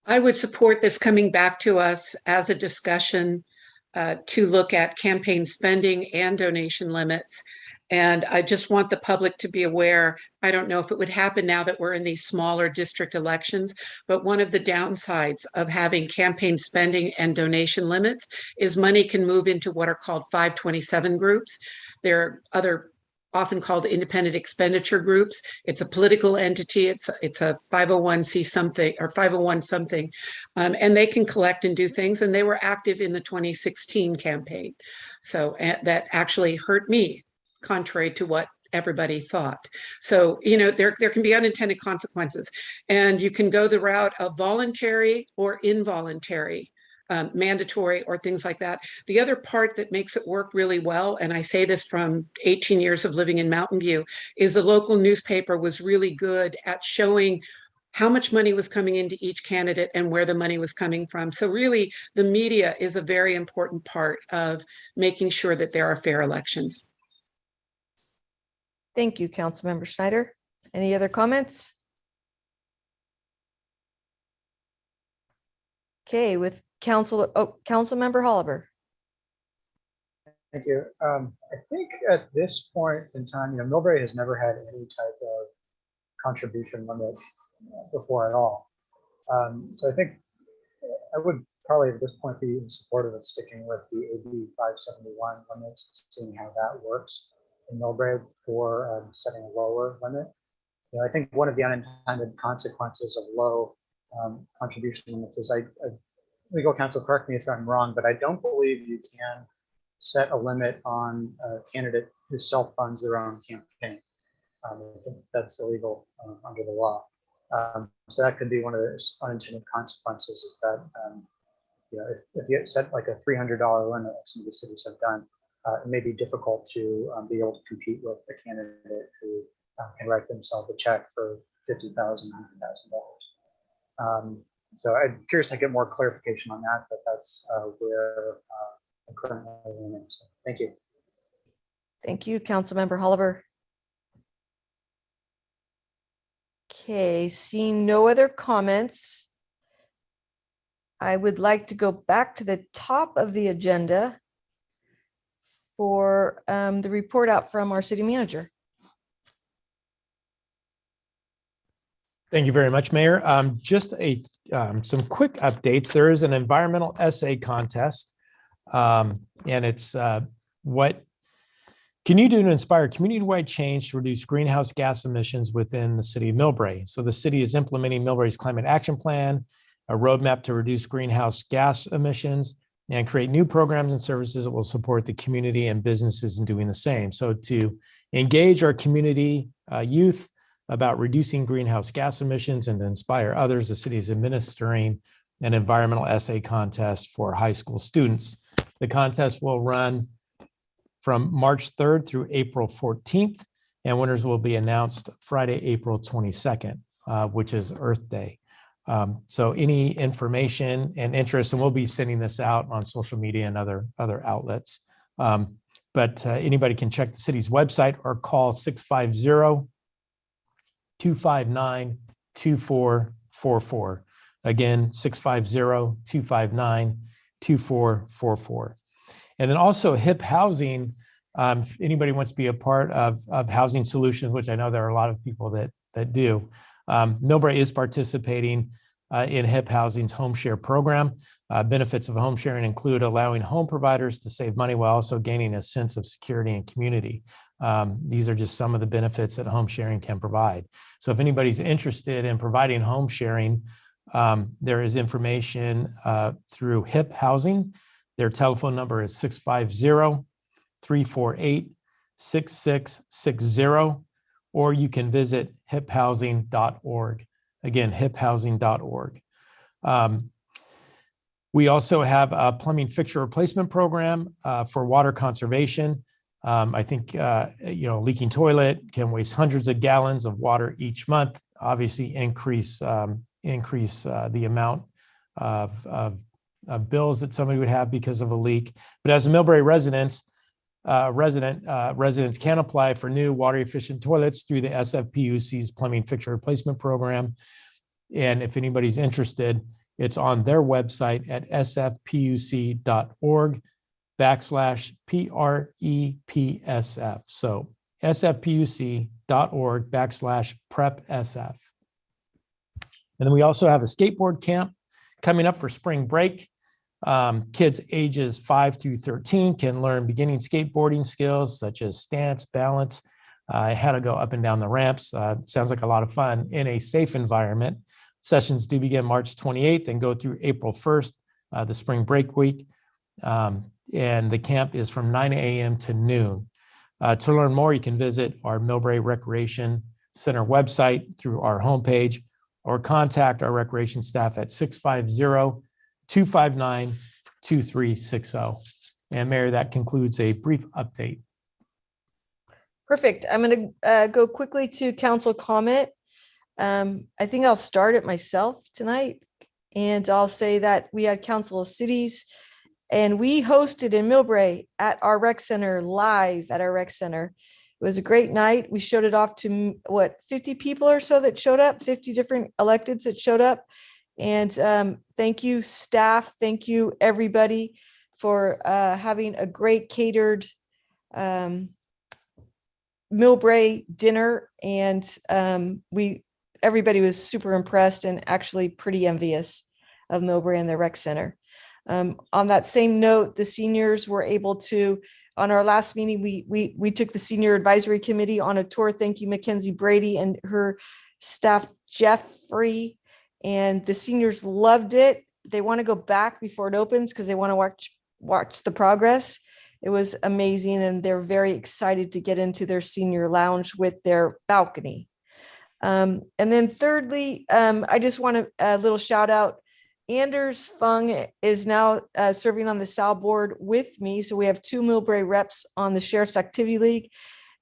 I would support this coming back to us as a discussion to look at campaign spending and donation limits. And I just want the public to be aware, I don't know if it would happen now that we're in these smaller district elections, but one of the downsides of having campaign spending and donation limits is money can move into what are called 527 groups. There are other often called independent expenditure groups. It's a political entity. It's a 501c something or 501 something, and they can collect and do things. And they were active in the 2016 campaign. So that actually hurt me, contrary to what everybody thought. So, there can be unintended consequences, and you can go the route of voluntary or involuntary, mandatory or things like that. The other part that makes it work really well, and I say this from 18 years of living in Mountain View, is the local newspaper was really good at showing how much money was coming into each candidate and where the money was coming from. So really, the media is a very important part of making sure that there are fair elections. Thank you, Councilmember Schneider. Any other comments? Okay, with Councilmember Holliber. Thank you. I think at this point in time, Millbrae has never had any type of contribution limits before at all. So I think I would probably at this point be supportive of sticking with the AB 571 limits, seeing how that works in Millbrae for setting a lower limit. I think one of the unintended consequences of low contribution limits is legal counsel, correct me if I'm wrong, but I don't believe you can set a limit on a candidate who self-funds their own campaign. I think that's illegal under the law. So that could be one of the unintended consequences, is that if you set like a $300 limit, like some of the cities have done, it may be difficult to be able to compete with a candidate who can write themselves a check for $50,000, $100,000. So I'm curious to get more clarification on that, but that's where I'm currently leaning. So thank you. Thank you, Councilmember Holliber. Okay, seeing no other comments, I would like to go back to the top of the agenda for the report out from our city manager. Thank you very much, Mayor. Just some quick updates. There is an environmental essay contest, and it's what can you do to inspire community-wide change to reduce greenhouse gas emissions within the city of Millbrae? So the city is implementing Millbrae's climate action plan, a roadmap to reduce greenhouse gas emissions, and create new programs and services that will support the community and businesses in doing the same. So to engage our community youth about reducing greenhouse gas emissions and to inspire others, the city is administering an environmental essay contest for high school students. The contest will run from March 3rd through April 14th, and winners will be announced Friday, April 22nd, which is Earth Day. So any information and interest, and we'll be sending this out on social media and other outlets. But anybody can check the city's website or call 650-259-2444. Again, 650-259-2444. And then also HIP Housing, if anybody wants to be a part of Housing Solutions, which I know there are a lot of people that do, Millbrae is participating in HIP Housing's home share program. Benefits of home sharing include allowing home providers to save money while also gaining a sense of security and community. These are just some of the benefits that home sharing can provide. So if anybody's interested in providing home sharing, there is information through HIP Housing. Their telephone number is 650-348-6660, or you can visit hiphousing.org. Again, hiphousing.org. We also have a plumbing fixture replacement program for water conservation. I think, leaking toilet can waste hundreds of gallons of water each month, obviously increase the amount of bills that somebody would have because of a leak. But as a Millbrae residents can apply for new water efficient toilets through the SFPUC's plumbing fixture replacement program. And if anybody's interested, it's on their website at sfpuc.org/PREPSF. So sfpuc.org/PrepSF. And then we also have a skateboard camp coming up for spring break. Kids ages 5 through 13 can learn beginning skateboarding skills such as stance, balance, how to go up and down the ramps. Sounds like a lot of fun in a safe environment. Sessions do begin March 28th and go through April 1st, the spring break week. And the camp is from 9 a.m. to noon. To learn more, you can visit our Millbrae Recreation Center website through our homepage or contact our recreation staff at 650-259-2360. And Mayor, that concludes a brief update. Perfect. I'm going to go quickly to council comment. I think I'll start it myself tonight, and I'll say that we had Council of Cities, and we hosted in Millbrae at our rec center, live at our rec center. It was a great night. We showed it off to 50 people or so that showed up, 50 different electeds that showed up. And thank you, staff. Thank you, everybody, for having a great catered Millbrae dinner. And everybody was super impressed and actually pretty envious of Millbrae and the rec center. On that same note, the seniors were able to, on our last meeting, we took the senior advisory committee on a tour. Thank you, Mackenzie Brady and her staff, Jeffrey, and the seniors loved it. They want to go back before it opens because they want to watch the progress. It was amazing, and they're very excited to get into their senior lounge with their balcony. And then thirdly, I just want a little shout out. Anders Fung is now serving on the SAL board with me. So we have 2 Millbrae reps on the Sheriff's Activity League,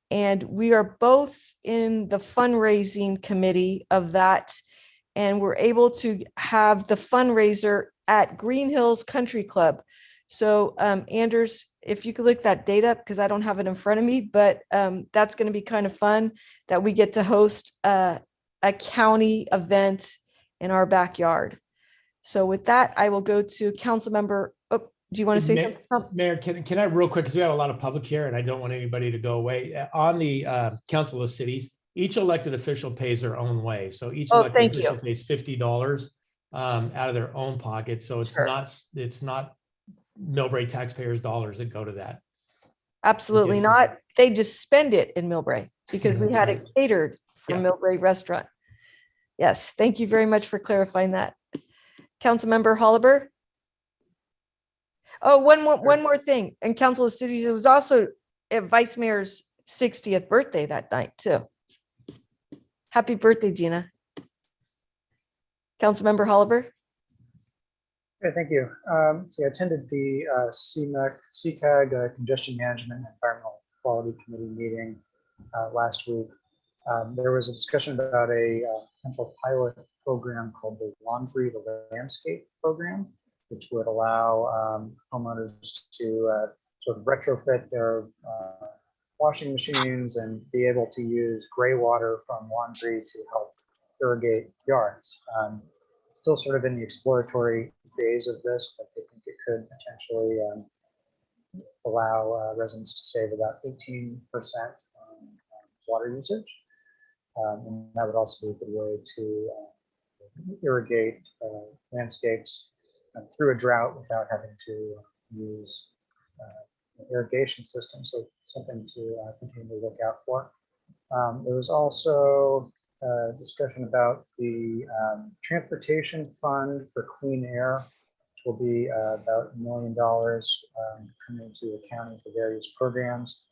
and we are both in the fundraising committee of that. And we're able to have the fundraiser at Green Hills Country Club. So Anders, if you could look that date up, because I don't have it in front of me, but that's going to be kind of fun that we get to host a county event in our backyard. So with that, I will go to council member. Oh, do you want to say something? Mayor, can I real quick, because we have a lot of public here and I don't want anybody to go away. On the Council of Cities, each elected official pays their own way. So each elected official pays $50 out of their own pocket. So it's not Millbrae taxpayers' dollars that go to that. Absolutely not. They just spend it in Millbrae because we had it catered for Millbrae restaurant. Yes, thank you very much for clarifying that. Councilmember Holliber. Oh, one more thing. And Council of Cities, it was also Vice Mayor's 60th birthday that night too. Happy birthday, Gina. Councilmember Holliber. Okay, thank you. So I attended the CCAG Congestion Management and Environmental Quality Committee meeting last week. There was a discussion about a potential pilot program called the Laundry the Landscape program, which would allow homeowners to sort of retrofit their washing machines and be able to use gray water from laundry to help irrigate yards. Still sort of in the exploratory phase of this, but I think it could potentially allow residents to save about 18% on water usage. And that would also be a good way to irrigate landscapes through a drought without having to use irrigation systems. So something to continue to look out for. There was also discussion about the transportation fund for clean air, which will be about $1 million coming to the county for various programs.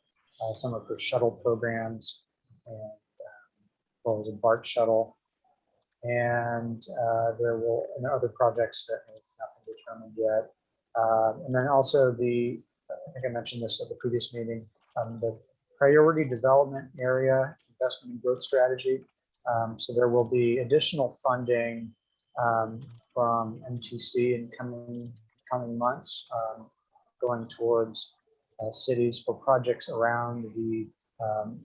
Some are for shuttle programs, and as well as a BART shuttle. And there will and other projects that have not been determined yet. And then also I think I mentioned this at the previous meeting, the priority development area investment and growth strategy. So there will be additional funding from MTC in coming months going towards cities for projects around the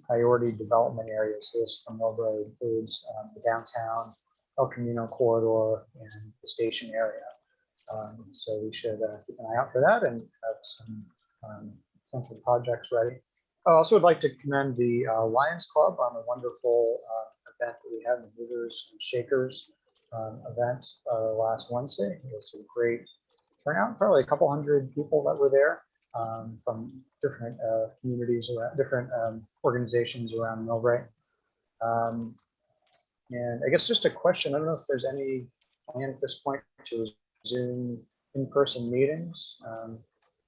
priority development areas. So this from Millbrae includes the downtown, El Camino corridor, and the station area. So we should keep an eye out for that and have some potential projects ready. I also would like to commend the Lions Club on a wonderful event that we had, the Movers and Shakers event last Wednesday. It was a great turnout, probably a couple hundred people that were there from different communities, around different organizations around Millbrae. And I guess just a question, I don't know if there's any plan at this point to Zoom in-person meetings.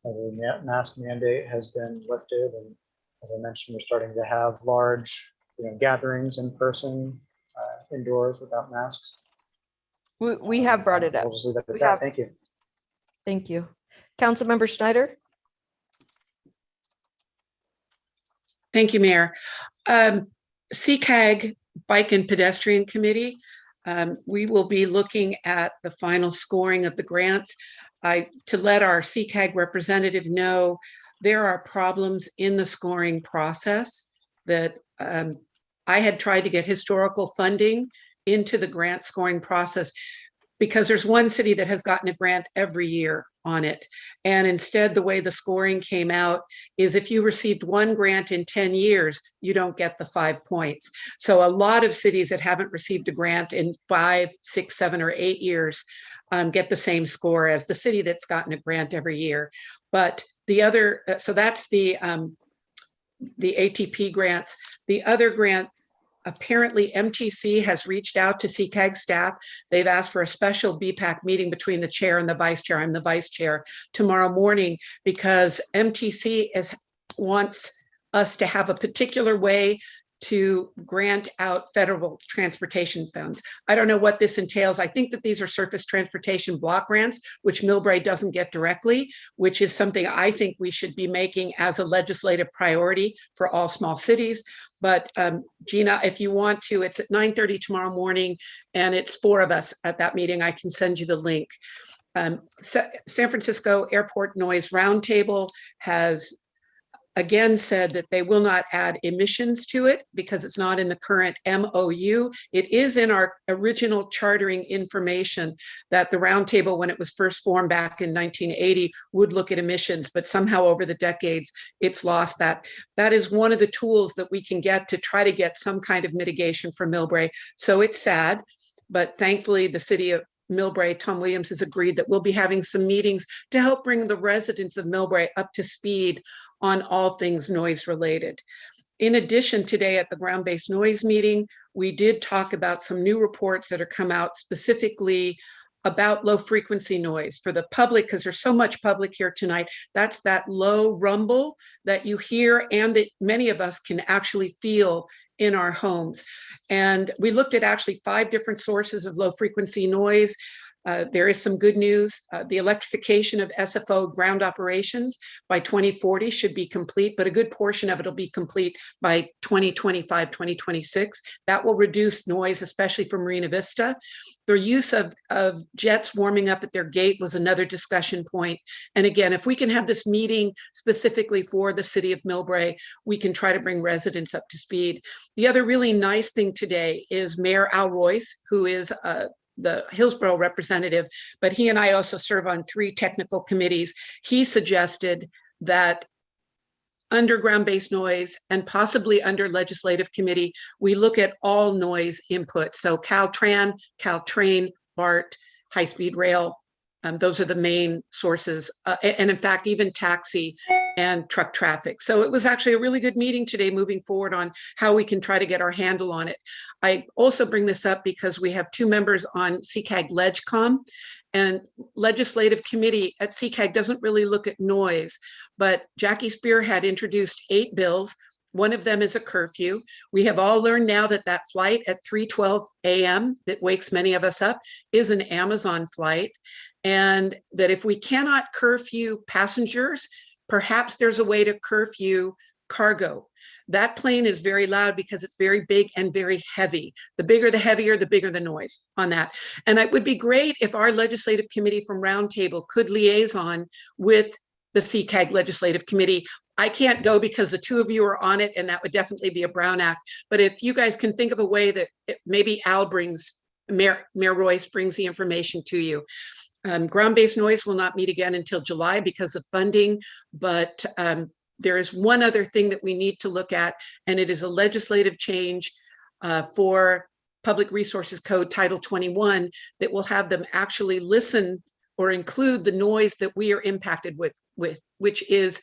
The mask mandate has been lifted, and as I mentioned, we're starting to have large gatherings in person, indoors without masks. We have brought it up. We'll just leave it at that. Thank you. Thank you. Councilmember Schneider. Thank you, Mayor. CCAG Bike and Pedestrian Committee, we will be looking at the final scoring of the grants. To let our CCAG representative know, there are problems in the scoring process that I had tried to get historical funding into the grant scoring process because there's one city that has gotten a grant every year on it. And instead, the way the scoring came out is if you received one grant in 10 years, you don't get the 5 points. So a lot of cities that haven't received a grant in 5, 6, 7, or 8 years get the same score as the city that's gotten a grant every year. But the other, so that's the ATP grants. The other grant, apparently MTC has reached out to CCAG staff. They've asked for a special BPAC meeting between the chair and the vice chair. I'm the vice chair tomorrow morning because MTC wants us to have a particular way to grant out federal transportation funds. I don't know what this entails. I think that these are surface transportation block grants, which Millbrae doesn't get directly, which is something I think we should be making as a legislative priority for all small cities. But Gina, if you want to, it's at 9:30 tomorrow morning, and it's 4 of us at that meeting. I can send you the link. San Francisco Airport Noise Roundtable has again said that they will not add emissions to it because it's not in the current MOU. It is in our original chartering information that the roundtable, when it was first formed back in 1980, would look at emissions, but somehow over the decades, it's lost that. That is one of the tools that we can get to try to get some kind of mitigation for Millbrae. So it's sad, but thankfully the city of Millbrae, Tom Williams, has agreed that we'll be having some meetings to help bring the residents of Millbrae up to speed on all things noise related. In addition, today at the ground-based noise meeting, we did talk about some new reports that are come out specifically about low frequency noise for the public, because there's so much public here tonight. That's that low rumble that you hear and that many of us can actually feel in our homes. And we looked at actually 5 different sources of low frequency noise. There is some good news. The electrification of SFO ground operations by 2040 should be complete, but a good portion of it will be complete by 2025, 2026. That will reduce noise, especially from Marina Vista. The use of jets warming up at their gate was another discussion point. And again, if we can have this meeting specifically for the city of Millbrae, we can try to bring residents up to speed. The other really nice thing today is Mayor Al Royce, who is the Hillsborough representative, but he and I also serve on 3 technical committees. He suggested that under ground-based noise and possibly under legislative committee, we look at all noise input. So Caltran, Caltrain, BART, high-speed rail, those are the main sources. And in fact, even taxi and truck traffic. So it was actually a really good meeting today moving forward on how we can try to get our handle on it. I also bring this up because we have 2 members on CCAG LegCom, and legislative committee at CCAG doesn't really look at noise, but Jackie Spear had introduced 8 bills. One of them is a curfew. We have all learned now that that flight at 3:12 a.m. that wakes many of us up is an Amazon flight. And that if we cannot curfew passengers, perhaps there's a way to curfew cargo. That plane is very loud because it's very big and very heavy. The bigger, the heavier, the bigger the noise on that. And it would be great if our legislative committee from Roundtable could liaison with the CCAG Legislative Committee. I can't go because the 2 of you are on it, and that would definitely be a Brown Act. But if you guys can think of a way that maybe Mayor Royce brings the information to you. Ground-based noise will not meet again until July because of funding, but there is one other thing that we need to look at, and it is a legislative change for Public Resources Code Title 21 that will have them actually listen or include the noise that we are impacted with which is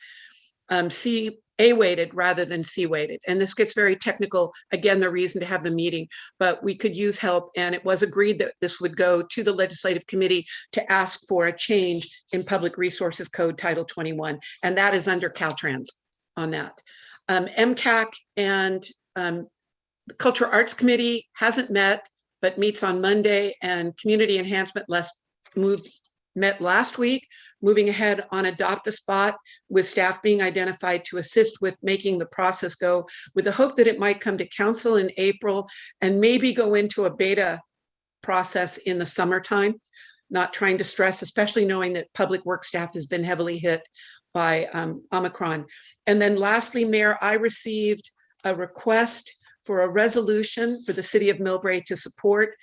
A-weighted rather than C-weighted. And this gets very technical, again, the reason to have the meeting, but we could use help. And it was agreed that this would go to the Legislative Committee to ask for a change in Public Resources Code Title 21. And that is under Caltrans on that. MCAC and the Cultural Arts Committee hasn't met, but meets on Monday, and Community Enhancement met last week, moving ahead on Adopt a Spot, with staff being identified to assist with making the process go, with the hope that it might come to council in April and maybe go into a beta process in the summertime. Not trying to stress, especially knowing that public work staff has been heavily hit by Omicron. And then lastly, Mayor, I received a request for a resolution for the city of Millbrae to support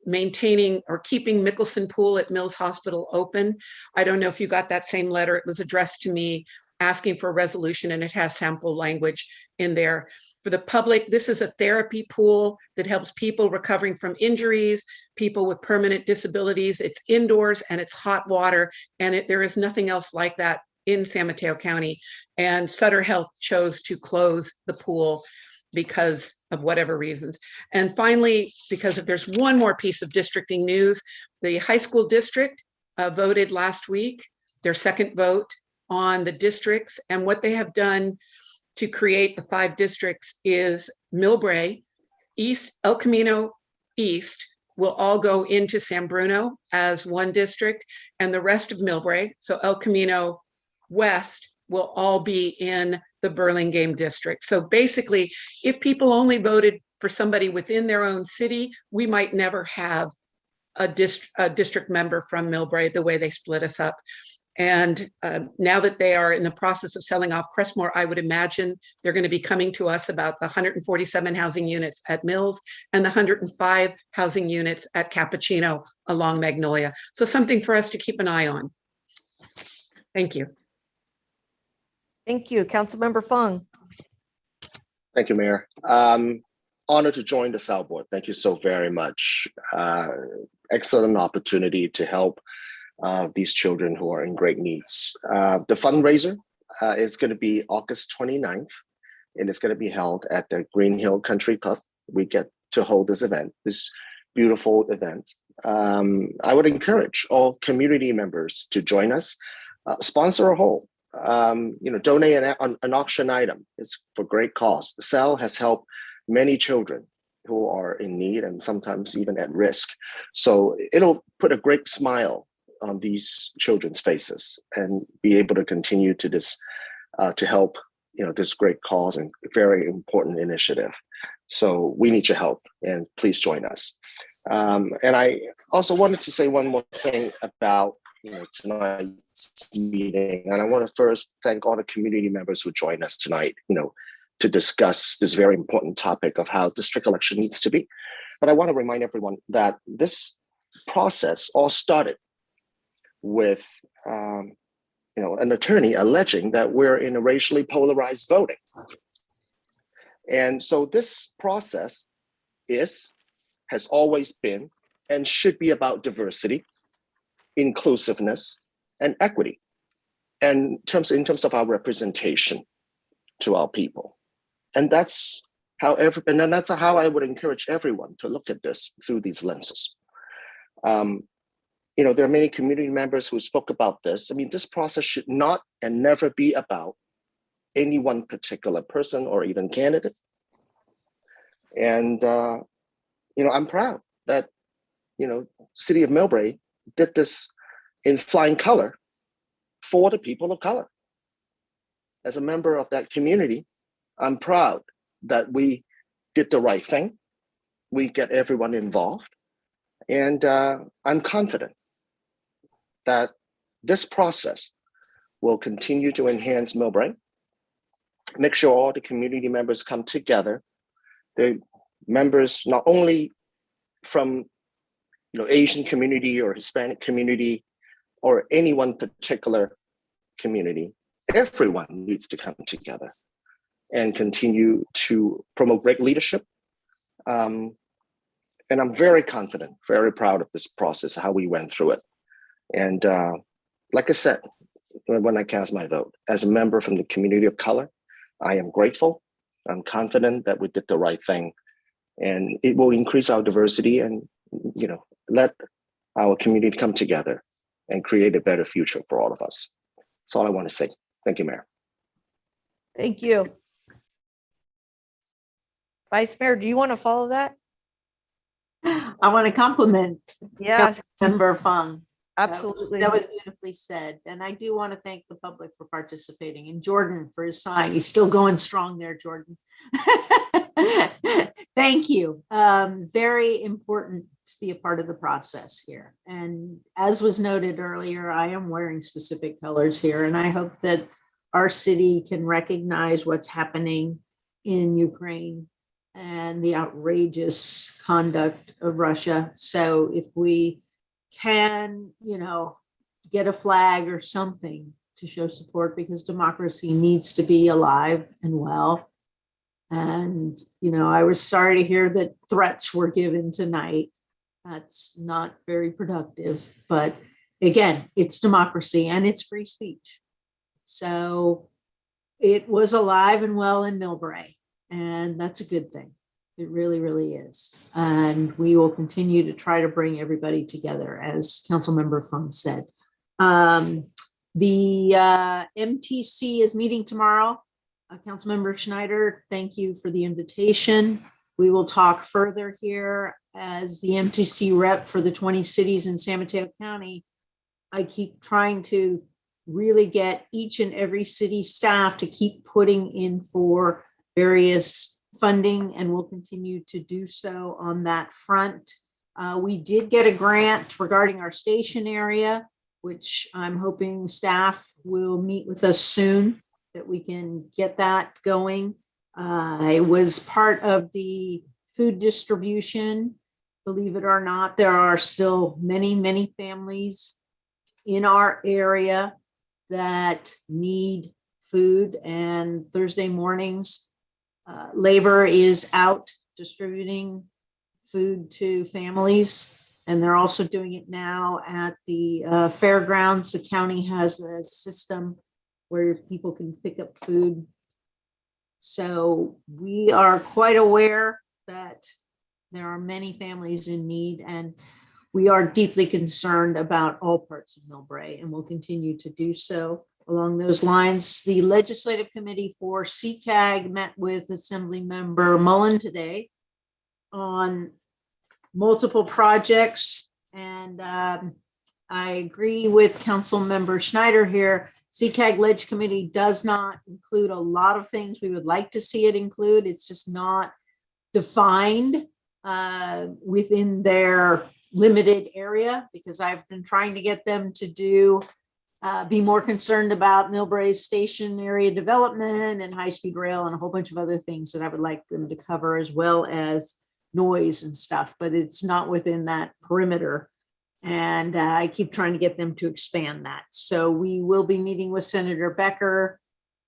maintaining or keeping Mickelson Pool at Mills Hospital open. I don't know if you got that same letter. It was addressed to me asking for a resolution, and it has sample language in there. For the public, this is a therapy pool that helps people recovering from injuries, people with permanent disabilities. It's indoors and it's hot water, and there is nothing else like that in San Mateo County. And Sutter Health chose to close the pool because of whatever reasons. And finally, because if there's one more piece of districting news, the high school district voted last week, their second vote on the districts. And what they have done to create the 5 districts is Millbrae, East, El Camino East will all go into San Bruno as one district, and the rest of Millbrae, so El Camino West, will all be in the Burlingame district. So basically, if people only voted for somebody within their own city, we might never have a district member from Millbrae the way they split us up. And now that they are in the process of selling off Crestmore, I would imagine they're going to be coming to us about the 147 housing units at Mills and the 105 housing units at Cappuccino along Magnolia. So something for us to keep an eye on. Thank you. Thank you. Councilmember Fung. Thank you, Mayor. Honored to join the South Board. Thank you so very much. Excellent opportunity to help these children who are in great needs. The fundraiser is going to be August 29th, and it's going to be held at the Green Hill Country Club. We get to hold this event, this beautiful event. I would encourage all community members to join us, sponsor a hole, donate an auction item. It's for great cause. SEL has helped many children who are in need and sometimes even at risk. So it'll put a great smile on these children's faces and be able to continue to this to help this great cause and very important initiative. So we need your help, and please join us. And I also wanted to say one more thing about tonight's meeting, and I want to first thank all the community members who joined us tonight, to discuss this very important topic of how district election needs to be. But I want to remind everyone that this process all started with an attorney alleging that we're in a racially polarized voting. And so this process has always been and should be about diversity, inclusiveness, and equity, and in terms of our representation to our people. And that's how I would encourage everyone to look at this through these lenses. There are many community members who spoke about this. I mean, this process should not and never be about any one particular person or even candidate. And, I'm proud that, City of Millbrae did this in flying color for the people of color. As a member of that community, I'm proud that we did the right thing. We get everyone involved. And I'm confident that this process will continue to enhance Millbrae, make sure all the community members come together. The members not only from Asian community or Hispanic community or any one particular community, everyone needs to come together and continue to promote great leadership. And I'm very confident, very proud of this process, how we went through it. And like I said, when I cast my vote, as a member from the community of color, I am grateful. I'm confident that we did the right thing, and it will increase our diversity and, let our community come together and create a better future for all of us. That's all I want to say. Thank you, Mayor. Thank you. Vice Mayor, do you want to follow that? I want to compliment Yes. Member Fung. Absolutely. That was beautifully said. And I do want to thank the public for participating, and Jordan for his sign. He's still going strong there, Jordan. Thank you. Very important to be a part of the process here. And as was noted earlier, I am wearing specific colors here, and I hope that our city can recognize what's happening in Ukraine and the outrageous conduct of Russia. So if we can, get a flag or something to show support, because democracy needs to be alive and well. And, I was sorry to hear that threats were given tonight. That's not very productive. But again, it's democracy and it's free speech. So it was alive and well in Millbrae, and that's a good thing. It really, really is. And we will continue to try to bring everybody together, as Councilmember Fung said. The MTC is meeting tomorrow. Councilmember Schneider, thank you for the invitation. We will talk further here as the MTC rep for the 20 cities in San Mateo County. I keep trying to really get each and every city staff to keep putting in for various funding, and we'll continue to do so on that front. We did get a grant regarding our station area. which I'm hoping staff will meet with us soon, that we can get that going. I was part of the food distribution. Believe it or not, there are still many, many families in our area that need food, and Thursday mornings, labor is out distributing food to families, and they're also doing it now at the fairgrounds. The county has a system where people can pick up food. So we are quite aware that there are many families in need, and we are deeply concerned about all parts of Millbrae, and will continue to do so. Along those lines, the Legislative Committee for CCAG met with Assembly Member Mullen today on multiple projects, and I agree with Council Member Schneider here. CCAG Ledge Committee does not include a lot of things we would like to see it include. It's just not defined within their limited area, because I've been trying to get them to do be more concerned about Millbrae's station area development and high-speed rail and a whole bunch of other things that I would like them to cover, as well as noise and stuff, but it's not within that perimeter. And I keep trying to get them to expand that. So we will be meeting with Senator Becker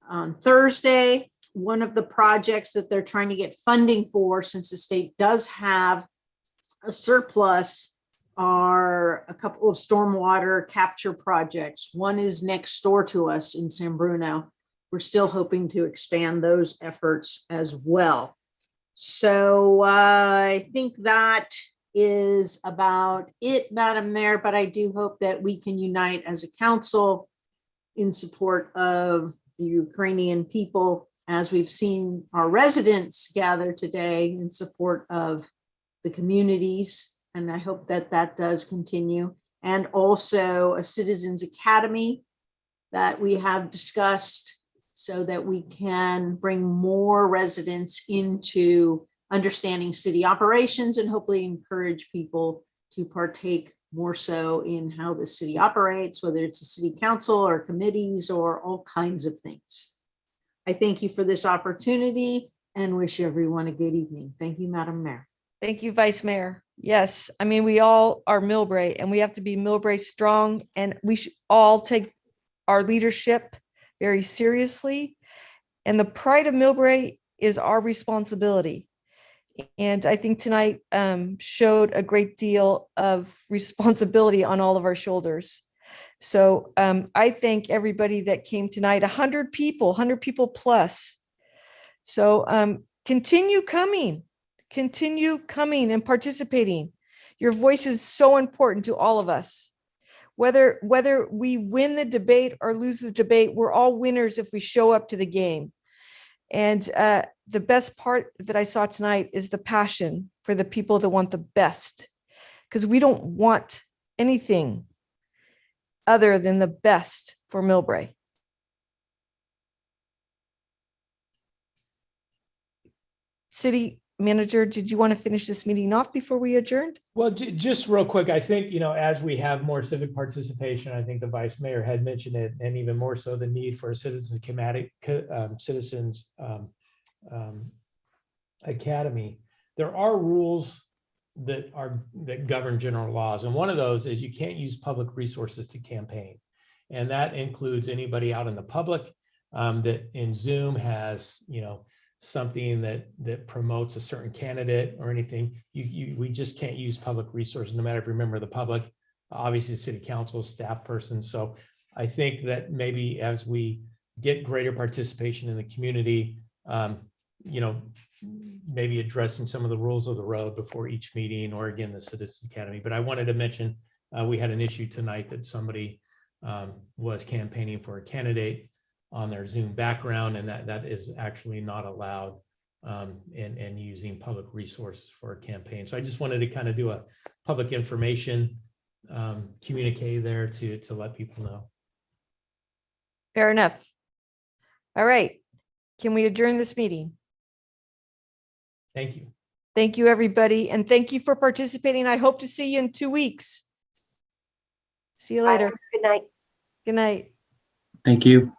on Thursday. One of the projects that they're trying to get funding for, since the state does have a surplus, are a couple of stormwater capture projects. One is next door to us in San Bruno. We're still hoping to expand those efforts as well. So I think that is about it, Madam Mayor, but I do hope that we can unite as a council in support of the Ukrainian people, as we've seen our residents gather today in support of the communities. And I hope that that does continue. And also a Citizens Academy that we have discussed, so that we can bring more residents into understanding city operations and hopefully encourage people to partake more so in how the city operates, whether it's a city council or committees or all kinds of things. I thank you for this opportunity and wish everyone a good evening. Thank you, Madam Mayor. Thank you, Vice Mayor. Yes, I mean, we all are Millbrae, and we have to be Millbrae strong, and we should all take our leadership very seriously. And the pride of Millbrae is our responsibility. And I think tonight showed a great deal of responsibility on all of our shoulders. So I thank everybody that came tonight, 100 people plus. So continue coming and participating. Your voice is so important to all of us. Whether we win the debate or lose the debate, we're all winners if we show up to the game. And the best part that I saw tonight is the passion for the people that want the best, because we don't want anything other than the best for Millbrae. City Manager, did you want to finish this meeting off before we adjourned? Well, just real quick, I think, as we have more civic participation, I think the Vice Mayor had mentioned it, and even more so the need for a Citizens Academy. There are rules that govern general laws, and one of those is you can't use public resources to campaign, and that includes anybody out in the public that in Zoom has something that promotes a certain candidate or anything. We just can't use public resources, no matter if you're a member of the public, obviously the city council, staff person. So I think that maybe as we get greater participation in the community, maybe addressing some of the rules of the road before each meeting, or again, the Citizens Academy. But I wanted to mention, we had an issue tonight that somebody was campaigning for a candidate on their Zoom background, and that is actually not allowed, and using public resources for a campaign. So I just wanted to kind of do a public information communique there to let people know. Fair enough. All right. Can we adjourn this meeting? Thank you. Thank you, everybody. And thank you for participating. I hope to see you in 2 weeks. See you later. Good night. Good night. Thank you.